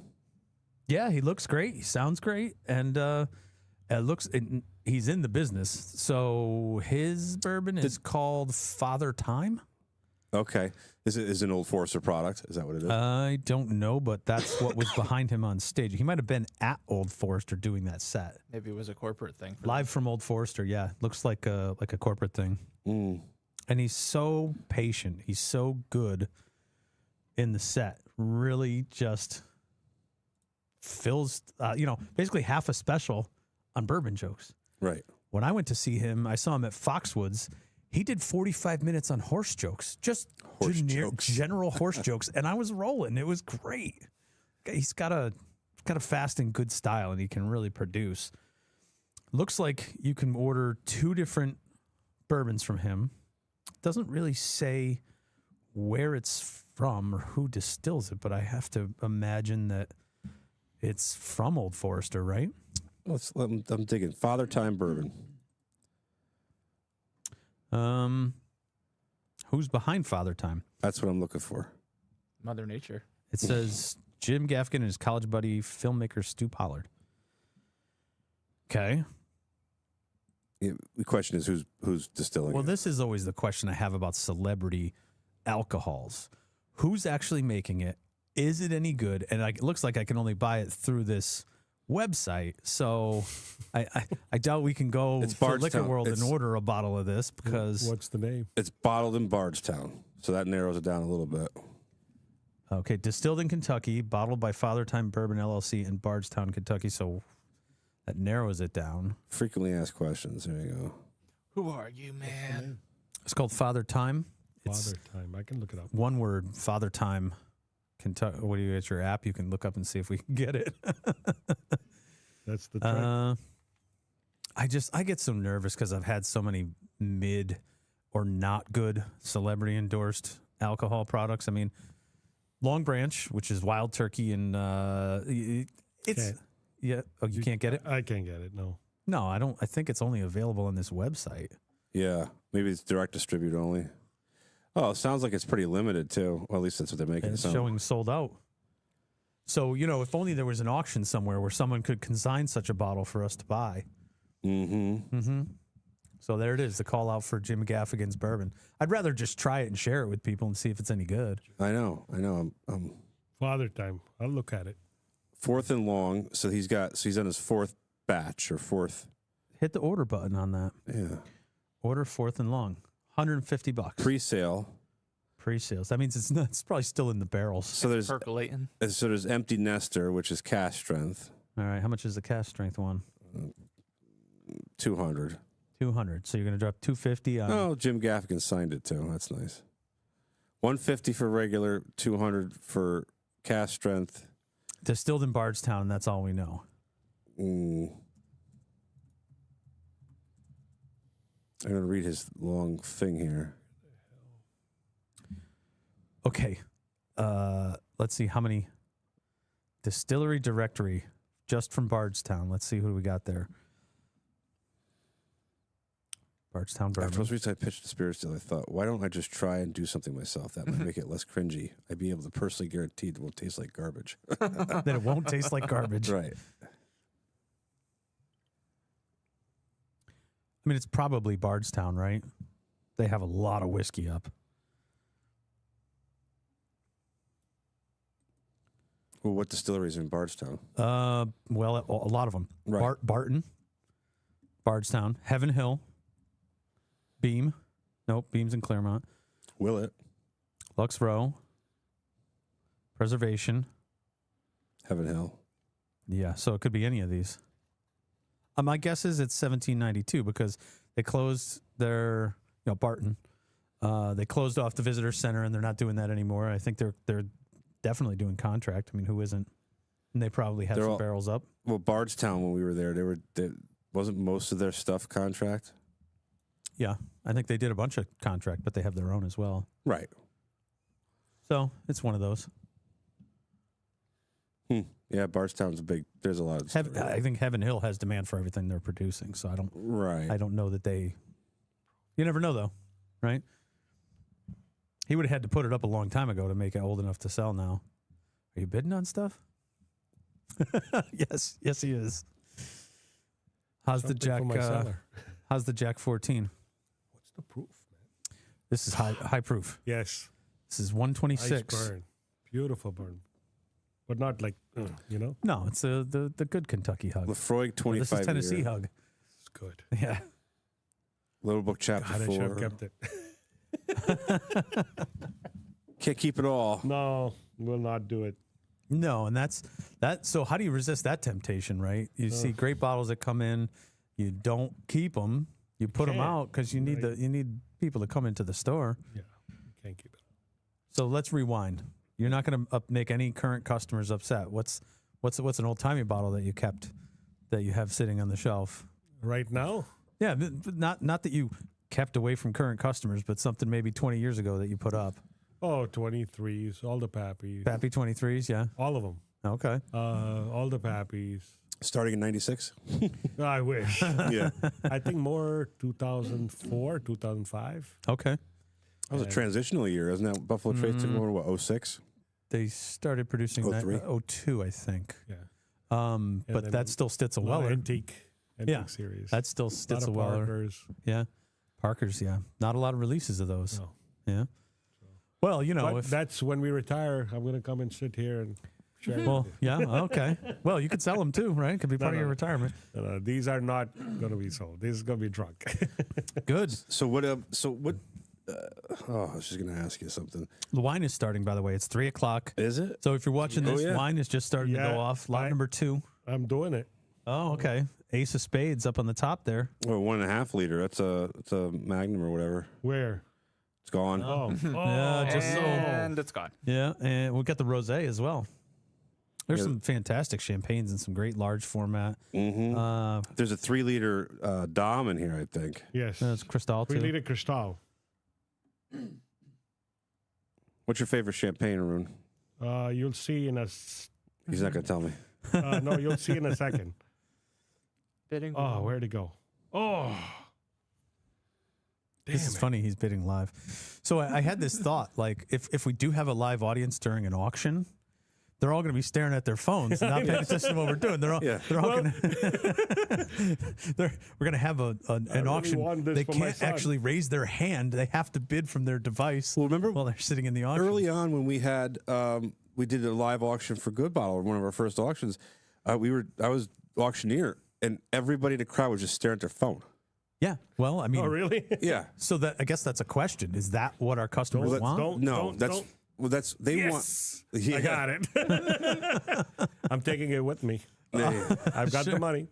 Yeah, he looks great. He sounds great. And he's in the business. So his bourbon is called Father Time. Okay. Is it an Old Forester product? Is that what it is? I don't know, but that's what was behind him on stage. He might have been at Old Forester doing that set. Maybe it was a corporate thing. Live from Old Forester, yeah. Looks like a corporate thing. And he's so patient. He's so good in the set. Really just fills, basically half a special on bourbon jokes. Right. When I went to see him, I saw him at Foxwoods. He did 45 minutes on horse jokes, just general horse jokes, and I was rolling. It was great. He's got a fast and good style, and he can really produce. Looks like you can order 2 different bourbons from him. Doesn't really say where it's from or who distills it, but I have to imagine that it's from Old Forester, right? I'm digging Father Time bourbon. Who's behind Father Time? That's what I'm looking for. Mother Nature. It says Jim Gaffigan and his college buddy, filmmaker Stu Pollard. Okay. Yeah, the question is who's distilling Well, it. this is always the question I have about celebrity alcohols. Who's actually making it? Is it any good? And it looks like I can only buy it through this website. So I doubt we can go It's to Liquor Bardstown. World and order a bottle of this because... What's the name? It's bottled in Bardstown, so that narrows it down a little bit. Okay, distilled in Kentucky, bottled by Father Time Bourbon LLC in Bardstown, Kentucky. So that narrows it down. Frequently asked questions. There you go. Who are you, man? It's called Father Time. It's Father Time. I can look it up. one word, Father Time, Kentucky. What do you get your app? You can look up and see if we can get it. That's the trick. I get so nervous because I've had so many mid or not good celebrity endorsed alcohol products. I mean, Long Branch, which is wild turkey, and it's Can't. yeah. Oh, you can't get it? I can't get it. No. No, I don't. I think it's only available on this website. Yeah, maybe it's direct distribute only. Oh, it sounds like it's pretty limited too. Well, at least that's what they're making And it it's sound. showing sold out. So, if only there was an auction somewhere where someone could consign such a bottle for us to buy. Mm-hmm. So there it is, the call out for Jim Gaffigan's bourbon. I'd rather just try it and share it with people and see if it's any good. I know. I'm Father Time. I'll look at it. fourth and long. So he's on his 4th batch or 4th. Hit the order button on that. Yeah. Order 4th and long. $150. Pre-sale. Pre-sales. That means it's probably still in the barrels. So there's Percolating. Empty Nester, which is cast strength, All right. How much is the cast strength one? 200. 200. So you're going to drop 250 on. Oh, Jim Gaffigan signed it too. That's nice. 150 for regular, 200 for cast strength. Distilled in Bardstown, and that's all we know. I'm going to read his long thing here. Okay. Let's see how many. Distillery directory just from Bardstown. Let's see who we got there. Bardstown After bourbon. most weeks I pitched the spirits deal, I thought, why don't I just try and do something myself? That might make it less cringy. I'd be able to personally guarantee it won't taste like garbage. That it won't taste like garbage. Right. I mean, it's probably Bardstown, right? They have a lot of whiskey up. Well, what distilleries are in Bardstown? Well, a lot of them. Right. Barton, Bardstown, Heaven Hill, Beam. Nope, Beam's in Claremont. Willett, Lux Row, Preservation. Heaven Hill. Yeah, so it could be any of these. My guess is it's 1792 because they closed their, Barton. They closed off the visitor center, and they're not doing that anymore. I think they're definitely doing contract. I mean, who isn't? And they probably have some barrels up. Well, Bardstown, when we were there, wasn't most of their stuff contract. Yeah, I think they did a bunch of contract, but they have their own as well. Right. So it's one of those. Yeah, Bardstown's there's a lot of stuff. I think Heaven Hill has demand for everything they're producing, so I don't know that they. You never know though, right? He would have had to put it up a long time ago to make it old enough to sell now. Are you bidding on stuff? Yes, he is. How's Something the Jack? for my cellar. How's the Jack 14? What's the proof, man? This is high proof. Yes. This is 126. Nice burn. Beautiful burn. But not like, No, it's the good Kentucky hug. Lefroy 25 This is Tennessee year. hug. It's good. Yeah. Little Book Chapter God, I 4. should have kept it. Can't keep it all. No, we'll not do it. No, and that's that. So how do you resist that temptation, right? You see great bottles that come in, you don't keep them, you put them out because you need you need people to come into the store. Yeah, you can't keep it. So let's rewind. You're not going to make any current customers upset. What's an old timey bottle that you kept that you have sitting on the shelf? Right now? Yeah, not that you kept away from current customers, but something maybe 20 years ago that you put up. Oh, 23s, all the Pappies. Pappy 23s, yeah. All of them. Okay. All the Pappies. Starting in 96? I wish. Yeah. I think more 2004, 2005. Okay. That was a transitional year, isn't that? Buffalo Trace took over, what, 06? They started producing that 03? 02, I think. Yeah. But then that's still Stitzel Well, Weller. antique series. That's still a lot Stitzel of Weller. Parkers. Yeah. Parker's, yeah. Not a lot of releases of those. No. Yeah. Well, But that's when we retire. I'm going to come and sit here and share. Well, yeah, okay. Well, you could sell them too, right? Could be part of your retirement. These are not going to be sold. This is going to be drunk. Good. So what? I was just going to ask you something. The wine is starting, by the way. It's 3:00. Is it? So if you're watching this, yeah. wine is just starting to Yeah, go off. Lot number 2. I'm doing it. Oh, okay. Ace of Spades up on the top there. Well, 1.5 liter. That's a Magnum or whatever. Where? It's gone. Oh. Yeah, just so. And it's gone. Yeah, and we'll get the rosé as well. There's Yeah. some fantastic champagnes and some great large format. Mm-hmm. There's a 3 liter Dom in here, I think. Yes. It's Cristal 3 too. liter Cristal. What's your favorite champagne, Arun? You'll see in a. He's not going to tell me. No, you'll see in a second. Bidding. Oh, where'd it go? Oh. This is funny. He's bidding live. So I had this thought, like if we do have a live audience during an auction, they're all going to be staring at their phones and not paying attention to what we're doing. They're all going to. We're going to have an really auction. want this They for my can't son. actually raise their hand. They have to bid from their device. Well, remember while they're sitting in the auction. early on when we had we did a live auction for Good Bottle, one of our first auctions. I was auctioneer, and everybody in the crowd was just staring at their phone. Yeah. Well, I mean, Oh, really? Yeah. so that I guess that's a question. Is that what our customers want? They Yes. want. Yeah. I got it. I'm taking it with me. I've got the money.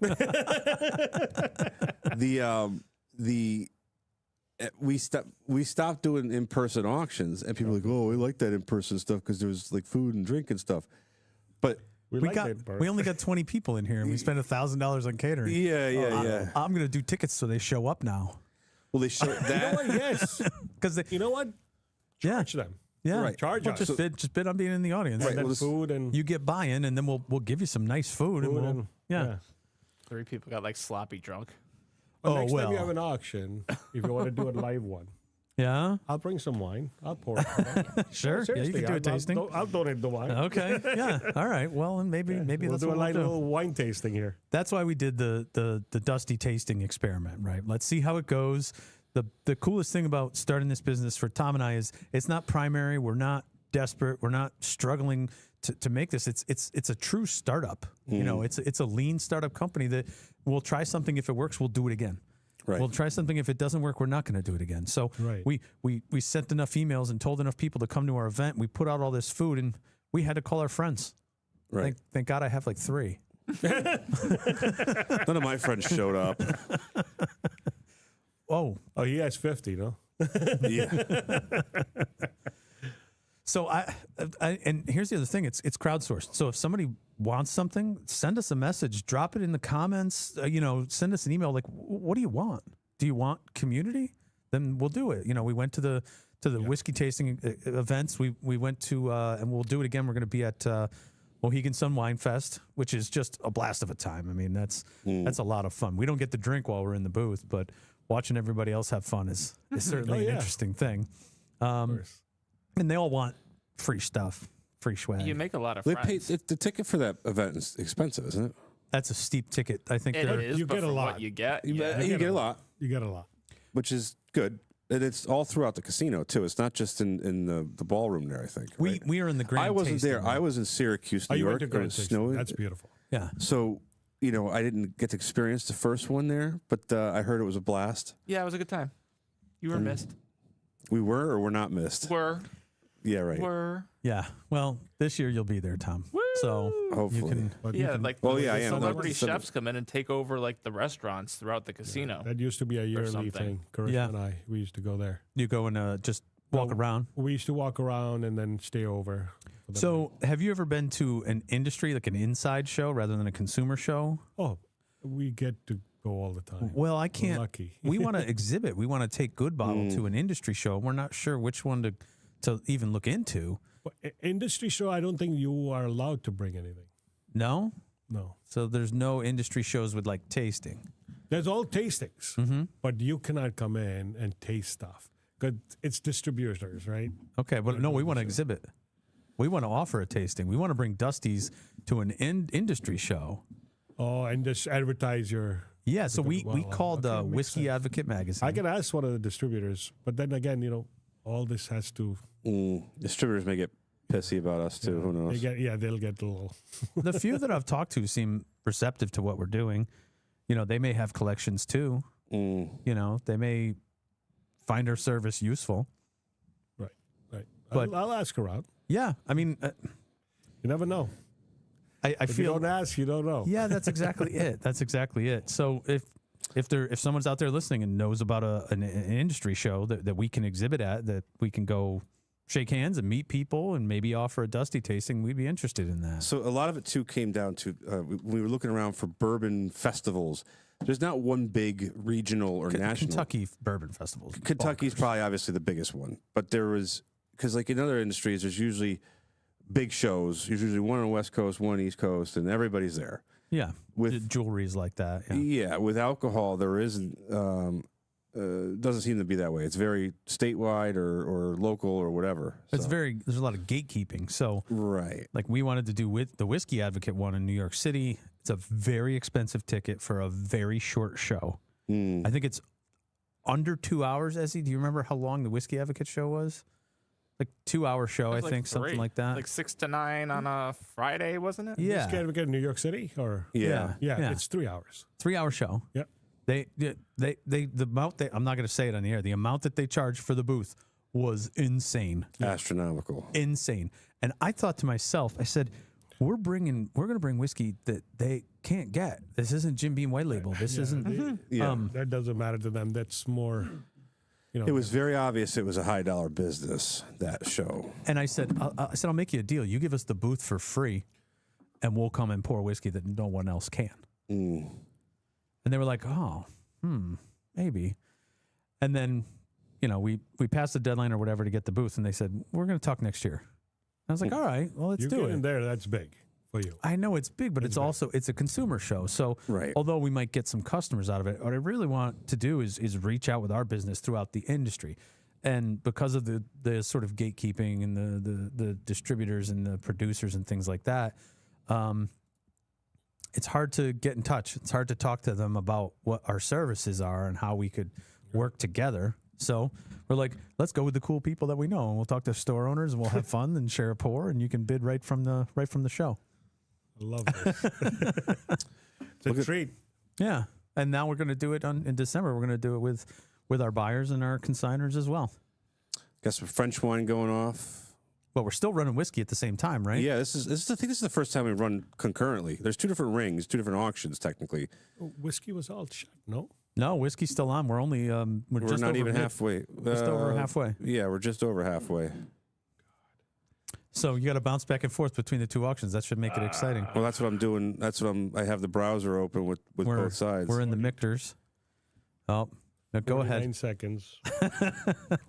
We stopped doing in-person auctions, and people were like, oh, we like that in-person stuff because there was like food and drink and stuff. But We only got 20 people in here, and we spent $1,000 on catering. yeah. I'm going to do tickets so they show up now. Well, they showed You know that. what? Yes. Because You know what? Charge them. yeah, Right. Charge us. just bid on being in the audience. Right. And then well, this- food and You get buy-in, and then we'll give you some nice food, and food we'll and yeah. 3 people got like sloppy drunk. Well, Oh, next time you well. have an auction, if you want to do a live one, Yeah, I'll bring some wine. I'll pour it. sure. Yeah, you can do a tasting. I'll donate the wine. Okay. Yeah. All right. Well, and maybe We'll that's do a what we'll light do. little wine tasting here. That's why we did the dusty tasting experiment, right? Let's see how it goes. The coolest thing about starting this business for Tom and I is it's not primary. We're not desperate. We're not struggling to make this. It's a true startup. You know, it's a lean startup company that we'll try something. If it works, we'll do it again. Right. We'll try something. If it doesn't work, we're not going to do it again. So Right. we sent enough emails and told enough people to come to our event. We put out all this food, and we had to call our friends. Right. Thank God I have like 3. None of my friends showed up. Oh, he has 50, no? Yeah. so I and here's the other thing. It's crowdsourced. So if somebody wants something, send us a message. Drop it in the comments. Send us an email. Like, what do you want? Do you want community? Then we'll do it. We went to the whiskey tasting events. We went to and we'll do it again. We're going to be at Mohegan Sun Wine Fest, which is just a blast of a time. I mean, that's a lot of fun. We don't get to drink while we're in the booth, but watching everybody else have fun is certainly an interesting thing. And they all want free stuff, free swag. You make a lot of They friends. pay, the ticket for that event is expensive, isn't it? That's a steep ticket. I think It they're- is, you but get a for lot. what you get. You yeah. get a lot, You get a lot. which is good. And it's all throughout the casino too. It's not just in the ballroom there. I think right? we are in the grand. I wasn't tasting there. room. I was in Syracuse, New You York. went to It Grand was Tasting. snowing. That's beautiful. Yeah. So I didn't get to experience the first one there, but I heard it was a blast. Yeah, it was a good time. You were missed. We were or were not missed. Were. Yeah, right. Yeah. Well, this year you'll be there, Tom. So Hopefully. you can. But you Yeah, can- like Oh, yeah, I am. celebrity No, chefs come in and take over like the restaurants throughout the casino. that used to be a yearly something. thing. Karishma Yeah. and I, we used to go there. You go and just walk around. We used to walk around and then stay over. for the So, have you ever been to an industry, like an inside show rather than a consumer show? night. Oh, we get to go all the time. Well, I We're can't. lucky. We want to exhibit. We want to take Good Bottle to an industry show. We're not sure which one to even look into. But industry show, I don't think you are allowed to bring anything. No? No. So, there's no industry shows with like tasting. There's all tastings, but you cannot come in and taste stuff because it's distributors, right? Okay, but no, we want to exhibit. We want to offer a tasting. We want to bring Dusty's to an industry show. Oh, and just advertise your. Yeah, so we Well, called okay, makes Whiskey sense. Advocate magazine. I can ask one of the distributors, but then again, all this has to. Distributors may get pissy about us too. Who knows? They'll get a little. The few that I've talked to seem receptive to what we're doing. They may have collections too. They may find our service useful. Right. But- I'll ask around. Yeah, I mean, You never know. I If you feel. don't ask, you don't know. Yeah, that's exactly it. That's exactly it. So if someone's out there listening and knows about an industry show that we can exhibit at, that we can go shake hands and meet people and maybe offer a Dusty tasting, we'd be interested in that. So a lot of it too came down to when we were looking around for bourbon festivals. There's not one big regional or national. Kentucky Bourbon Festivals. Kentucky's bonkers. probably obviously the biggest one, but there was because like in other industries, there's usually big shows. There's usually one on the West Coast, one East Coast, and everybody's there. Yeah, With- jewelries like that. Yeah. Yeah, with alcohol, there isn't. Doesn't seem to be that way. It's very statewide or local or whatever. It's So- there's a lot of gatekeeping. So right. like we wanted to do with the Whiskey Advocate one in New York City. It's a very expensive ticket for a very short show. I think it's under 2 hours. Ezzy, do you remember how long the Whiskey Advocate show was? Like 2 hour show, I It was like think, something 3, like that. Like 6 to 9 on a Friday, wasn't it? yeah. Can we get in New York City or? Yeah. Yeah, it's 3 hours. 3 hour show. Yep. The amount I'm not going to say it on the air. The amount that they charged for the booth was insane. Astronomical. Insane. And I thought to myself, I said, we're going to bring whiskey that they can't get. This isn't Jim Beam White Label. This isn't. Yeah. That doesn't matter to them. That's more. It was very obvious it was a high dollar business, that show. And I said, I'll make you a deal. You give us the booth for free, and we'll come and pour whiskey that no one else can. And they were like, oh, maybe. And then, we passed the deadline or whatever to get the booth, and they said, we're going to talk next year. And I was like, all right, well, let's You do get it. in there, that's big for you. I know it's big, but it's also it's a consumer show. So Right. although we might get some customers out of it, what I really want to do is reach out with our business throughout the industry. And because of the sort of gatekeeping and the distributors and the producers and things like that, it's hard to get in touch. It's hard to talk to them about what our services are and how we could work together. So we're like, let's go with the cool people that we know, and we'll talk to store owners, and we'll have fun and share a pour, and you can bid right from the show. I love this. It's a treat. Yeah, and now we're going to do it in December. We're going to do it with our buyers and our consigners as well. Got some French wine going off. But we're still running whiskey at the same time, right? Yeah, this is I think this is the first time we run concurrently. There's 2 different rings, 2 different auctions technically. Oh, whiskey was all shut, no? No, whiskey's still on. We're only we're just not over even halfway. Just over halfway. Yeah, we're just over halfway. So you got to bounce back and forth between the 2 auctions. That should make it exciting. Well, that's what I'm doing. I have the browser open with both sides. We're in the Mictors. Oh, now go 9 ahead. seconds.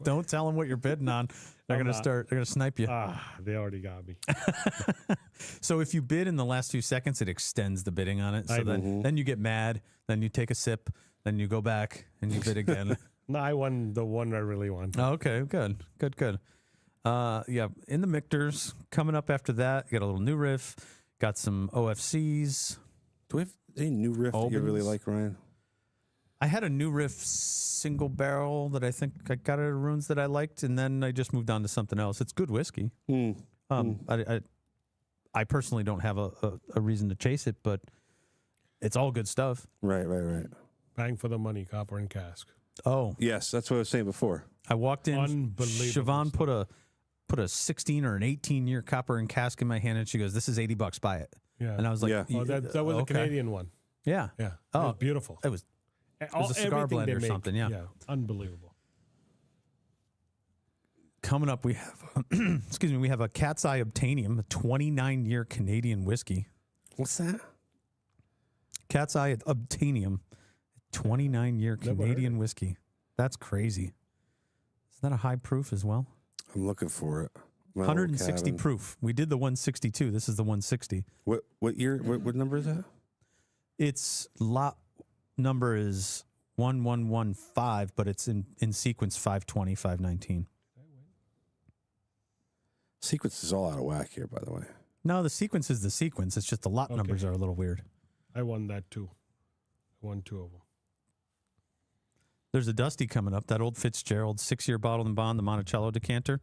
Don't tell them what you're bidding on. They're going to start. They're going to snipe you. They already got me. So if you bid in the last 2 seconds, it extends the bidding on it. So then you get mad. Then you take a sip. Then you go back and you bid again. No, I won the one I really want. Oh, okay, good. Yeah, in the Mictors. Coming up after that, you got a little new riff. Got some OFCs. Do we have any new riff that you really Albans? like, Ryan? I had a new riff single barrel that I think I got at Ruins that I liked, and then I just moved on to something else. It's good whiskey. I personally don't have a reason to chase it, but it's all good stuff. Right. Bang for the money, copper and cask. Oh, Yes, that's what I was saying before. I walked in. Unbelievable Siobhan put a 16 or an 18-year copper and cask in my hand, and she goes, "This is $80. Buy it." Yeah. And I was like, Yeah. Oh, that was a okay. Canadian one. Yeah. Yeah. Oh, It was beautiful. It was a cigar Everything blend they or make, something, yeah. Yeah. Unbelievable. coming up. We have, excuse me, we have a Cat's Eye Obtainium, a 29-year Canadian whiskey. What's that? Cat's Eye Obtainium, 29-year Never heard Canadian whiskey. That's crazy. Is that a high proof as well? I'm looking for it. My old 160 cabin. proof. We did the 162. This is the 160. What year? What number is that? Its lot number is 1115, but it's in sequence 520, 519. Sequence is all out of whack here, by the way. No, the sequence is the sequence. It's just the lot numbers are a little weird. I won that too. I won 2 of them. There's a Dusty coming up. That old Fitzgerald 6-year bottled and bond, the Monticello decanter.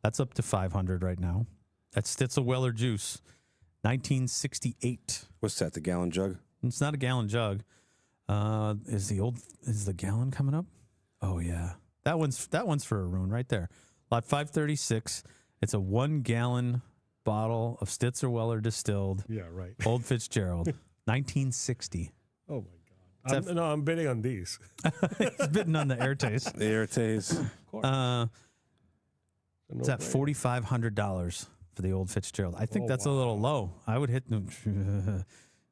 That's up to 500 right now. That's Stitzel Weller Juice, 1968. What's that? The gallon jug? It's not a gallon jug. Is the gallon coming up? Oh yeah, that one's for Arun right there. Lot 536. It's a 1 gallon bottle of Stitzer Weller distilled. Yeah, right. Old Fitzgerald, 1960. Oh my God. I'm bidding on these. He's bidding on the air taste. The Airtays. It's at $4,500 for the old Fitzgerald. I think that's a little low. I would hit. You're going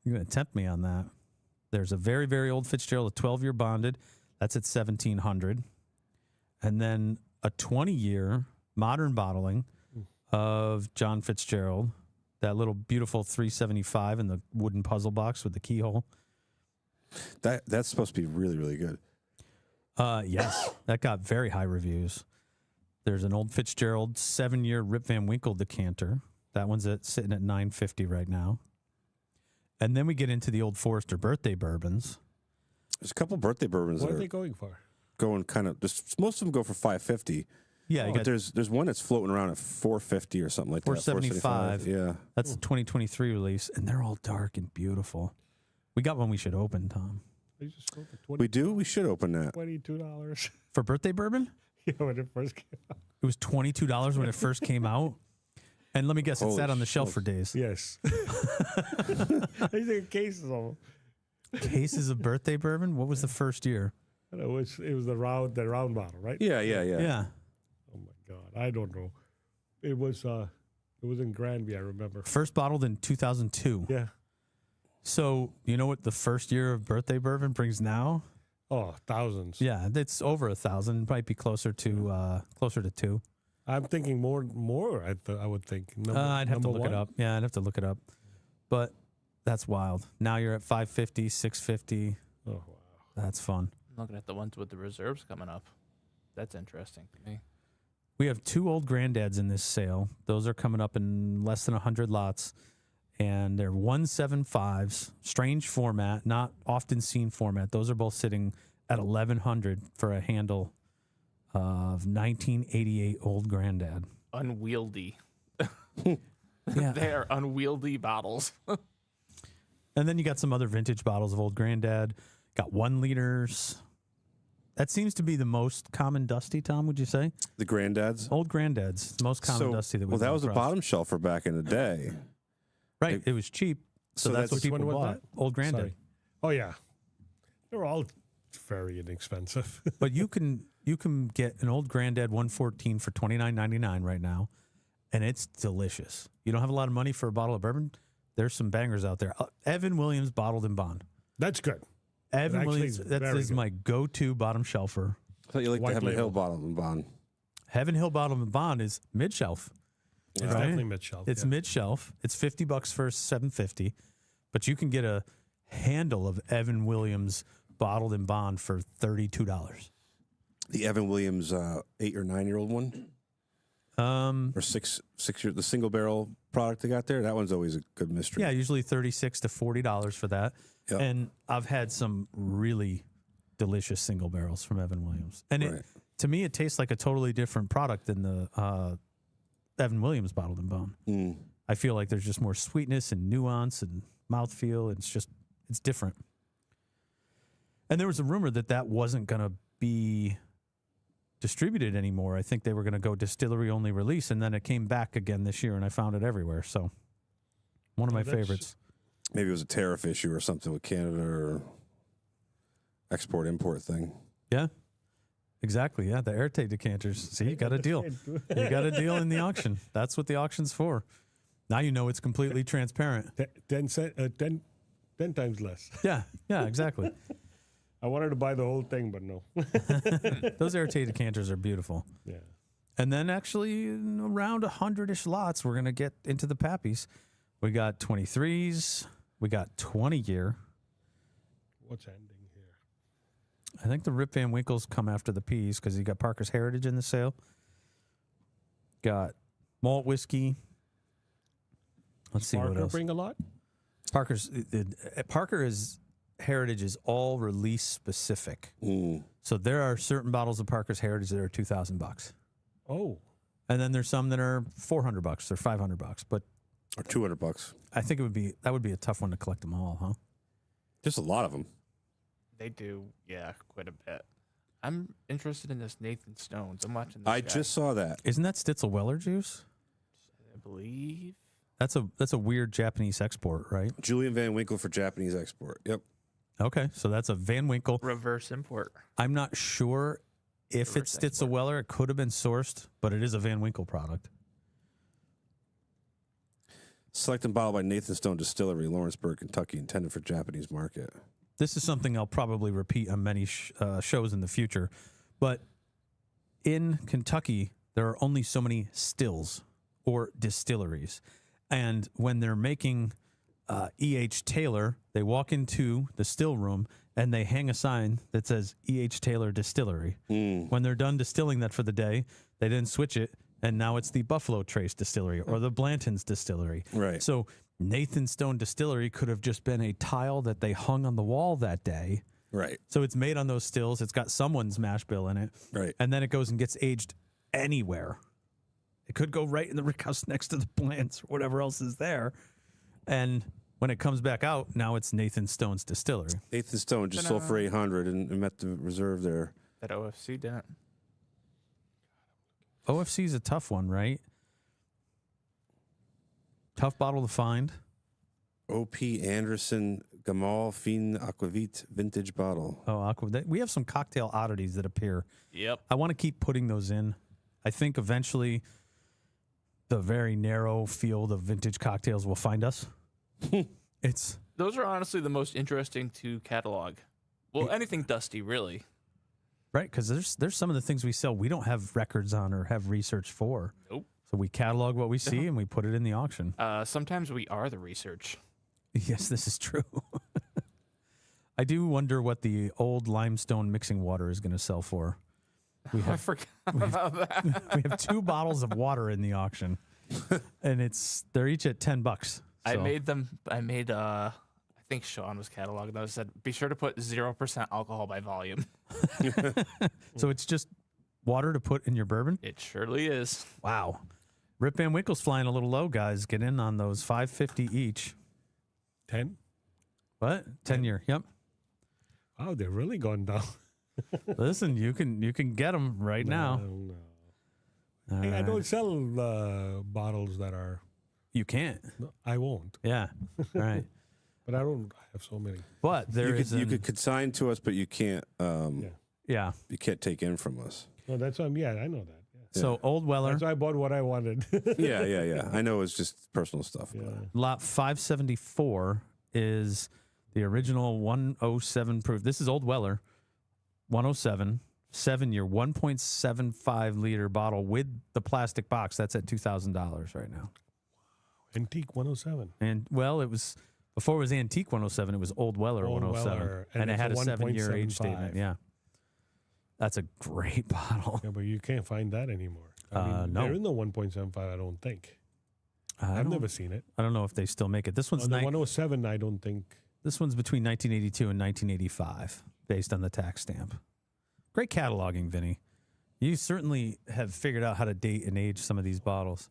to tempt me on that. There's a very, very old Fitzgerald, a 12-year bonded. That's at $1,700, and then a 20-year modern bottling of John Fitzgerald. That little beautiful 375 in the wooden puzzle box with the keyhole. That's supposed to be really, really good. Yes, that got very high reviews. There's an old Fitzgerald 7-year Rip Van Winkle decanter. That one's sitting at $950 right now. And then we get into the old Forester birthday bourbons. There's a couple birthday bourbons What that are are they going for? going kind of. Most of them go for $550. Yeah, you But got there's one that's floating around at $450 or something like that. 475. Yeah. that's the 2023 release, and they're all dark and beautiful. We got one we should open, Tom. They just sold for We do. We should open that. $22. For birthday bourbon, Yeah, when it first came out. it was $22 when it first came out. And let me guess, it Holy sat on the shelf smokes. for days. Yes. These are cases of them. Cases of birthday bourbon? What was the first year? And it was the round bottle, right? Yeah. Yeah. Oh my God, I don't know. It was in Granby, I remember. First bottled in 2002. Yeah. So, you know what the first year of birthday bourbon brings now? Oh, thousands. Yeah, it's over 1,000. Might be closer to 2. I'm thinking more. I would think. I'd have to look one. it up. Yeah, I'd have to look it up. But that's wild. Now you're at 550, 650. Oh wow. That's fun. I'm looking at the ones with the reserves coming up. That's interesting to me. We have 2 old granddads in this sale. Those are coming up in less than 100 lots. And they're 175s, strange format, not often seen format. Those are both sitting at $1,100 for a handle of 1988 Old Granddad. Unwieldy. Yeah. They are unwieldy bottles. And then you got some other vintage bottles of Old Granddad. Got 1 liters. That seems to be the most common dusty, Tom, would you say? The granddads. Old granddads, the most common dusty that we Well, that come was a across. bottom shelfer back in the day. Right, it was cheap, so that's what Which people one was bought. that? Old granddad. Sorry. Oh yeah, they're all very inexpensive. But you can get an old granddad 114 for $29.99 right now, and it's delicious. You don't have a lot of money for a bottle of bourbon? There's some bangers out there. Evan Williams Bottled in Bond. That's good. Evan actually Williams, is that very is good. my go-to bottom shelfer. I thought you liked White to have a label. Hill bottle and bond. Heaven Hill Bottled in Bond is mid-shelf. It's Right? definitely mid-shelf. It's yeah. mid-shelf. It's $50 for $7.50, but you can get a handle of Evan Williams Bottled in Bond for $32. The Evan Williams 8 or 9 year old one, or 6 year, the single barrel product they got there. That one's always a good mystery. Yeah, usually $36 to $40 for that. Yep. And I've had some really delicious single barrels from Evan Williams. And Right. to me, it tastes like a totally different product than the Evan Williams Bottled in Bond. Mm. I feel like there's just more sweetness and nuance and mouthfeel. It's different. And there was a rumor that wasn't going to be distributed anymore. I think they were going to go distillery only release, and then it came back again this year, and I found it everywhere. So one of my that's- favorites. Maybe it was a tariff issue or something with Canada or export import thing. Yeah, exactly. Yeah, the Airtate decanters. See, you got a deal. You got a deal in the auction. That's what the auction's for. Now you know it's completely transparent. 10 times less. Yeah, exactly. I wanted to buy the whole thing, but no. Those Airtate decanters are beautiful. Yeah. And then actually in around 100-ish lots, we're going to get into the Pappies. We got 23s. We got 20 year. What's ending here? I think the Rip Van Winkles come after the P's because you got Parker's Heritage in the sale. Got malt whiskey. Let's see what Parker else. bring a lot? Parker's Heritage is all release specific. Mm. So there are certain bottles of Parker's Heritage that are $2,000, Oh. and then there's some that are $400 or $500. But Or $200. I think that would be a tough one to collect them all, huh? Just a lot of them. They do, yeah, quite a bit. I'm interested in this Nathan Stones. I'm watching this I guy, just saw that. Isn't that Stitzel Weller juice? I believe. That's a weird Japanese export, right? Julian Van Winkle for Japanese export. Yep. Okay, so that's a Van Winkle. Reverse import. I'm not sure if it's Reverse Stitzel export. Weller. It could have been sourced, but it is a Van Winkle product. Select and bottled by Nathan Stone Distillery, Lawrenceburg, Kentucky, intended for Japanese market. This is something I'll probably repeat on many shows in the future, but in Kentucky, there are only so many stills or distilleries. And when they're making E.H. Taylor, they walk into the still room and they hang a sign that says E.H. Taylor Distillery. When they're done distilling that for the day, they then switch it, and now it's the Buffalo Trace Distillery or the Blanton's Distillery. Right. So Nathan Stone Distillery could have just been a tile that they hung on the wall that day. Right. So it's made on those stills. It's got someone's mash bill in it. Right. And then it goes and gets aged anywhere. It could go right in the rick house next to the plants or whatever else is there. And when it comes back out, now it's Nathan Stone's Distillery. Nathan Stone just sold for $800 and met the reserve there. That OFC didn't. OFC is a tough one, right? Tough bottle to find. O.P. Anderson Gamal Fin Aquavit vintage bottle. Oh, Aqua. We have some cocktail oddities that appear. Yep. I want to keep putting those in. I think eventually the very narrow field of vintage cocktails will find us. It's Those are honestly the most interesting to catalog. Well, anything dusty, really. right, because there's some of the things we sell we don't have records on or have research for. Nope. So we catalog what we see and we put it in the auction. Sometimes we are the research. Yes, this is true. I do wonder what the old limestone mixing water is going to sell for. I forgot about that. We have 2 bottles of water in the auction, and they're each at $10. I So- made I think Sean was cataloging those. Said be sure to put 0% alcohol by volume. So it's just water to put in your bourbon. It surely is. Wow. Rip Van Winkle's flying a little low, guys. Get in on those $5.50 each. 10? What? 10 year. Yep. Wow, they're really going down. Listen, you can get them right now. No. All Hey, I right. don't sell bottles that are. You can't. No, I won't. Yeah. All right. But I don't have so many. But there is You could consign to us, but you can't. yeah. You can't take in from us. No, that's I know that. Yeah. So Old Weller, That's why I bought what I wanted. Yeah. I know it's just personal stuff. Yeah. lot 574 is the original 107 proof. This is Old Weller, 107, 7-year, 1.75 liter bottle with the plastic box. That's at $2,000 right now. Antique 107. And well, it was before it was Antique 107. It was Old Weller Old 107, Weller, and and it it's had a a 7-year age 1.75. statement. Yeah, that's a great bottle. Yeah, but you can't find that anymore. No. There is no 1.75, I don't think. I've never seen it. I don't know if they still make it. This one's On the 107, I don't think. This one's between 1982 and 1985, based on the tax stamp. Great cataloging, Vinny. You certainly have figured out how to date and age some of these bottles.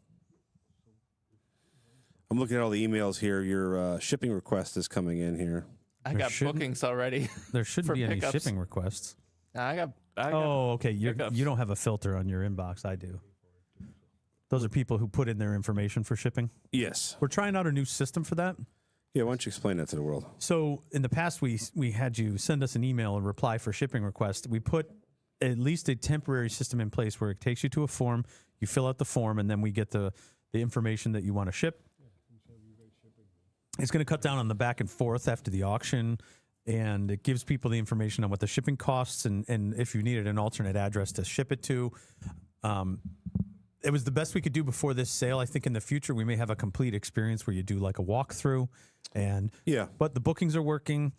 I'm looking at all the emails here. Your shipping request is coming in here. I There got shouldn't- bookings already. There shouldn't For be any pickups. shipping requests. I got Oh, okay. pickups. You don't have a filter on your inbox. I do. Those are people who put in their information for shipping. Yes. We're trying out a new system for that. Yeah. Why don't you explain that to the world? So in the past, we had you send us an email and reply for shipping request. We put at least a temporary system in place where it takes you to a form, you fill out the form, and then we get the information that you want to ship. It's going to cut down on the back and forth after the auction, and it gives people the information on what the shipping costs and if you needed an alternate address to ship it to. It was the best we could do before this sale. I think in the future we may have a complete experience where you do like a walkthrough, and Yeah. but the bookings are working.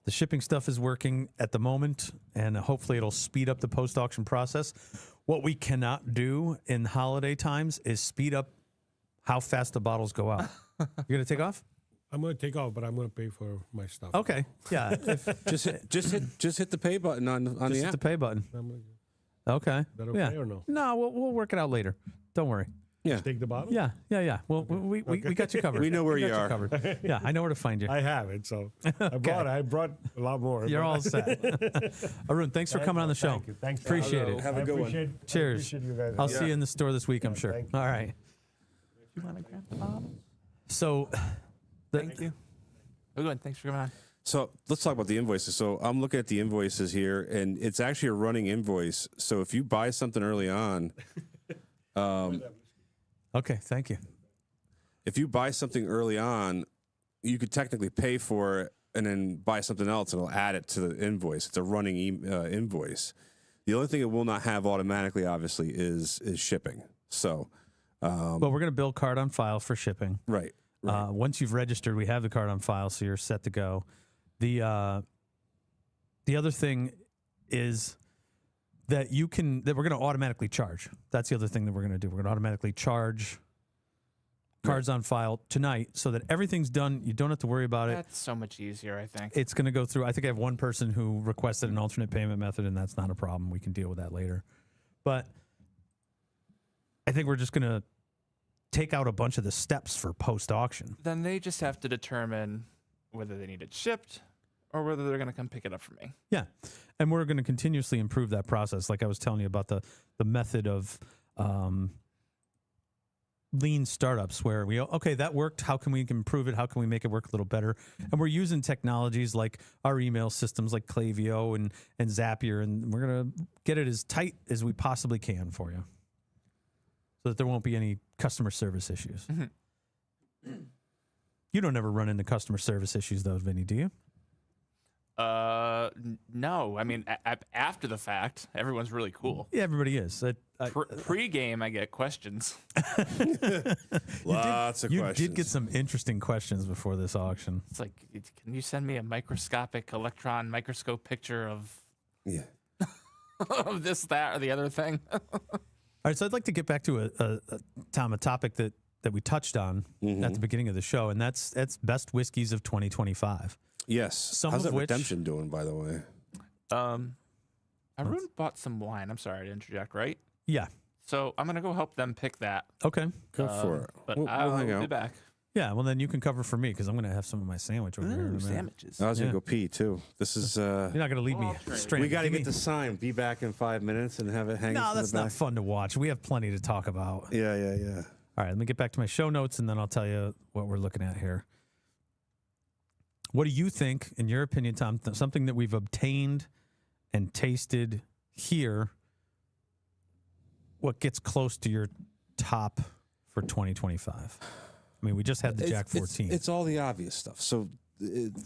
The shipping stuff is working at the moment, and hopefully it'll speed up the post-auction process. What we cannot do in holiday times is speed up how fast the bottles go out. You're going to take off? I'm going to take off, but I'm going to pay for my stuff. Okay. Yeah. Just hit the pay button on Just the hit app. the pay button. I'm gonna Okay. that okay yeah. or no? No, we'll work it out later. Don't worry. Yeah. Take the bottle? Yeah. Well, we got you covered. We know where We you got are. covered. Yeah, I know where to find you. I have it, so I brought a lot more. You're but- all set. Arun, thanks for coming on the show. Thank you. Thanks. Appreciate it. Have a good one. Cheers. I appreciate you guys. I'll see you in the store this week, I'm sure. thank you. All right. You want to grab the bottle? So, Thank you. Oh, good. Thanks for coming on. So let's talk about the invoices. So I'm looking at the invoices here, and it's actually a running invoice. So if you buy something early on, okay, thank you. if you buy something early on, you could technically pay for it and then buy something else, and it'll add it to the invoice. It's a running invoice. The only thing it will not have automatically, obviously, is shipping. So, Well, we're going to build card on file for shipping. right. Once you've registered, we have the card on file, so you're set to go. The other thing is that we're going to automatically charge. That's the other thing that we're going to do. We're going to automatically charge cards on file tonight, so that everything's done. You don't have to worry about it. That's so much easier, I think. It's going to go through. I think I have one person who requested an alternate payment method, and that's not a problem. We can deal with that later. But I think we're just going to take out a bunch of the steps for post-auction. Then they just have to determine whether they need it shipped or whether they're going to come pick it up for me. Yeah. And we're going to continuously improve that process. Like I was telling you about the method of lean startups where okay, that worked. How can we improve it? How can we make it work a little better? And we're using technologies like our email systems like Klaviyo and Zapier, and we're going to get it as tight as we possibly can for you so that there won't be any customer service issues. You don't ever run into customer service issues though, Vinny, do you? No. I mean, after the fact, everyone's really cool. Yeah, everybody is. Pre-game, I get questions. Lots of You questions. did get some interesting questions before this auction. It's like, can you send me a microscopic electron microscope picture of Yeah. of this, that, or the other thing? All right, so I'd like to get back to Tom, a topic that we touched on at the beginning of the show, and that's best whiskeys of 2025. Yes. Some How's of that which- redemption doing, by the way? Arun bought some wine. I'm sorry to interject, right? Yeah. So I'm gonna go help them pick that. Okay. Go for it. But We'll I'll hang be out. back. Yeah, well, then you can cover for me because I'm going to have some of my sandwich over here. in a minute. Sandwiches. I was Yeah. gonna go pee too. This is. You're not going to leave me straight. We got to get the sign. Be back in 5 minutes and have it hang. No, from that's the not back. fun to watch. We have plenty to talk about. Yeah. All right, let me get back to my show notes, and then I'll tell you what we're looking at here. What do you think, in your opinion, Tom, something that we've obtained and tasted here, what gets close to your top for 2025? I mean, we just had the Jack 14. It's all the obvious stuff. So,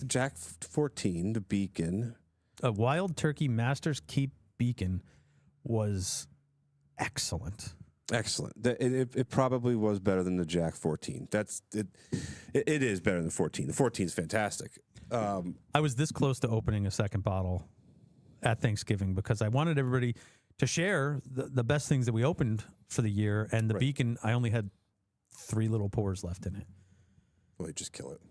Jack 14, the Beacon. A Wild Turkey Master's Keep Beacon was excellent. Excellent. It probably was better than the Jack 14. That's it. It is better than the 14. The 14 is fantastic. I was this close to opening a second bottle at Thanksgiving because I wanted everybody to share the best things that we opened for the year. And the Right. Beacon, I only had 3 little pours left in it. Well, just kill it.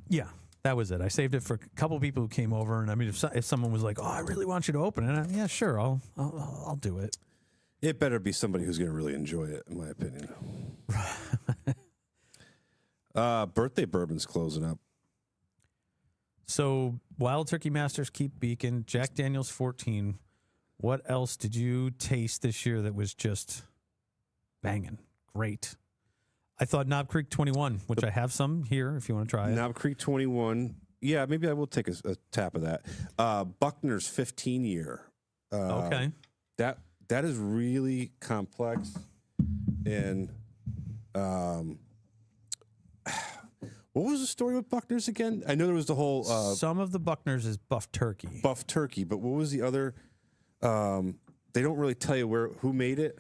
Yeah, that was it. I saved it for a couple people who came over. And I mean, if someone was like, "Oh, I really want you to open it," yeah, sure, I'll do it. It better be somebody who's going to really enjoy it, in my opinion. Birthday bourbon's closing up. So Wild Turkey Masters Keep Beacon, Jack Daniel's 14. What else did you taste this year that was just banging? Great. I thought Knob Creek 21, which I have some here if you want to try it. Knob Creek 21. Yeah, maybe I will take a tap of that. Buckner's 15 year. Okay. That is really complex. And what was the story with Buckner's again? I know there was the whole Some of the Buckners is buff turkey. buff turkey, but what was the other? They don't really tell you who made it.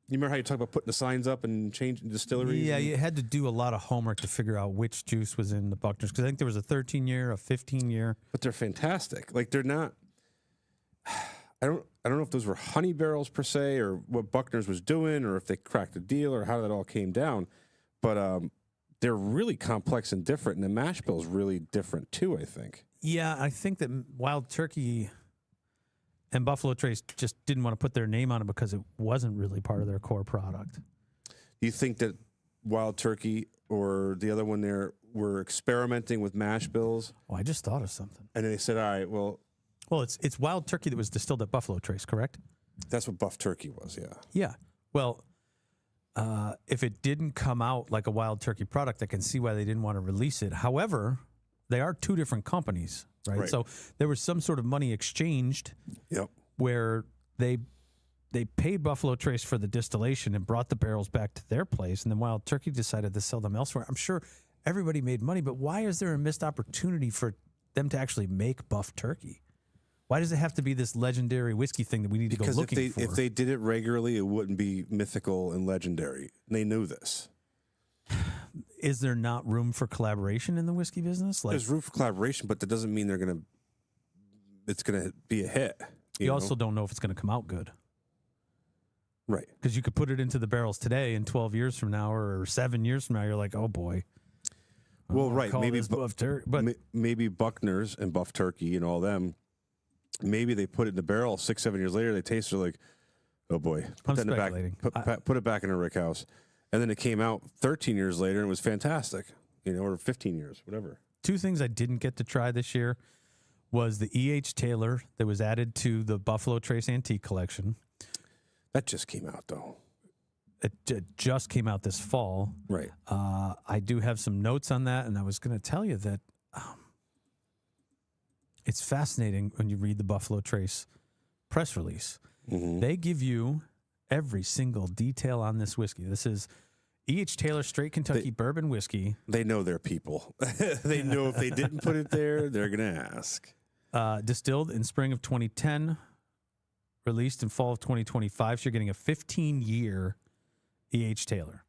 You remember how you talk about putting the signs up and changing distilleries? Yeah, and- you had to do a lot of homework to figure out which juice was in the Buckners because I think there was a 13-year, a 15-year. but they're fantastic. Like they're not. I don't know if those were honey barrels per se, or what Buckner's was doing, or if they cracked a deal, or how that all came down. But they're really complex and different, and the mash bill is really different too. I think. Yeah, I think that Wild Turkey and Buffalo Trace just didn't want to put their name on it because it wasn't really part of their core product. Do you think that Wild Turkey or the other one there were experimenting with mash bills, Oh, I just thought of something. and then they said, "All right, well, Well, it's Wild Turkey that was distilled at Buffalo Trace, correct? that's what buff turkey was." Yeah. Yeah. Well, if it didn't come out like a Wild Turkey product, I can see why they didn't want to release it. However, they are 2 different companies, right? Right. So there was some sort of money exchanged Yep. where they paid Buffalo Trace for the distillation and brought the barrels back to their place, and then Wild Turkey decided to sell them elsewhere. I'm sure everybody made money, but why is there a missed opportunity for them to actually make buff turkey? Why does it have to be this legendary whiskey thing that we need to Because go if looking for? if they did it regularly, it wouldn't be mythical and legendary. And they knew this. Is there not room for collaboration in the whiskey business? Like, There's room for collaboration, but that doesn't mean it's gonna be a hit. you know? also don't know if it's going to come out good right. because you could put it into the barrels today, and 12 years from now or 7 years from now, you're like, oh boy. I don't Well, wanna right. call Maybe this buff turkey, but maybe Buckner's and Buff Turkey and all them. Maybe they put it in the barrel 6-7 years later. They taste it like, oh boy, put I'm that in the back, speculating. put it back in a rick house, and then it came out 13 years later and it was fantastic. Or 15 years, whatever. 2 things I didn't get to try this year was the E.H. Taylor that was added to the Buffalo Trace Antique Collection. That just came out though. It just came out this fall. Right. I do have some notes on that, and I was going to tell you that it's fascinating when you read the Buffalo Trace press release. Mm-hmm. They give you every single detail on this whiskey. This is E.H. Taylor Straight Kentucky Bourbon Whiskey. They know their people. They know if they didn't put it there, they're gonna ask. Distilled in spring of 2010, released in fall of 2025. So you're getting a 15-year E.H. Taylor.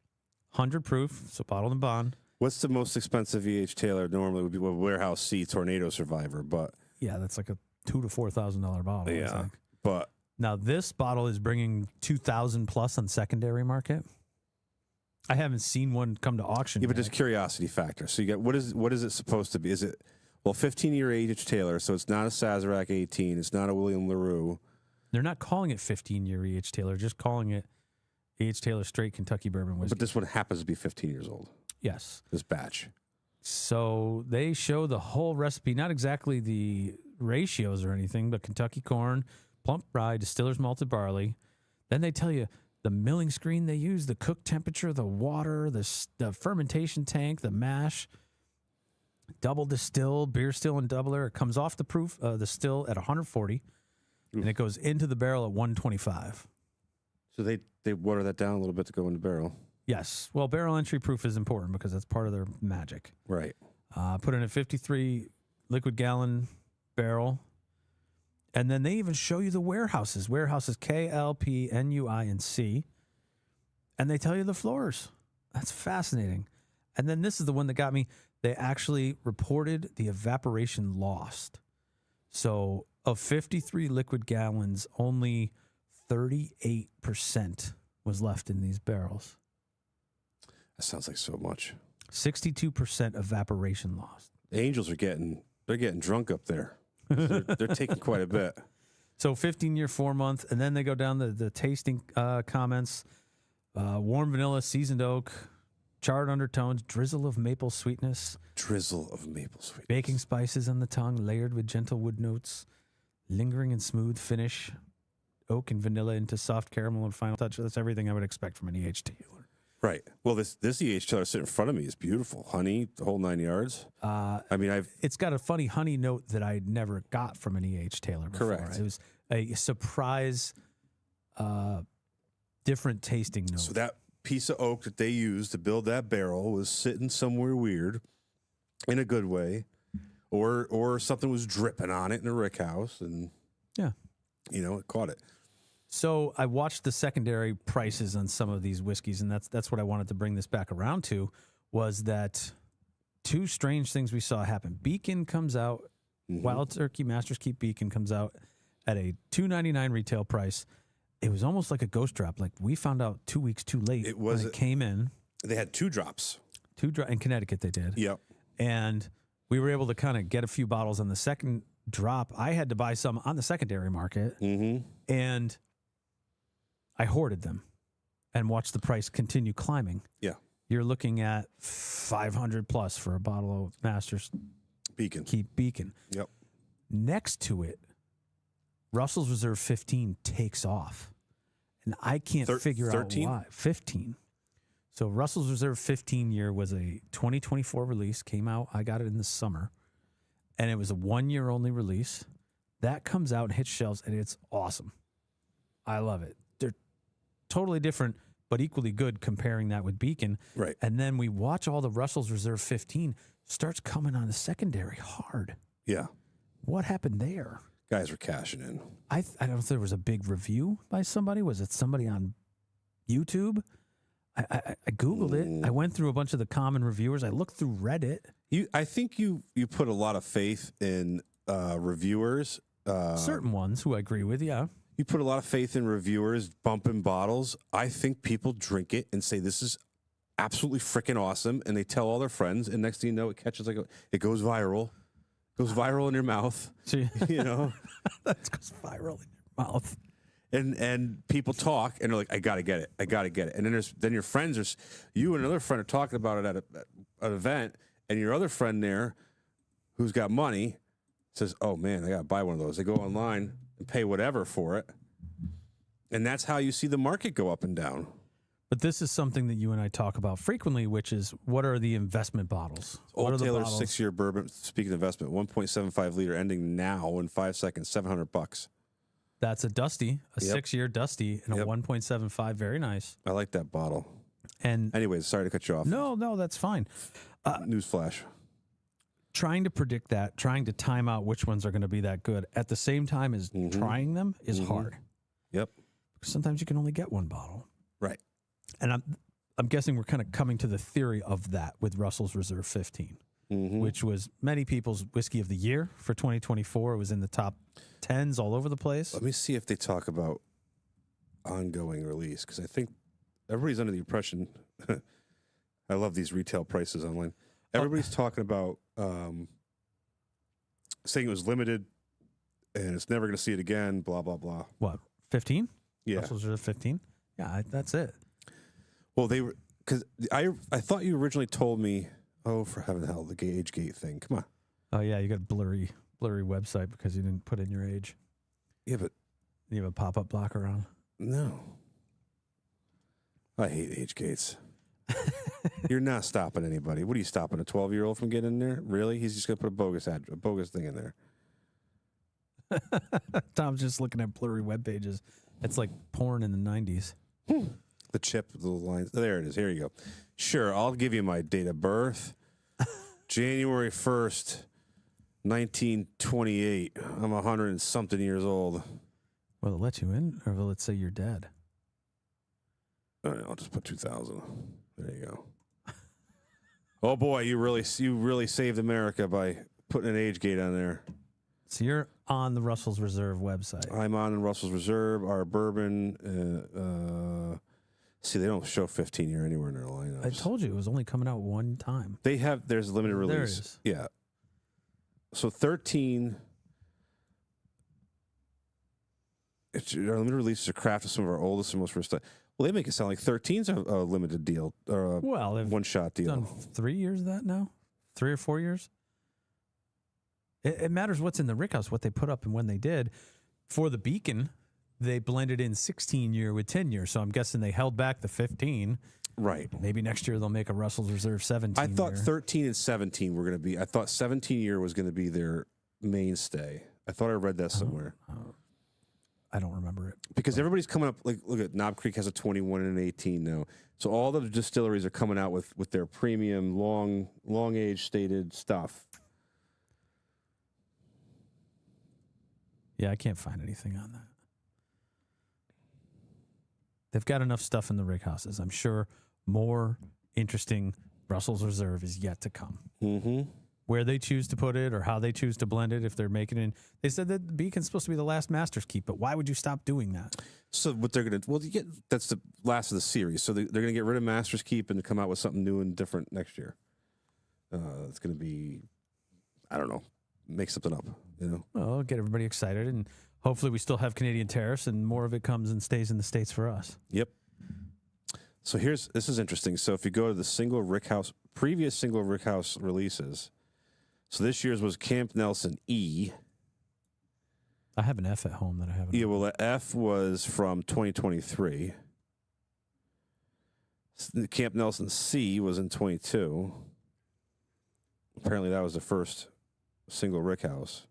100 proof, so bottled and bond. What's the most expensive E.H. Taylor? Normally would be a Warehouse C Tornado Survivor, but Yeah, that's like a $2,000 to $4,000 bottle. I yeah, think. but Now this bottle is bringing 2,000 plus on secondary market. I haven't seen one come to auction. yeah, but yet. just curiosity factor. So you get what is it supposed to be? Is it 15-year E.H. Taylor? So it's not a Sazerac 18. It's not a William LaRue. They're not calling it 15-year E.H. Taylor, just calling it E.H. Taylor Straight Kentucky Bourbon Whiskey. But this one happens to be 15 years old. Yes. This batch. So they show the whole recipe, not exactly the ratios or anything, but Kentucky corn, plump rye, distiller's malted barley. Then they tell you the milling screen they use, the cook temperature, the water, the fermentation tank, the mash, double distill, beer still and doubler. It comes off the still at 140, and it goes into the barrel at 125. So they water that down a little bit to go in the barrel. Yes. Well, barrel entry proof is important because that's part of their magic. Right. Put in a 53 liquid gallon barrel. And then they even show you the warehouses. Warehouses K, L, P, N, U, I, and C. And they tell you the floors. That's fascinating. And then this is the one that got me. They actually reported the evaporation lost. So of 53 liquid gallons, only 38% was left in these barrels. That sounds like so much. 62% evaporation lost. The Angels are getting drunk up there. They're taking quite a bit. So 15-year, 4-month, and then they go down the tasting comments. Warm vanilla, seasoned oak, charred undertones, drizzle of maple sweetness. Drizzle of maple sweetness. Baking spices on the tongue, layered with gentle wood notes, lingering and smooth finish, oak and vanilla into soft caramel and final touch. That's everything I would expect from an E.H. Taylor. Right. Well, this E.H. Taylor sitting in front of me is beautiful. Honey, the whole 9 yards. It's got a funny honey note that I never got from an E.H. Taylor before. Correct. It was a surprise, different tasting note. So that piece of oak that they used to build that barrel was sitting somewhere weird, in a good way, or something was dripping on it in a rick house, and yeah, it caught it. So I watched the secondary prices on some of these whiskeys, and that's what I wanted to bring this back around to, was that two strange things we saw happen. Beacon comes out, Wild Turkey Master's Keep Beacon comes out at a $2.99 retail price. It was almost like a ghost drop. Like we found out 2 weeks too late when it came in. They had 2 drops. In Connecticut they did. Yep. And we were able to kind of get a few bottles on the second drop. I had to buy some on the secondary market, and I hoarded them and watched the price continue climbing. Yeah. You're looking at $500 plus for a bottle of Master's Beacon. Keep Beacon. Yep. Next to it, Russell's Reserve 15 takes off. And I can't figure 13? out why. 15. So Russell's Reserve 15 year was a 2024 release. Came out. I got it in the summer. And it was a 1 year only release. That comes out and hits shelves, and it's awesome. I love it. They're totally different, but equally good comparing that with Beacon. Right. And then we watch all the Russell's Reserve 15 starts coming on the secondary hard. Yeah. What happened there? Guys were cashing in. I don't know if there was a big review by somebody. Was it somebody on YouTube? I Googled it. I went through a bunch of the common reviewers. I looked through Reddit. I think you put a lot of faith in reviewers. Certain ones who I agree with, yeah. You put a lot of faith in reviewers bumping bottles. I think people drink it and say, this is absolutely freaking awesome. And they tell all their friends. And next thing you know, it catches it goes viral. It goes viral in your mouth. So, That goes viral in your mouth. And people talk and they're like, I gotta get it. I gotta get it. And then your friends you and another friend are talking about it at an event, and your other friend there who's got money says, oh man, I gotta buy one of those. They go online and pay whatever for it. And that's how you see the market go up and down. But this is something that you and I talk about frequently, which is what are the investment bottles? Old Taylor's 6-year bourbon, speaking of investment, 1.75 liter, ending now in 5 seconds, $700. That's a Dusty, a 6-year Dusty, and a 1.75. Very nice. I like that bottle. And anyways, sorry to cut you off. No, that's fine. Newsflash. Trying to predict that, trying to time out which ones are going to be that good at the same time as trying them is hard. Yep. Because sometimes you can only get one bottle. Right. And I'm guessing we're kind of coming to the theory of that with Russell's Reserve 15, which was many people's whiskey of the year for 2024. It was in the top 10s all over the place. Let me see if they talk about ongoing release, because I think everybody's under the impression. I love these retail prices online. Everybody's talking about saying it was limited and it's never going to see it again, blah, blah, blah. What, 15? Yeah. Russell's Reserve 15? Yeah, that's it. Well, because I thought you originally told me, oh, for heaven and hell, the age gate thing. Come on. Oh yeah, you got a blurry website because you didn't put in your age. Yeah, but You have a pop-up blocker on. no. I hate age gates. You're not stopping anybody. What are you stopping? A 12-year-old from getting in there? Really? He's just gonna put a bogus thing in there. Tom's just looking at blurry web pages. It's like porn in the 90s. The chip, the lines. There it is. Here you go. Sure, I'll give you my date of birth. January 1st, 1928. I'm 100 and something years old. Will it let you in, or will it say you're dead? I'll just put 2000. There you go. Oh boy, you really saved America by putting an age gate on there. So you're on the Russell's Reserve website. I'm on in Russell's Reserve. Our bourbon. See, they don't show 15 year anywhere in their lineups. I told you it was only coming out one time. They have. There's a limited release. There it is. Yeah. So 13. Our limited releases are crafted some of our oldest and most versatile. Well, they make it sound like 13's a limited deal or a Well, they've one-shot deal. done 3 years of that now, 3 or 4 years. It matters what's in the rickhouse, what they put up, and when they did. For the Beacon, they blended in 16-year with 10-year, so I'm guessing they held back the 15. Right. Maybe next year they'll make a Russell's Reserve 17. I thought 13 and 17 were going to be. I thought 17-year was going to be their mainstay. I thought I read that somewhere. I don't remember it. Because everybody's coming up, like, look at Knob Creek has a 21 and an 18 now. So all the distilleries are coming out with their premium, long age stated stuff. Yeah, I can't find anything on that. They've got enough stuff in the righthouses. I'm sure more interesting Russell's Reserve is yet to come. Mm-hmm. Where they choose to put it or how they choose to blend it, if they're making it. They said that the Beacon's supposed to be the last Master's Keep, but why would you stop doing that? So what they're going to, that's the last of the series. So they're going to get rid of Master's Keep and come out with something new and different next year. It's going to be, I don't know, make something up, you know? Well, get everybody excited, and hopefully we still have Canadian tariffs and more of it comes and stays in the States for us. Yep. So this is interesting. So if you go to the previous single Rickhouse releases, so this year's was Camp Nelson E. I have an F at home that I haven't. Yeah, well, the F was from 2023. The Camp Nelson C was in 22. Apparently, that was the first single Rickhouse.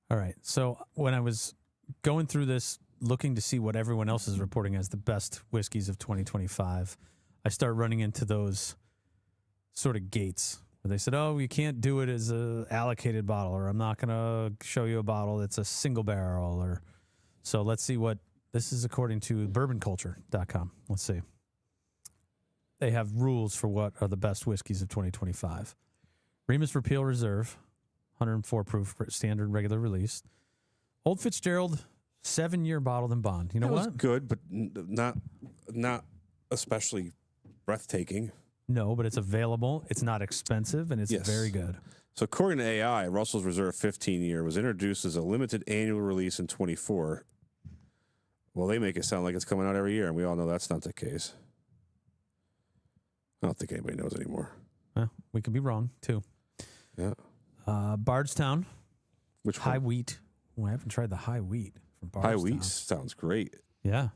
All right. So when I was going through this, looking to see what everyone else is reporting as the best whiskeys of 2025, I start running into those sort of gates where they said, oh, you can't do it as a allocated bottle, or I'm not going to show you a bottle that's a single barrel. Or so let's see what this is according to bourbonculture.com. Let's see. They have rules for what are the best whiskeys of 2025. Remus Repeal Reserve, 104 proof standard regular release. Old Fitzgerald, 7-year bottled and bond. You know what? It was good, but not especially breathtaking. No, but it's available. It's not expensive, and it's very good. So according to AI, Russell's Reserve 15-year was introduced as a limited annual release in 24. Well, they make it sound like it's coming out every year, and we all know that's not the case. I don't think anybody knows anymore. Well, we could be wrong, too. Yeah. Bardstown. Which High one? Wheat. Well, I haven't tried the High Wheat from Bardstown. High Wheat sounds great. Yeah.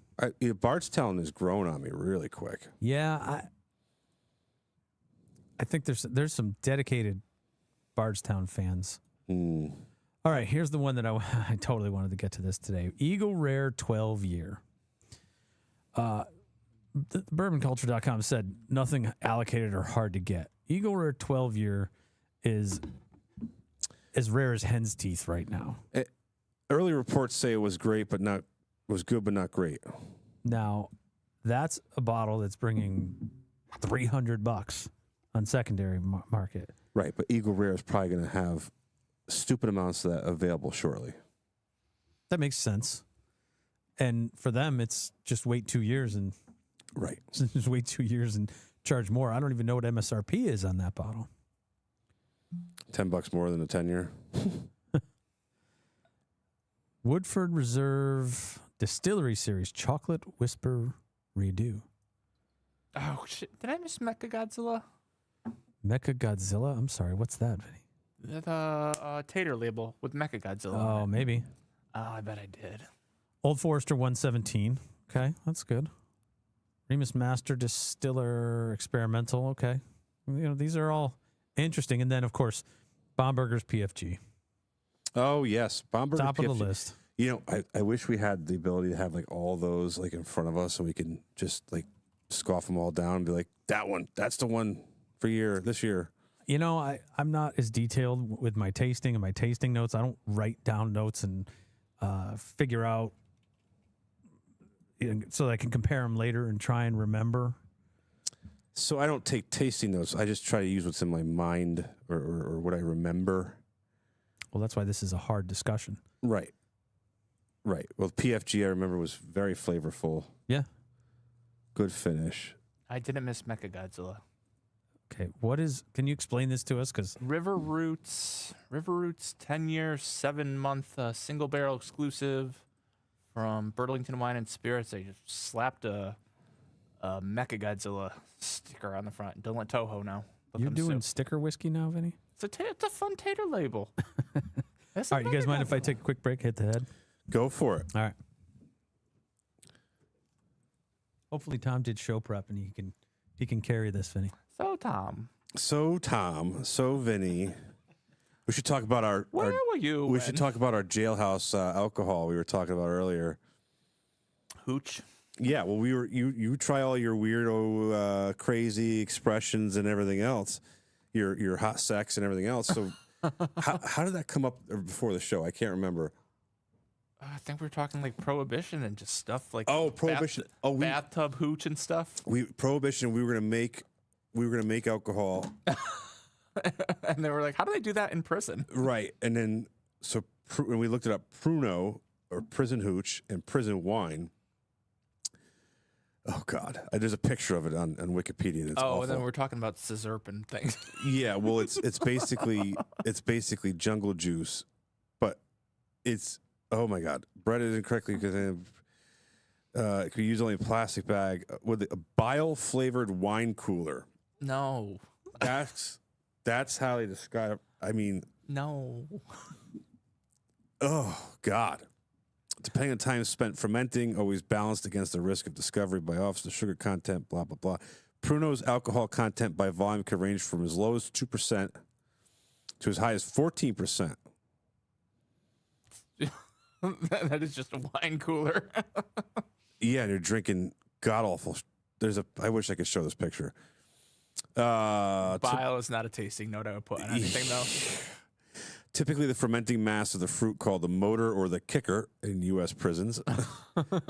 Bardstown has grown on me really quick. Yeah, I think there's some dedicated Bardstown fans. Mm. All right, here's the one that I totally wanted to get to this today. Eagle Rare 12-year. Bourbonculture.com said nothing allocated or hard to get. Eagle Rare 12-year is as rare as hen's teeth right now. Early reports say it was great, but was good, but not great. Now, that's a bottle that's bringing $300 on secondary market. Right, but Eagle Rare is probably going to have stupid amounts of that available shortly. That makes sense. And for them, it's just wait 2 years and right. Just wait 2 years and charge more. I don't even know what MSRP is on that bottle. $10 more than a 10-year. Woodford Reserve Distillery Series Chocolate Whisper redo. Oh shit! Did I miss Mechagodzilla? Mecha Godzilla? I'm sorry, what's that, Vinny? The tater label with Mechagodzilla. Oh, on it. maybe. Oh, I bet I did. Old Forester 117. Okay, that's good. Remus Master Distiller Experimental. Okay. These are all interesting. And then, of course, Bomberger's PFG. Oh, yes. Bomberger Top of the PFG. list. I wish we had the ability to have like all those like in front of us and we can just like scoff them all down and be like, that's the one for this year. I'm not as detailed with my tasting and my tasting notes. I don't write down notes and figure out so that I can compare them later and try and remember. So I don't take tasting notes. I just try to use what's in my mind or what I remember. Well, that's why this is a hard discussion. Right. Well, PFG, I remember, was very flavorful. Yeah. Good finish. I didn't miss Mechagodzilla. Okay, can you explain this to us? Because River Roots 10-year, 7-month single barrel exclusive from Burlington Wine and Spirits. They just slapped a Mechagodzilla sticker on the front. Don't let Toho know. you're doing sticker whiskey now, Vinny? It's a fun tater label. All right, you guys mind if I take a quick break, hit the head? Go for it. All right. Hopefully Tom did show prep and he can carry this, Vinny. So Tom, so Vinny. We should talk about our. Where were you? We should talk about our jailhouse alcohol we were talking about earlier. Hooch. Yeah, well, you try all your weirdo, crazy expressions and everything else, your hot sex and everything else. So, how did that come up before the show? I can't remember. I think we were talking like Prohibition and just stuff like Prohibition. Bathtub hooch and stuff. Prohibition. We were gonna make alcohol. And they were like, how do they do that in prison? Right. And then, when we looked it up, Pruno, or prison hooch, and prison wine. Oh, God. There's a picture of it on Wikipedia. And it's awful. And then we're talking about scissorp and things. Yeah, well, it's basically jungle juice, but it's, oh, my God. Breaded incorrectly because it could be used only in a plastic bag with a bile-flavored wine cooler. No. That's how they describe. I mean, no. Oh God! Depending on time spent fermenting, always balanced against the risk of discovery by officer sugar content. Blah blah blah. Pruno's alcohol content by volume can range from as low as 2% to as high as 14%. That is just a wine cooler. Yeah, and you're drinking god awful. I wish I could show this picture. Bile is not a tasting note I would put on anything, though. Typically, the fermenting mass of the fruit, called the motor or the kicker in U.S. prisons,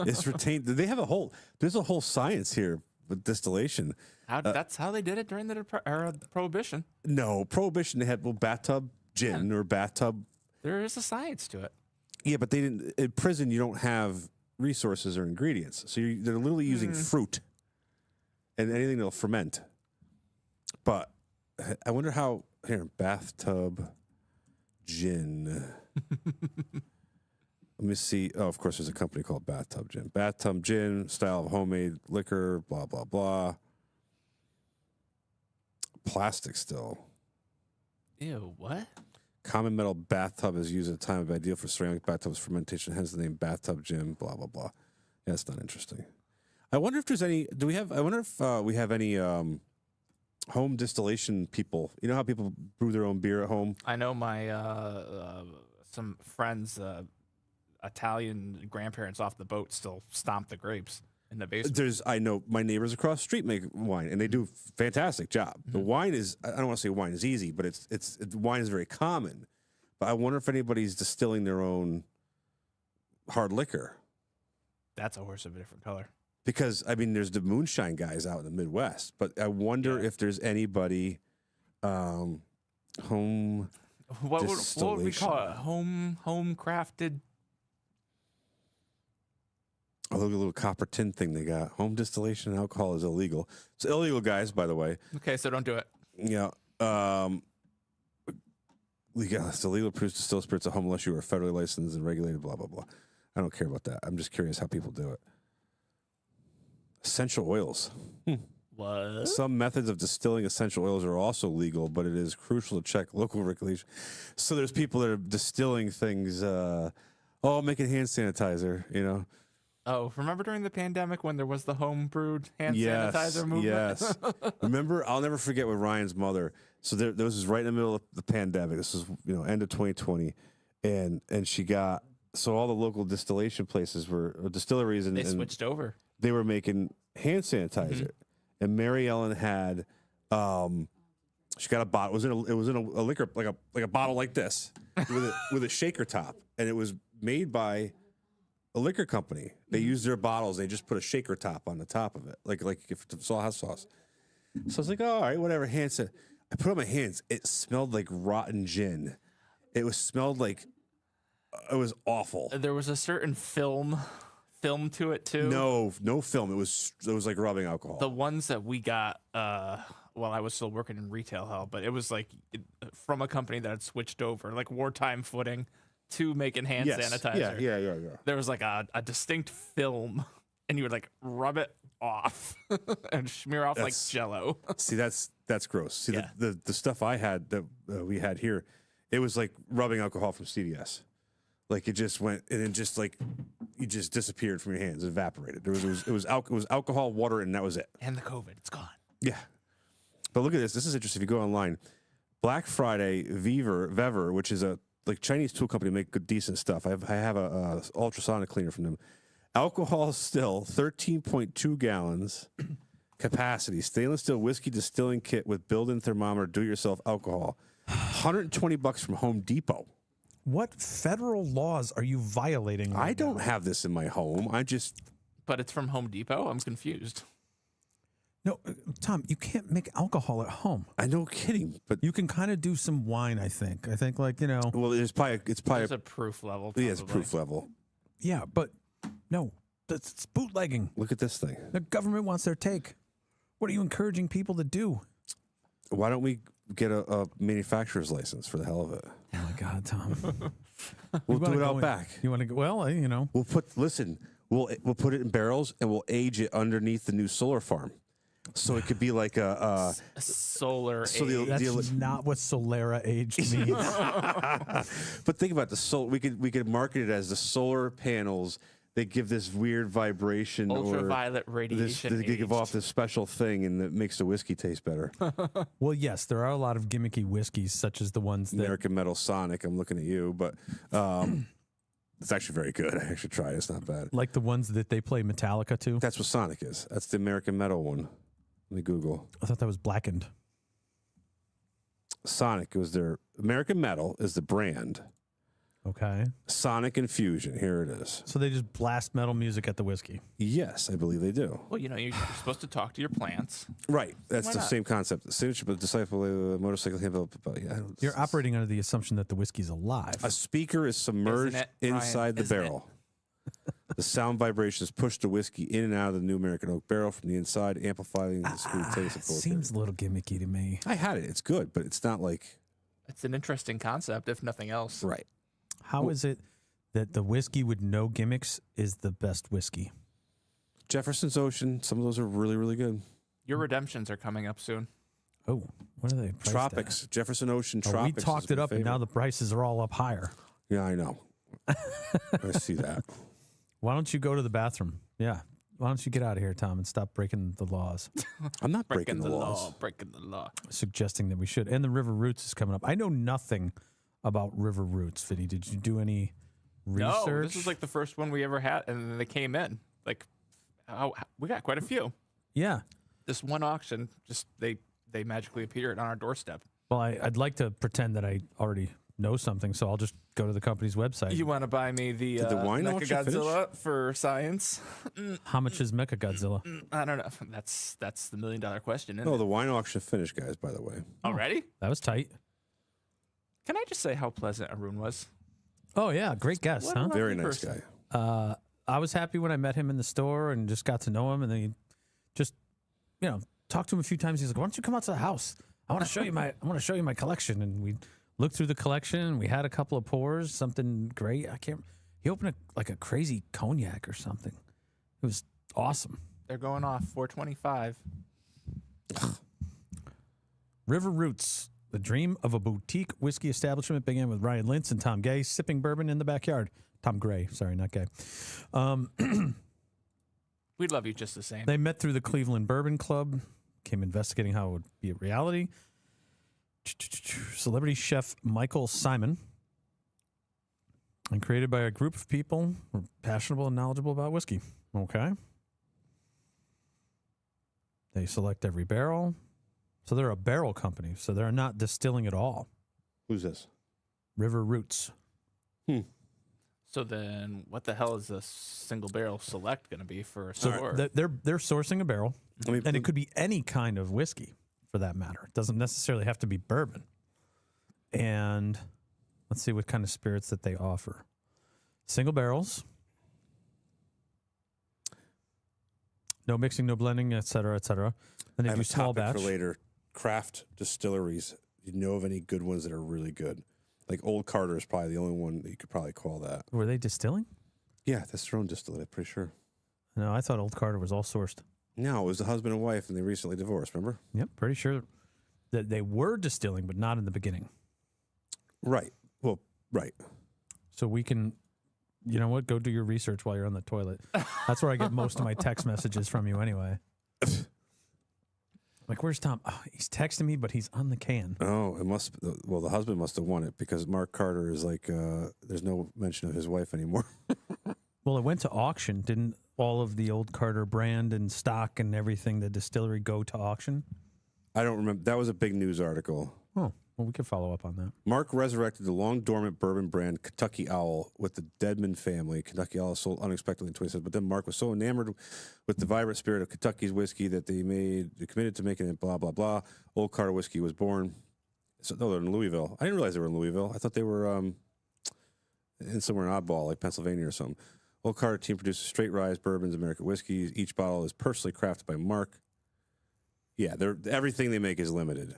is retained. There's a whole science here with distillation. That's how they did it during the Prohibition. No, Prohibition, they had bathtub gin or bathtub. There is a science to it. Yeah, but they didn't. In prison, you don't have resources or ingredients, so they're literally using fruit and anything that'll ferment. But I wonder how bathtub gin. Let me see. Oh, of course, there's a company called Bathtub Gin. Bathtub Gin, style of homemade liquor, blah, blah, blah. Plastic still. Ew, what? Common metal bathtub is used at a time of ideal for ceramic bathtubs fermentation, hence the name Bathtub Gin, blah, blah, blah. Yeah, that's not interesting. I wonder if there's any, I wonder if we have any home distillation people. You know how people brew their own beer at home? I know my, some friends, Italian grandparents off the boat still stomp the grapes in the basement. I know my neighbors across the street make wine, and they do a fantastic job. Mm-hmm. The wine is, I don't want to say wine is easy, but wine is very common. But I wonder if anybody's distilling their own hard liquor. That's a horse of a different color. Because, I mean, there's the moonshine guys out in the Midwest, but I wonder if there's anybody home what distillation. What would we call it? Home crafted. Oh, look at the little copper tin thing they got. Home distillation alcohol is illegal. It's illegal, guys, by the way. Okay, so don't do it. Yeah. It's illegal to produce distilled spirits at home unless you are federally licensed and regulated, blah, blah, blah. I don't care about that. I'm just curious how people do it. Essential oils. What? Some methods of distilling essential oils are also legal, but it is crucial to check local regulation. So there's people that are distilling things. Make it hand sanitizer. You know. Oh, remember during the pandemic when there was the home brewed hand Yes, sanitizer movement? yes. Remember, I'll never forget with Ryan's mother. So there was this right in the middle of the pandemic. This was end of 2020, and she got all the local distillation places or distilleries and They switched over. they were making hand sanitizer, and Mary Ellen had she got a bottle. It was in a liquor like a bottle like this with a shaker top, and it was made by a liquor company. They used their bottles. They just put a shaker top on the top of it, like if it's hot sauce. So I was like, all right, whatever. Hand sanitizer. I put it on my hands. It smelled like rotten gin. Smelled like it was awful. There was a certain film to it too. No film. It was like rubbing alcohol. The ones that we got while I was still working in retail hell, but it was like from a company that had switched over, like wartime footing, to making hand sanitizer. Yeah. There was like a distinct film, and you would like rub it off and smear off like Jello. See, that's gross. See, Yeah. the stuff I had that we had here, it was like rubbing alcohol from CVS. Like it just went and it just like it just disappeared from your hands, evaporated. It was alcohol, water, and that was it. And the COVID, it's gone. Yeah. But look at this. This is interesting. If you go online, Black Friday, Vever, which is a like Chinese tool company, make good decent stuff. I have a ultrasonic cleaner from them. Alcohol still 13.2 gallons capacity. Stainless steel whiskey distilling kit with built-in thermometer. Do-it-yourself alcohol. $120 from Home Depot. What federal laws are you violating? I don't have this in my home. But it's from Home Depot. I'm confused. No, Tom, you can't make alcohol at home. I know, kidding, but You can kind of do some wine, I think. I think, like, well, it's probably There's a proof level. yeah, it's a probably. proof level. yeah, but no, that's bootlegging. Look at this thing. The government wants their take. What are you encouraging people to do? Why don't we get a manufacturer's license for the hell of it? Oh my God, Tom. We'll do it out back. You want to go? Well, We'll put it in barrels and we'll age it underneath the new solar farm. So it could be like a Solar. So age. that's not what Solera aged means. but think about the solar. We could market it as the solar panels. They give this weird vibration Ultraviolet or radiation. they give aged. off this special thing and it makes the whiskey taste better. Well, yes, there are a lot of gimmicky whiskeys, such as the ones that American Metal Sonic. I'm looking at you, but it's actually very good. I actually tried it. It's not bad. like the ones that they play Metallica to. That's what Sonic is. That's the American Metal one. Let me Google. I thought that was Blackened. Sonic was their American Metal is the brand. Okay. Sonic Infusion. Here it is. So they just blast metal music at the whiskey. Yes, I believe they do. Well, you're supposed to talk to your plants. Right. That's Why the not? same concept. Signature, but disciple, motorcycle, handle. You're operating under the assumption that the whiskey's alive. A speaker is submerged Isn't it, Ryan? inside the Isn't it? barrel. The sound vibrations push the whiskey in and out of the new American oak barrel from the inside, amplifying the smooth taste. It of full seems a little gimmicky to me. I had it. It's good, but it's not like It's an interesting concept, if nothing else. right. How is it that the whiskey with no gimmicks is the best whiskey? Jefferson's Ocean. Some of those are really, really good. Your redemptions are coming up soon. Oh, what are they? priced Tropics. Jefferson Ocean at? Oh, Tropics. we is talked my it up, and now favorite. the prices are all up higher. Yeah, I know. I see that. Why don't you go to the bathroom? Yeah. Why don't you get out of here, Tom, and stop breaking the laws? I'm not breaking the laws. law. Breaking the law. Suggesting that we should. And the River Roots is coming up. I know nothing about River Roots, Vinny. Did you do any research? No, this is like the first one we ever had, and then they came in. Like, we got quite a few. Yeah. This one auction, just they magically appeared on our doorstep. Well, I'd like to pretend that I already know something, so I'll just go to the company's website. You want to buy me the Did the wine Mecha auction finish? Godzilla for science? How much is Mecha Godzilla? I don't know. That's the $1 million question. Isn't Oh, it? the wine auction finished, guys, by the way. Already? That was tight. Can I just say how pleasant Arun was? Oh, yeah. Great guess, What a huh? lovely Very nice person. guy. I was happy when I met him in the store and just got to know him. And then he just, talked to him a few times. He's like, "Why don't you come out to the house? I want to show you my collection." And we looked through the collection. And we had a couple of pours, something great. He opened a crazy cognac or something. It was awesome. they're going off 425. River Roots. The dream of a boutique whiskey establishment began with Ryan Lintz and Tom Gay sipping bourbon in the backyard. Tom Gray, sorry, not Gay. We love you just the same. They met through the Cleveland Bourbon Club, came investigating how it would be a reality. Celebrity chef Michael Simon, and created by a group of people who are passionate and knowledgeable about whiskey. Okay. They select every barrel. So they're a barrel company. So they're not distilling at all. Who's this? River Roots. So then, what the hell is the single barrel select going to be for a So store? they're sourcing a barrel, Let me- and it could be any kind of whiskey for that matter. It doesn't necessarily have to be bourbon. And let's see what kind of spirits that they offer. Single barrels. No mixing, no blending, et cetera, et cetera. Then they I have do a small topic batch. for later. Craft distilleries. You know of any good ones that are really good? Like Old Carter is probably the only one that you could probably call that. Were they distilling? Yeah, that's their own distillate, I'm pretty sure. No, I thought Old Carter was all sourced. No, it was the husband and wife, and they recently divorced, remember? Yep, pretty sure that they were distilling, but not in the beginning. Right. Well, right. So we can, you know what, go do your research while you're on the toilet. That's where I get most of my text messages from you anyway. Like, where's Tom? Oh, he's texting me, but he's on the can. Oh, it must. Well, the husband must have won it because Mark Carter is like. There's no mention of his wife anymore. Well, it went to auction. Didn't all of the Old Carter brand and stock and everything, the distillery, go to auction? I don't remember. That was a big news article. Oh, well, we could follow up on that. Mark resurrected the long dormant bourbon brand Kentucky Owl with the Deadman family. Kentucky Owl sold unexpectedly in 2017, but then Mark was so enamored with the vibrant spirit of Kentucky's whiskey that they committed to making it blah, blah, blah. Old Carter whiskey was born. So, no, they're in Louisville. I didn't realize they were in Louisville. I thought they were in somewhere in Oddball, like Pennsylvania or something. Old Carter team produces straight rise bourbons, American whiskeys. Each bottle is personally crafted by Mark. Yeah, everything they make is limited.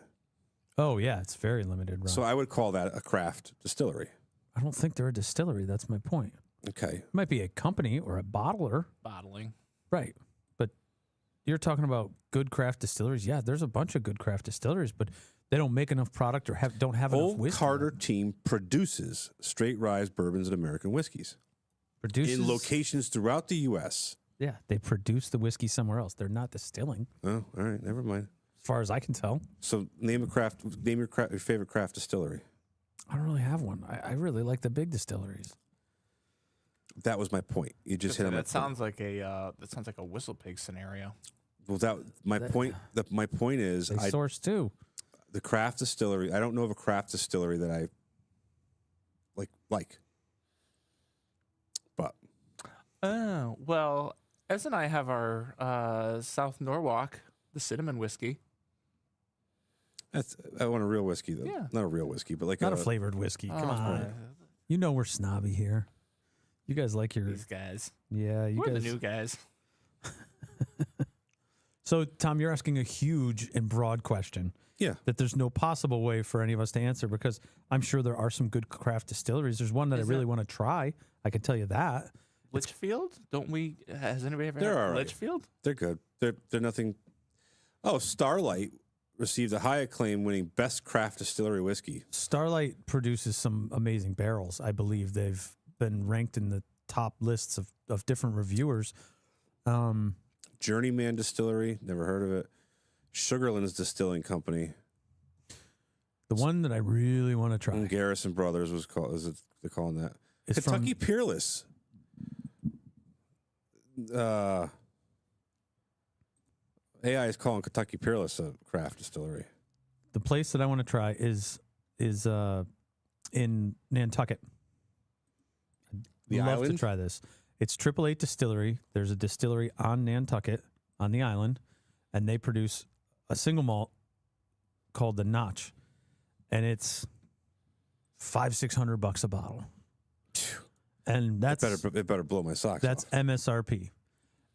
Oh, yeah, it's very limited, Ron. So I would call that a craft distillery. I don't think they're a distillery. That's my point. Okay. It might be a company or a bottler. Bottling. Right. But you're talking about good craft distilleries. Yeah, there's a bunch of good craft distilleries, but they don't make enough product or don't have enough Old whiskey. Carter team produces straight rise bourbons and American whiskeys Produces, in locations throughout the U.S. Yeah, they produce the whiskey somewhere else. They're not distilling, Oh, all right. Never mind. as far as I can tell. So name your favorite craft distillery. I don't really have one. I really like the big distilleries. That was my point. You just hit on my That point. sounds like a whistle pig scenario. Well, my point is They source too. the craft distillery. I don't know of a craft distillery that I like. But Oh, well, Ez and I have our South Norwalk, the cinnamon whiskey. I want a real whiskey though. Yeah. Not a real whiskey, but like Not a flavored whiskey. Come on. You know we're snobby here. You guys like your These guys. yeah. You We're guys. the new guys. So Tom, you're asking a huge and broad question. Yeah. That there's no possible way for any of us to answer because I'm sure there are some good craft distilleries. There's one that I really want to try. I can tell you that. Litchfield? Don't we? Has anybody ever They're had all right. Litchfield? They're good. They're nothing. Oh, Starlight received a high acclaim, winning best craft distillery whiskey. Starlight produces some amazing barrels. I believe they've been ranked in the top lists of different reviewers. Journeyman Distillery, never heard of it. Sugarland's Distilling Company. The one that I really want to try And Garrison Brothers was called. They're calling that is Kentucky Peerless. AI is calling Kentucky Peerless a craft distillery. the place that I want to try is in Nantucket. The I'd love island? to try this. It's 888 Distillery. There's a distillery on Nantucket on the island, and they produce a single malt called the Notch, and it's $500-600 a bottle. And that's It better blow my socks that's off. MSRP.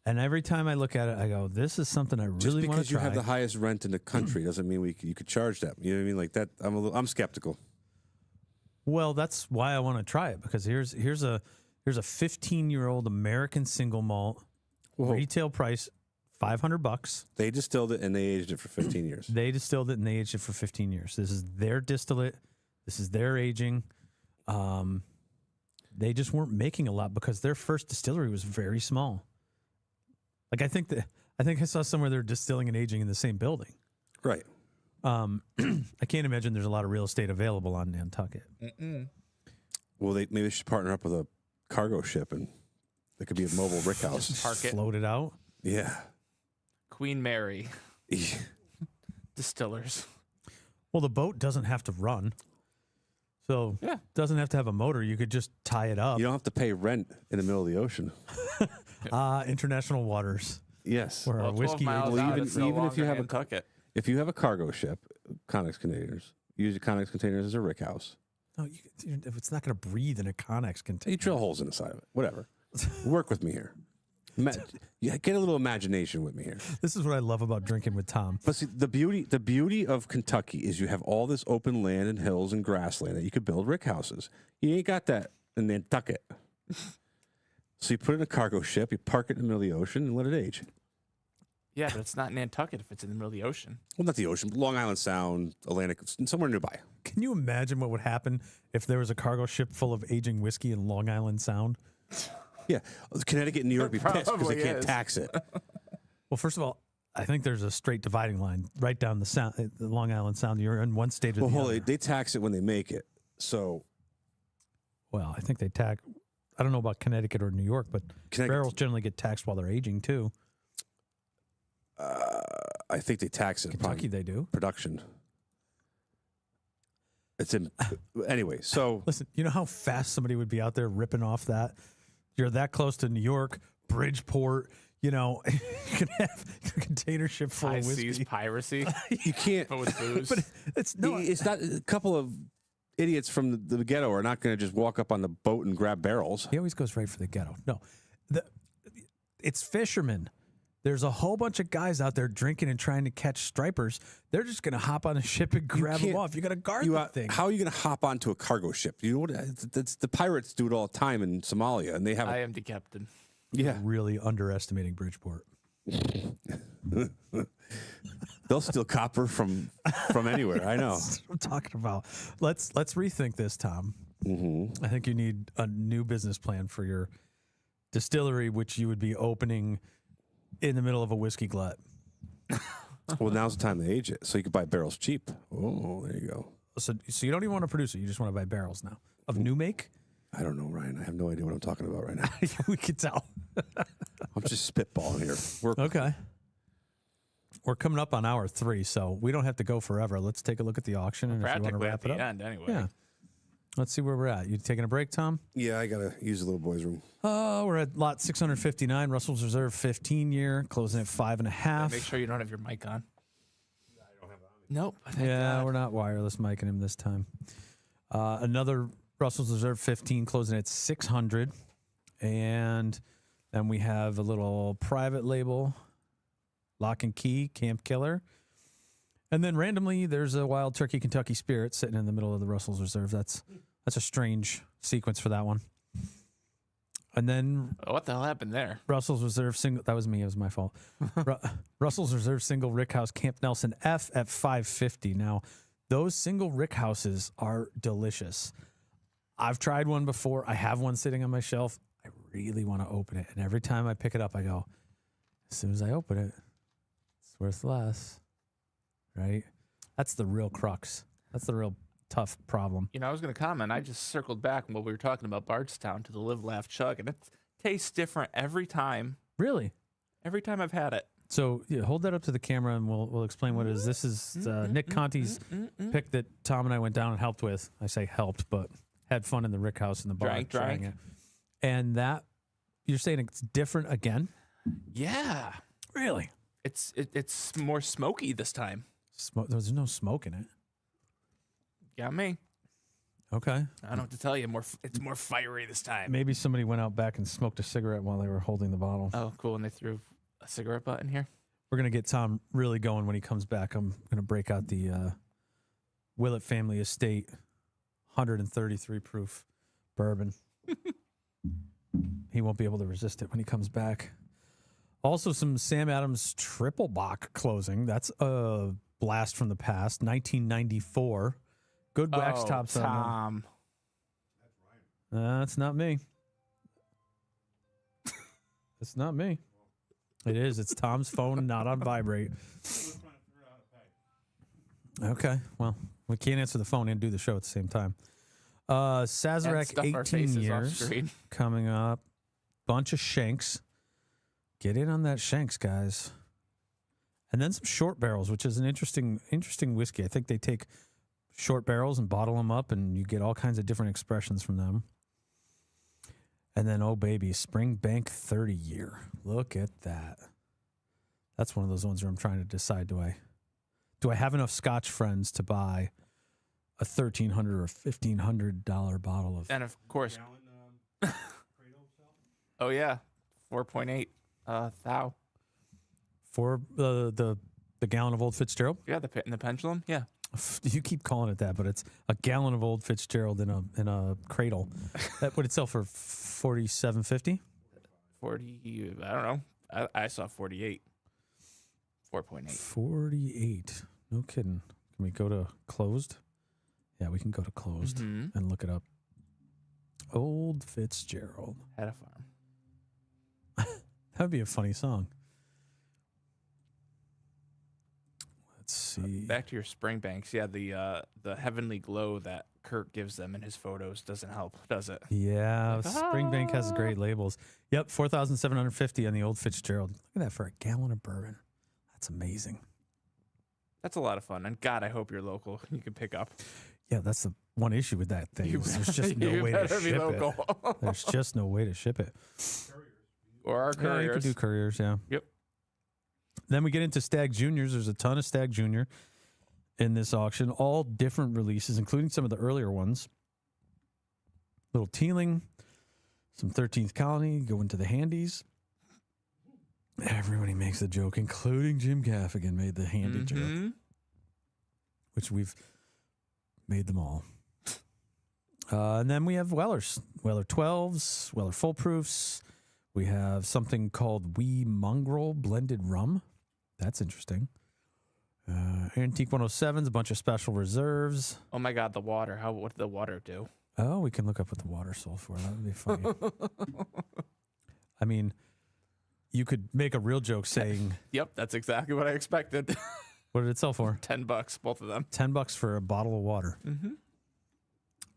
And every time I look at it, I go, "This is something I Just really want because to you try." have the highest rent in the country doesn't mean you could charge that. You know what I mean? Like that. I'm skeptical. Well, that's why I want to try it because here's a 15-year-old American single malt, Whoa. retail price $500. They distilled it and they aged it for 15 years. They distilled it and they aged it for 15 years. This is their distillate. This is their aging. They just weren't making a lot because their first distillery was very small. Like I think I saw somewhere they're distilling and aging in the same building. Right. I can't imagine there's a lot of real estate available on Nantucket. Well, maybe they should partner up with a cargo ship and it could be a mobile rick house. Park it. Float it out. Yeah. Queen Mary Distillers. Well, the boat doesn't have to run. So Yeah. doesn't have to have a motor. You could just tie it up. You don't have to pay rent in the middle of the ocean. International waters Yes. where our Well, 12 whiskey miles Well, out, even- it's no even if you longer have a- Nantucket. If you have a cargo ship, Connex containers, use the Connex containers as a rick house. No, if it's not going to breathe in a Connex container. You drill holes in the side of it. Whatever. Work with me here. Get a little imagination with me here. This is what I love about drinking with Tom. But see, the beauty of Kentucky is you have all this open land and hills and grassland that you could build rick houses. You ain't got that in Nantucket. So you put it in a cargo ship, you park it in the middle of the ocean, and let it age. Yeah, but it's not Nantucket if it's in the middle of the ocean. Well, not the ocean, but Long Island Sound, Atlantic, somewhere nearby. Can you imagine what would happen if there was a cargo ship full of aging whiskey in Long Island Sound? Yeah, Connecticut and New York be pissed because they Probably can't is. tax it. Well, first of all, I think there's a straight dividing line right down the Long Island Sound. You're in one state or Well, the hold other. it, they tax it when they make it. So Well, I think they tax. I don't know about Connecticut or New York, but Connecticut- barrels generally get taxed while they're aging too. I think they tax it upon Kentucky, they do. production. It's in anyway. So Listen, you know how fast somebody would be out there ripping off that? You're that close to New York, Bridgeport. You know, you can have a container ship full High of whiskey. seas piracy, you can't. but with booze. But it's no. It's not a couple of idiots from the ghetto are not going to just walk up on the boat and grab barrels. He always goes right for the ghetto. No, it's fishermen. There's a whole bunch of guys out there drinking and trying to catch stripers. They're just going to hop on a ship and grab them can't- off. You got to guard the thing. How are you going to hop onto a cargo ship? You know what? The pirates do it all the time in Somalia, and they have I am the captain. yeah. Really underestimating Bridgeport. They'll steal copper from anywhere. I know. That's what I'm talking about. Let's rethink this, Tom. Mm-hmm. I think you need a new business plan for your distillery, which you would be opening in the middle of a whiskey glut. Well, now's the time to age it, so you can buy barrels cheap. Oh, there you go. So you don't even want to produce it. You just want to buy barrels now of new make. I don't know, Ryan. I have no idea what I'm talking about right now. We could tell. I'm just spitballing here. Okay. We're coming up on hour 3, so we don't have to go forever. Let's take a look at the auction, and if you want to Practically at wrap the it up, end, anyway. yeah. Let's see where we're at. You taking a break, Tom? Yeah, I gotta use the little boy's room. We're at lot 659, Russell's Reserve 15-year, closing at 5.5. Make sure you don't have your mic on. I don't have it on. Nope. Thank Yeah, God. we're not wireless micing him this time. Another Russell's Reserve 15 closing at 600. And then we have a little private label, Lock and Key, Camp Killer. And then randomly, there's a Wild Turkey Kentucky Spirit sitting in the middle of the Russell's Reserve. That's a strange sequence for that one. And then What the hell happened there? Russell's Reserve single. That was me. It was my fault. Russell's Reserve single Rickhouse Camp Nelson F at 550. Now, those single Rickhouses are delicious. I've tried one before. I have one sitting on my shelf. I really want to open it. And every time I pick it up, I go, as soon as I open it, it's worth less. Right? That's the real crux. That's the real tough problem. You know, I was going to comment. I just circled back when we were talking about Bardstown to the Live, Laugh, Chug, and it tastes different every time. Really? Every time I've had it. So yeah, hold that up to the camera and we'll explain what it is. This is Nick Conti's pick that Tom and I went down and helped with. I say helped, but had fun in the Rick House in the bar. Drank. trying it. And that, you're saying it's different again? Yeah. Really? It's more smoky this time. There's no smoke in it. Got me. Okay. I don't know what to tell you. It's more fiery this time. Maybe somebody went out back and smoked a cigarette while they were holding the bottle. Oh, cool. And they threw a cigarette butt in here. We're going to get Tom really going when he comes back. I'm going to break out the Willett Family Estate 133 proof bourbon. He won't be able to resist it when he comes back. Also, some Sam Adams Triple Bock closing. That's a blast from the past. 1994. Good wax tops on Tom. them. That's not me. It's not me. It is. It's Tom's phone, not on vibrate. Okay. Well, we can't answer the phone and do the show at the same time. And Sazerac, stuff our 18 faces off years screen. coming up. Bunch of Shanks. Get in on that Shanks, guys. And then some short barrels, which is an interesting whiskey. I think they take short barrels and bottle them up, and you get all kinds of different expressions from them. And then, oh baby, Springbank 30 year. Look at that. That's one of those ones where I'm trying to decide: do I have enough Scotch friends to buy a $1,300 or $1,500 bottle of? And of course. Oh yeah, 4.8 thou. For the gallon of Old Fitzgerald? Yeah, the pendulum. Yeah. You keep calling it that, but it's a gallon of Old Fitzgerald in a cradle. That would it sell for $47.50? 40. I don't know. I saw 48. 4.8. 48. No kidding. Can we go to closed? Yeah, we can go to closed and look it up. Old Fitzgerald. Had a farm. That would be a funny song. Let's see. Back to your Springbanks. Yeah, the heavenly glow that Kurt gives them in his photos doesn't help, does it? Yeah, Springbank has great labels. Yep, $4,750 on the Old Fitzgerald. Look at that for a gallon of bourbon. That's amazing. That's a lot of fun. And God, I hope you're local. You can pick up. Yeah, that's the one issue with that thing. There's just no way to ship it. There's just no way to ship it. Or our Yeah, couriers. you can do couriers, yeah. Yep. Then we get into Stag Juniors. There's a ton of Stag Junior in this auction, all different releases, including some of the earlier ones. Little Teeling, some 13th Colony, go into the Handies. Everybody makes the joke, including Jim Gaffigan made the Handy joke, which we've made them all. And then we have Wellers, Weller 12s, Weller Full Proofs. We have something called Wee Mongrel Blended Rum. That's interesting. Antique 107s, a bunch of special reserves. Oh my God, the water. What did the water do? Oh, we can look up what the water sold for. That would be funny. I mean, you could make a real joke saying, Yep, that's exactly what I expected. what did it sell for? $10, both of them. $10 for a bottle of water. Mm-hmm.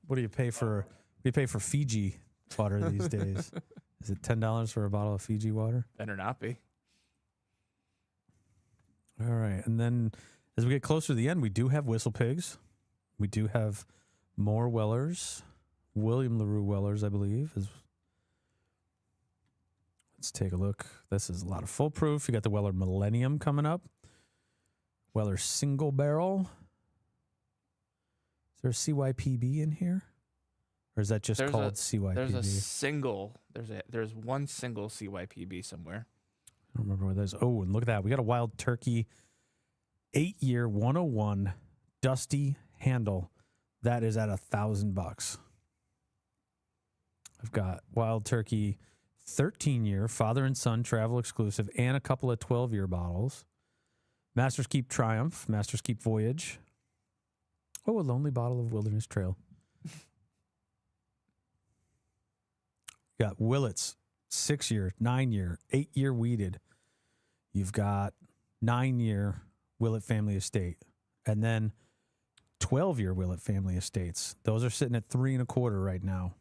What do you pay for? We pay for Fiji water these days. Is it $10 for a bottle of Fiji water? Better not be. All right. And then as we get closer to the end, we do have Whistle Pigs. We do have more Wellers. William LaRue Wellers, I believe. Let's take a look. This is a lot of full proof. You got the Weller Millennium coming up. Weller Single Barrel. Is there a CYPB in here? Or is that just called CYPB? There's a single. There's one single CYPB somewhere. I don't remember where there's. Oh, and look at that. We got a Wild Turkey 8-year 101 Dusty handle. That is at $1,000. I've got Wild Turkey 13-year father and son travel exclusive and a couple of 12-year bottles. Master's Keep Triumph, Master's Keep Voyage. Oh, a lonely bottle of Wilderness Trail. Got Willets 6-year, 9-year, 8-year weeded. You've got 9-year Willett Family Estate, and then 12-year Willett Family Estates. Those are sitting at 3 1/4 right now.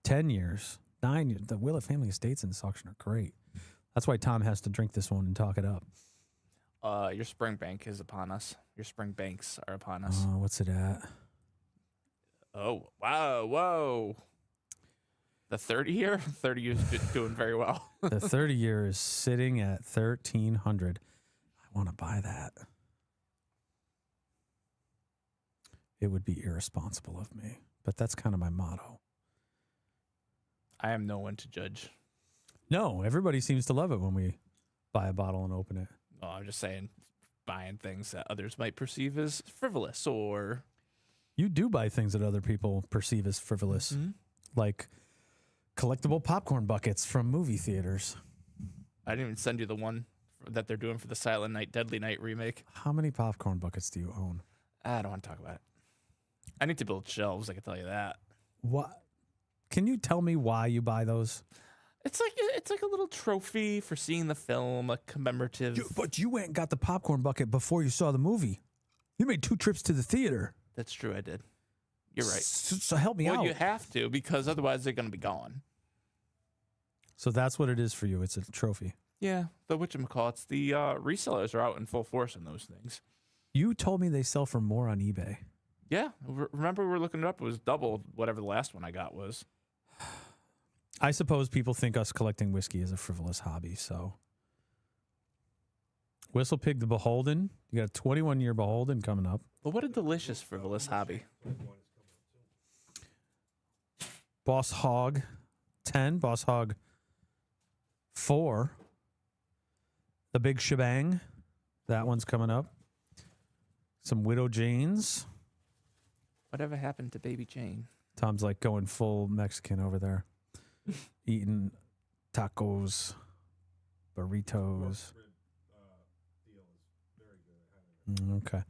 10 years, 9 years. The Willett Family Estates in this auction are great. That's why Tom has to drink this one and talk it up. Your Springbank is upon us. Your Springbanks are upon us. What's it at? Oh, wow, whoa. The 30 year? 30 years doing very well. The 30 year is sitting at $1,300. I want to buy that. It would be irresponsible of me, but that's kind of my motto. I am no one to judge. No, everybody seems to love it when we buy a bottle and open it. Oh, I'm just saying, buying things that others might perceive as frivolous or... You do buy things that other people perceive as frivolous, like collectible popcorn buckets from movie theaters. I didn't even send you the one that they're doing for the Silent Night, Deadly Night remake. How many popcorn buckets do you own? I don't want to talk about it. I need to build shelves, I can tell you that. What? Can you tell me why you buy those? It's like a little trophy for seeing the film, a commemorative. But you went and got the popcorn bucket before you saw the movie. You made 2 trips to the theater. That's true, I did. You're right. So help me out. Well, you have to, because otherwise they're going to be gone. So that's what it is for you. It's a trophy. Yeah, the whatchamacallits, the resellers are out in full force on those things. You told me they sell for more on eBay. Yeah, remember we were looking it up. It was double whatever the last one I got was. I suppose people think us collecting whiskey is a frivolous hobby, so. Whistle Pig the Beholden. You got a 21-year Beholden coming up. But what a delicious frivolous hobby. Boss Hog 10, Boss Hog 4. The Big Shebang. That one's coming up. Some Widow Janes. Whatever happened to Baby Jane? Tom's like going full Mexican over there. Eating tacos, burritos. Okay.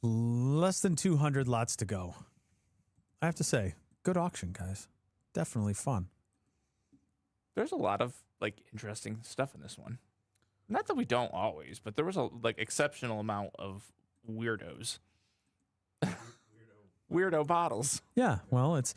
Less than 200 lots to go. I have to say, good auction, guys. Definitely fun. There's a lot of like interesting stuff in this one. Not that we don't always, but there was a like exceptional amount of weirdos. Weirdo bottles. Yeah, well, it's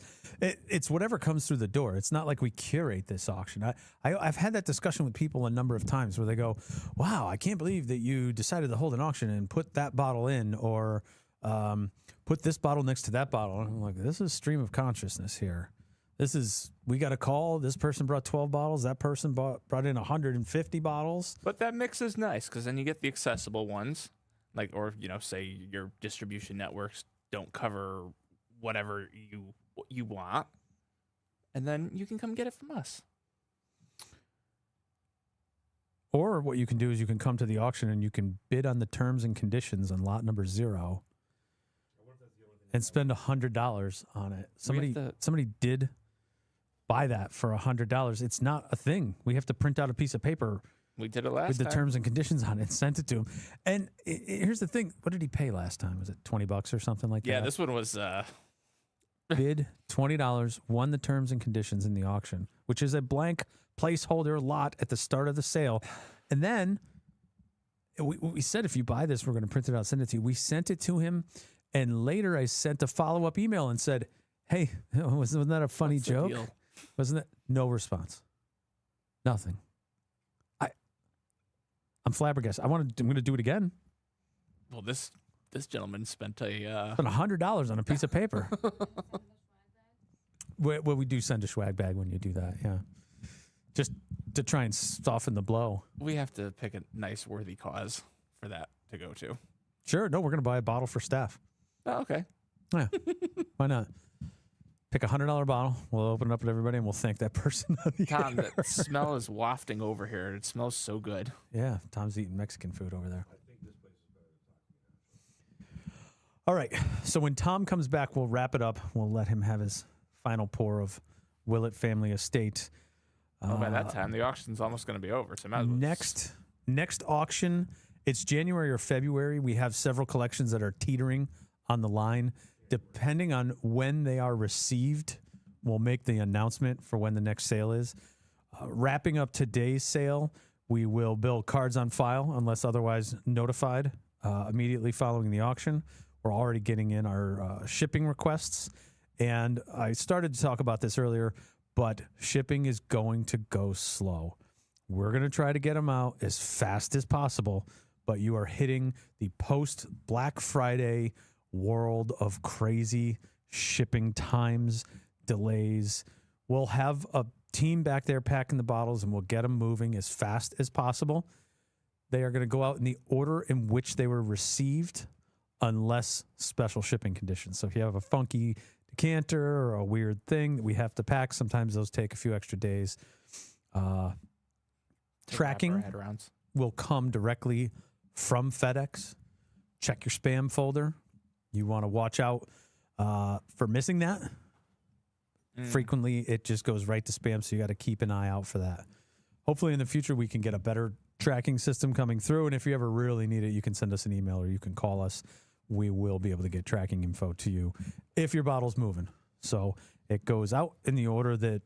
whatever comes through the door. It's not like we curate this auction. I've had that discussion with people a number of times where they go, "Wow, I can't believe that you decided to hold an auction and put that bottle in, or put this bottle next to that bottle." And I'm like, "This is stream of consciousness here. We got a call. This person brought 12 bottles. That person brought in 150 bottles." But that mix is nice because then you get the accessible ones, like, or say your distribution networks don't cover whatever you want, and then you can come get it from us. Or what you can do is you can come to the auction and you can bid on the terms and conditions on lot number 0 and spend $100 on it. Somebody did buy that for $100. It's not a thing. We have to print out a piece of paper. We did it last with the time. terms and conditions on it and sent it to him. And here's the thing. What did he pay last time? Was it $20 or something like that? Yeah, this one was... Bid $20, won the terms and conditions in the auction, which is a blank placeholder lot at the start of the sale. And then we said, if you buy this, we're going to print it out, send it to you. We sent it to him. And later I sent a follow-up email and said, "Hey, wasn't that a funny What's the joke? deal?" Wasn't it?" No response. Nothing. I'm flabbergasted. I'm going to do it again. Well, this gentleman spent Spent $100 on a piece of paper. Well, we do send a swag bag when you do that, yeah. Just to try and soften the blow. We have to pick a nice, worthy cause for that to go to. Sure. No, we're going to buy a bottle for staff. Oh, okay. Yeah. Why not? Pick a $100 bottle. We'll open it up to everybody and we'll thank that person on the Tom, air. that smell is wafting over here. It smells so good. Yeah, Tom's eating Mexican food over there. All right. So when Tom comes back, we'll wrap it up. We'll let him have his final pour of Willett Family Estate. By that time, the auction's almost going to be over. So might as well Next auction, it's January or February. We have several collections that are teetering on the line. Depending on when they are received, we'll make the announcement for when the next sale is. Wrapping up today's sale, we will build cards on file unless otherwise notified immediately following the auction. We're already getting in our shipping requests. And I started to talk about this earlier, but shipping is going to go slow. We're going to try to get them out as fast as possible, but you are hitting the post-Black Friday world of crazy shipping times, delays. We'll have a team back there packing the bottles, and we'll get them moving as fast as possible. They are going to go out in the order in which they were received, unless special shipping conditions. So if you have a funky decanter or a weird thing that we have to pack, sometimes those take a few extra days. Tracking will come directly from FedEx. Check your spam folder. You want to watch out for missing that. Frequently, it just goes right to spam, so you got to keep an eye out for that. hopefully in the future we can get a better tracking system coming through. And if you ever really need it, you can send us an email or you can call us. We will be able to get tracking info to you if your bottle's moving. So it goes out in the order that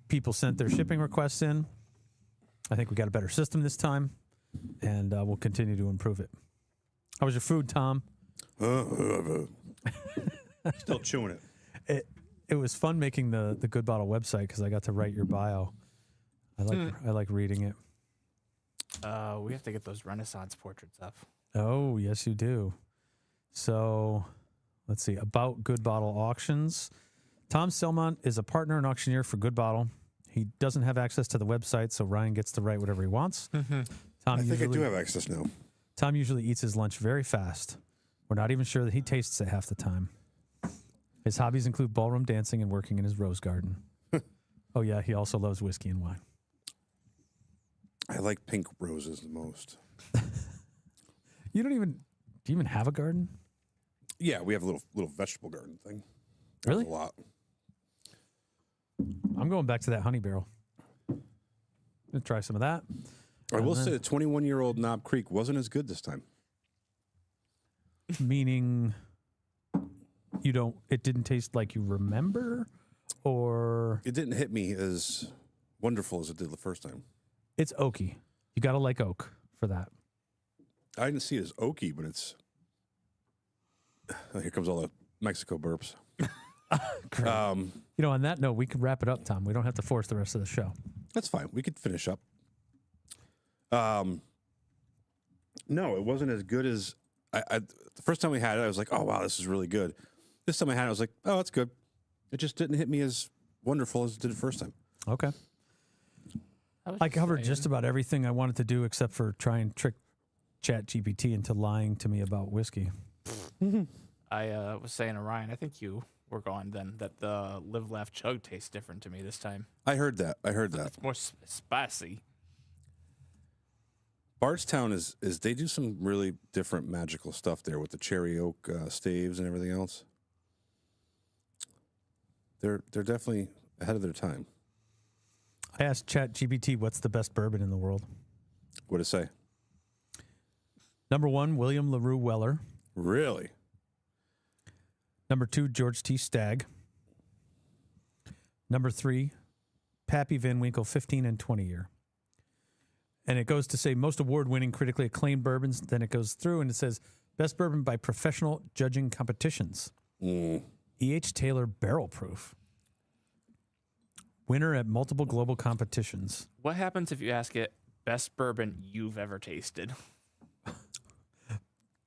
people sent their shipping requests in. I think we got a better system this time, and we'll continue to improve it. How was your food, Tom? Still chewing it. It was fun making the Good Bottle website because I got to write your bio. I like reading it. We have to get those Renaissance portraits up. Oh, yes, you do. So let's see. About Good Bottle Auctions. Tom Selmont is a partner and auctioneer for Good Bottle. He doesn't have access to the website, so Ryan gets to write whatever he wants. I think I do have access now. Tom usually eats his lunch very fast. We're not even sure that he tastes it half the time. His hobbies include ballroom dancing and working in his rose garden. Oh, yeah, he also loves whiskey and wine. I like pink roses the most. Do you even have a garden? Yeah, we have a little vegetable garden thing. Really? A lot. I'm going back to that honey barrel. Gonna try some of that. I will say the 21-year-old Knob Creek wasn't as good this time. Meaning it didn't taste like you remember, or It didn't hit me as wonderful as it did the first time. it's oaky. You got to like oak for that. I didn't see it as oaky, but it's... Here comes all the Mexico burps. On that note, we could wrap it up, Tom. We don't have to force the rest of the show. That's fine. We could finish up. No, it wasn't as good as... the first time we had it, I was like, oh, wow, this is really good. This time I had it, I was like, oh, that's good. It just didn't hit me as wonderful as it did the first time. Okay. I covered just about everything I wanted to do except for try and trick ChatGPT into lying to me about whiskey. I was saying to Ryan, I think you were going then, that the Live, Laugh, Chug tastes different to me this time. I heard that. It's more spicy. Bardstown is they do some really different magical stuff there with the cherry oak staves and everything else. They're definitely ahead of their time. I asked ChatGPT what's the best bourbon in the world. What did it say? Number 1, William LaRue Weller. Really? Number 2, George T. Stagg. Number 3, Pappy Van Winkle 15 and 20 year. And it goes to say most award-winning, critically acclaimed bourbons. Then it goes through and it says best bourbon by professional judging competitions. E.H. Taylor Barrel Proof. Winner at multiple global competitions. What happens if you ask it best bourbon you've ever tasted?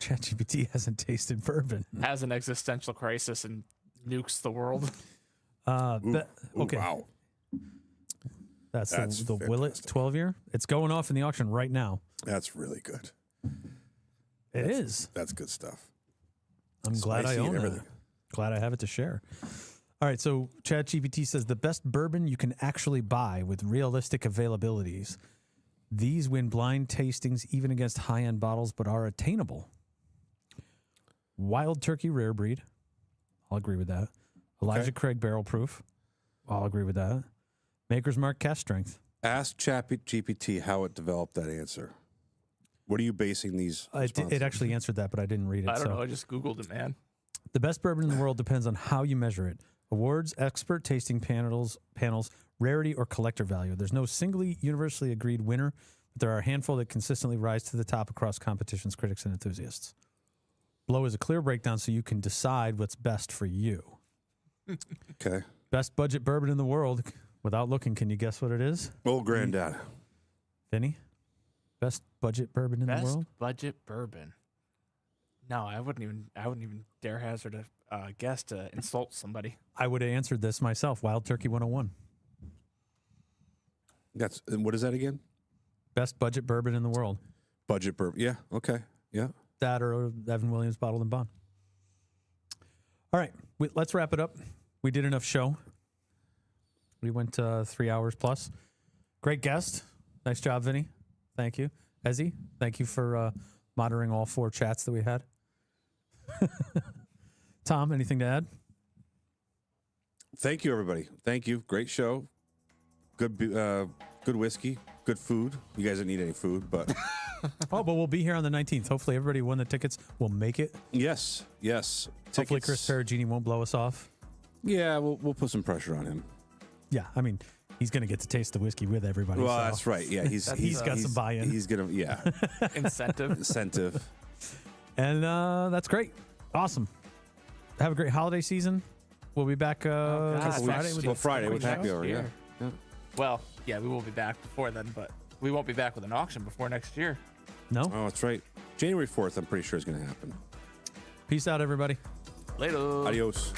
ChatGPT hasn't tasted bourbon. Has an existential crisis and nukes the world. Okay. Wow. That's the fantastic. Willett 12 year. It's going off in the auction right now. That's really good. It is. That's good stuff. I'm glad I Spicy and own it. everything. Glad I have it to share. All right, so ChatGPT says the best bourbon you can actually buy with realistic availabilities. These win blind tastings even against high-end bottles, but are attainable. Wild Turkey Rare Breed. I'll agree with that. Elijah Craig Barrel Proof. I'll agree with that. Maker's Mark Cask Strength. Ask ChatGPT how it developed that answer. What are you basing these It actually answered that, but I didn't read it. I don't know. I just Googled it, man. The best bourbon in the world depends on how you measure it. Awards, expert tasting panels, rarity, or collector value. There's no singly universally agreed winner, but there are a handful that consistently rise to the top across competitions, critics, and enthusiasts. Below is a clear breakdown so you can decide what's best for you. Okay. Best budget bourbon in the world. Without looking, can you guess what it is? Old Granddad. Vinny? Best budget bourbon in the Best world? budget bourbon. No, I wouldn't even dare hazard a guess to insult somebody. I would have answered this myself. Wild Turkey 101. And what is that again? Best budget bourbon in the world. Budget bourbon. Yeah. Okay. Yeah. That or Evan Williams Bottled and Bond. All right, let's wrap it up. We did enough show. We went 3 hours plus. Great guest. Nice job, Vinny. Thank you. Ezzy, thank you for monitoring all 4 chats that we had. Tom, anything to add? Thank you, everybody. Thank you. Great show. Good Good whiskey, good food. You guys didn't need any food, but Oh, but we'll be here on the 19th. Hopefully, everybody who won the tickets will make it. yes. Hopefully, Chris Perugini won't blow us off. Yeah, we'll put some pressure on him. Yeah, I mean, he's going to get to taste the whiskey with everybody. Well, so. that's right. Yeah, he's got some buy-in. He's gonna incentive. And that's great. Awesome. Have a great holiday season. We'll be back Friday. Friday with happy hour. Yeah. Well, yeah, we will be back before then, but we won't be back with an auction before next year. No? Oh, that's right. January 4th, I'm pretty sure is going to happen. Peace out, everybody. Later. Adios.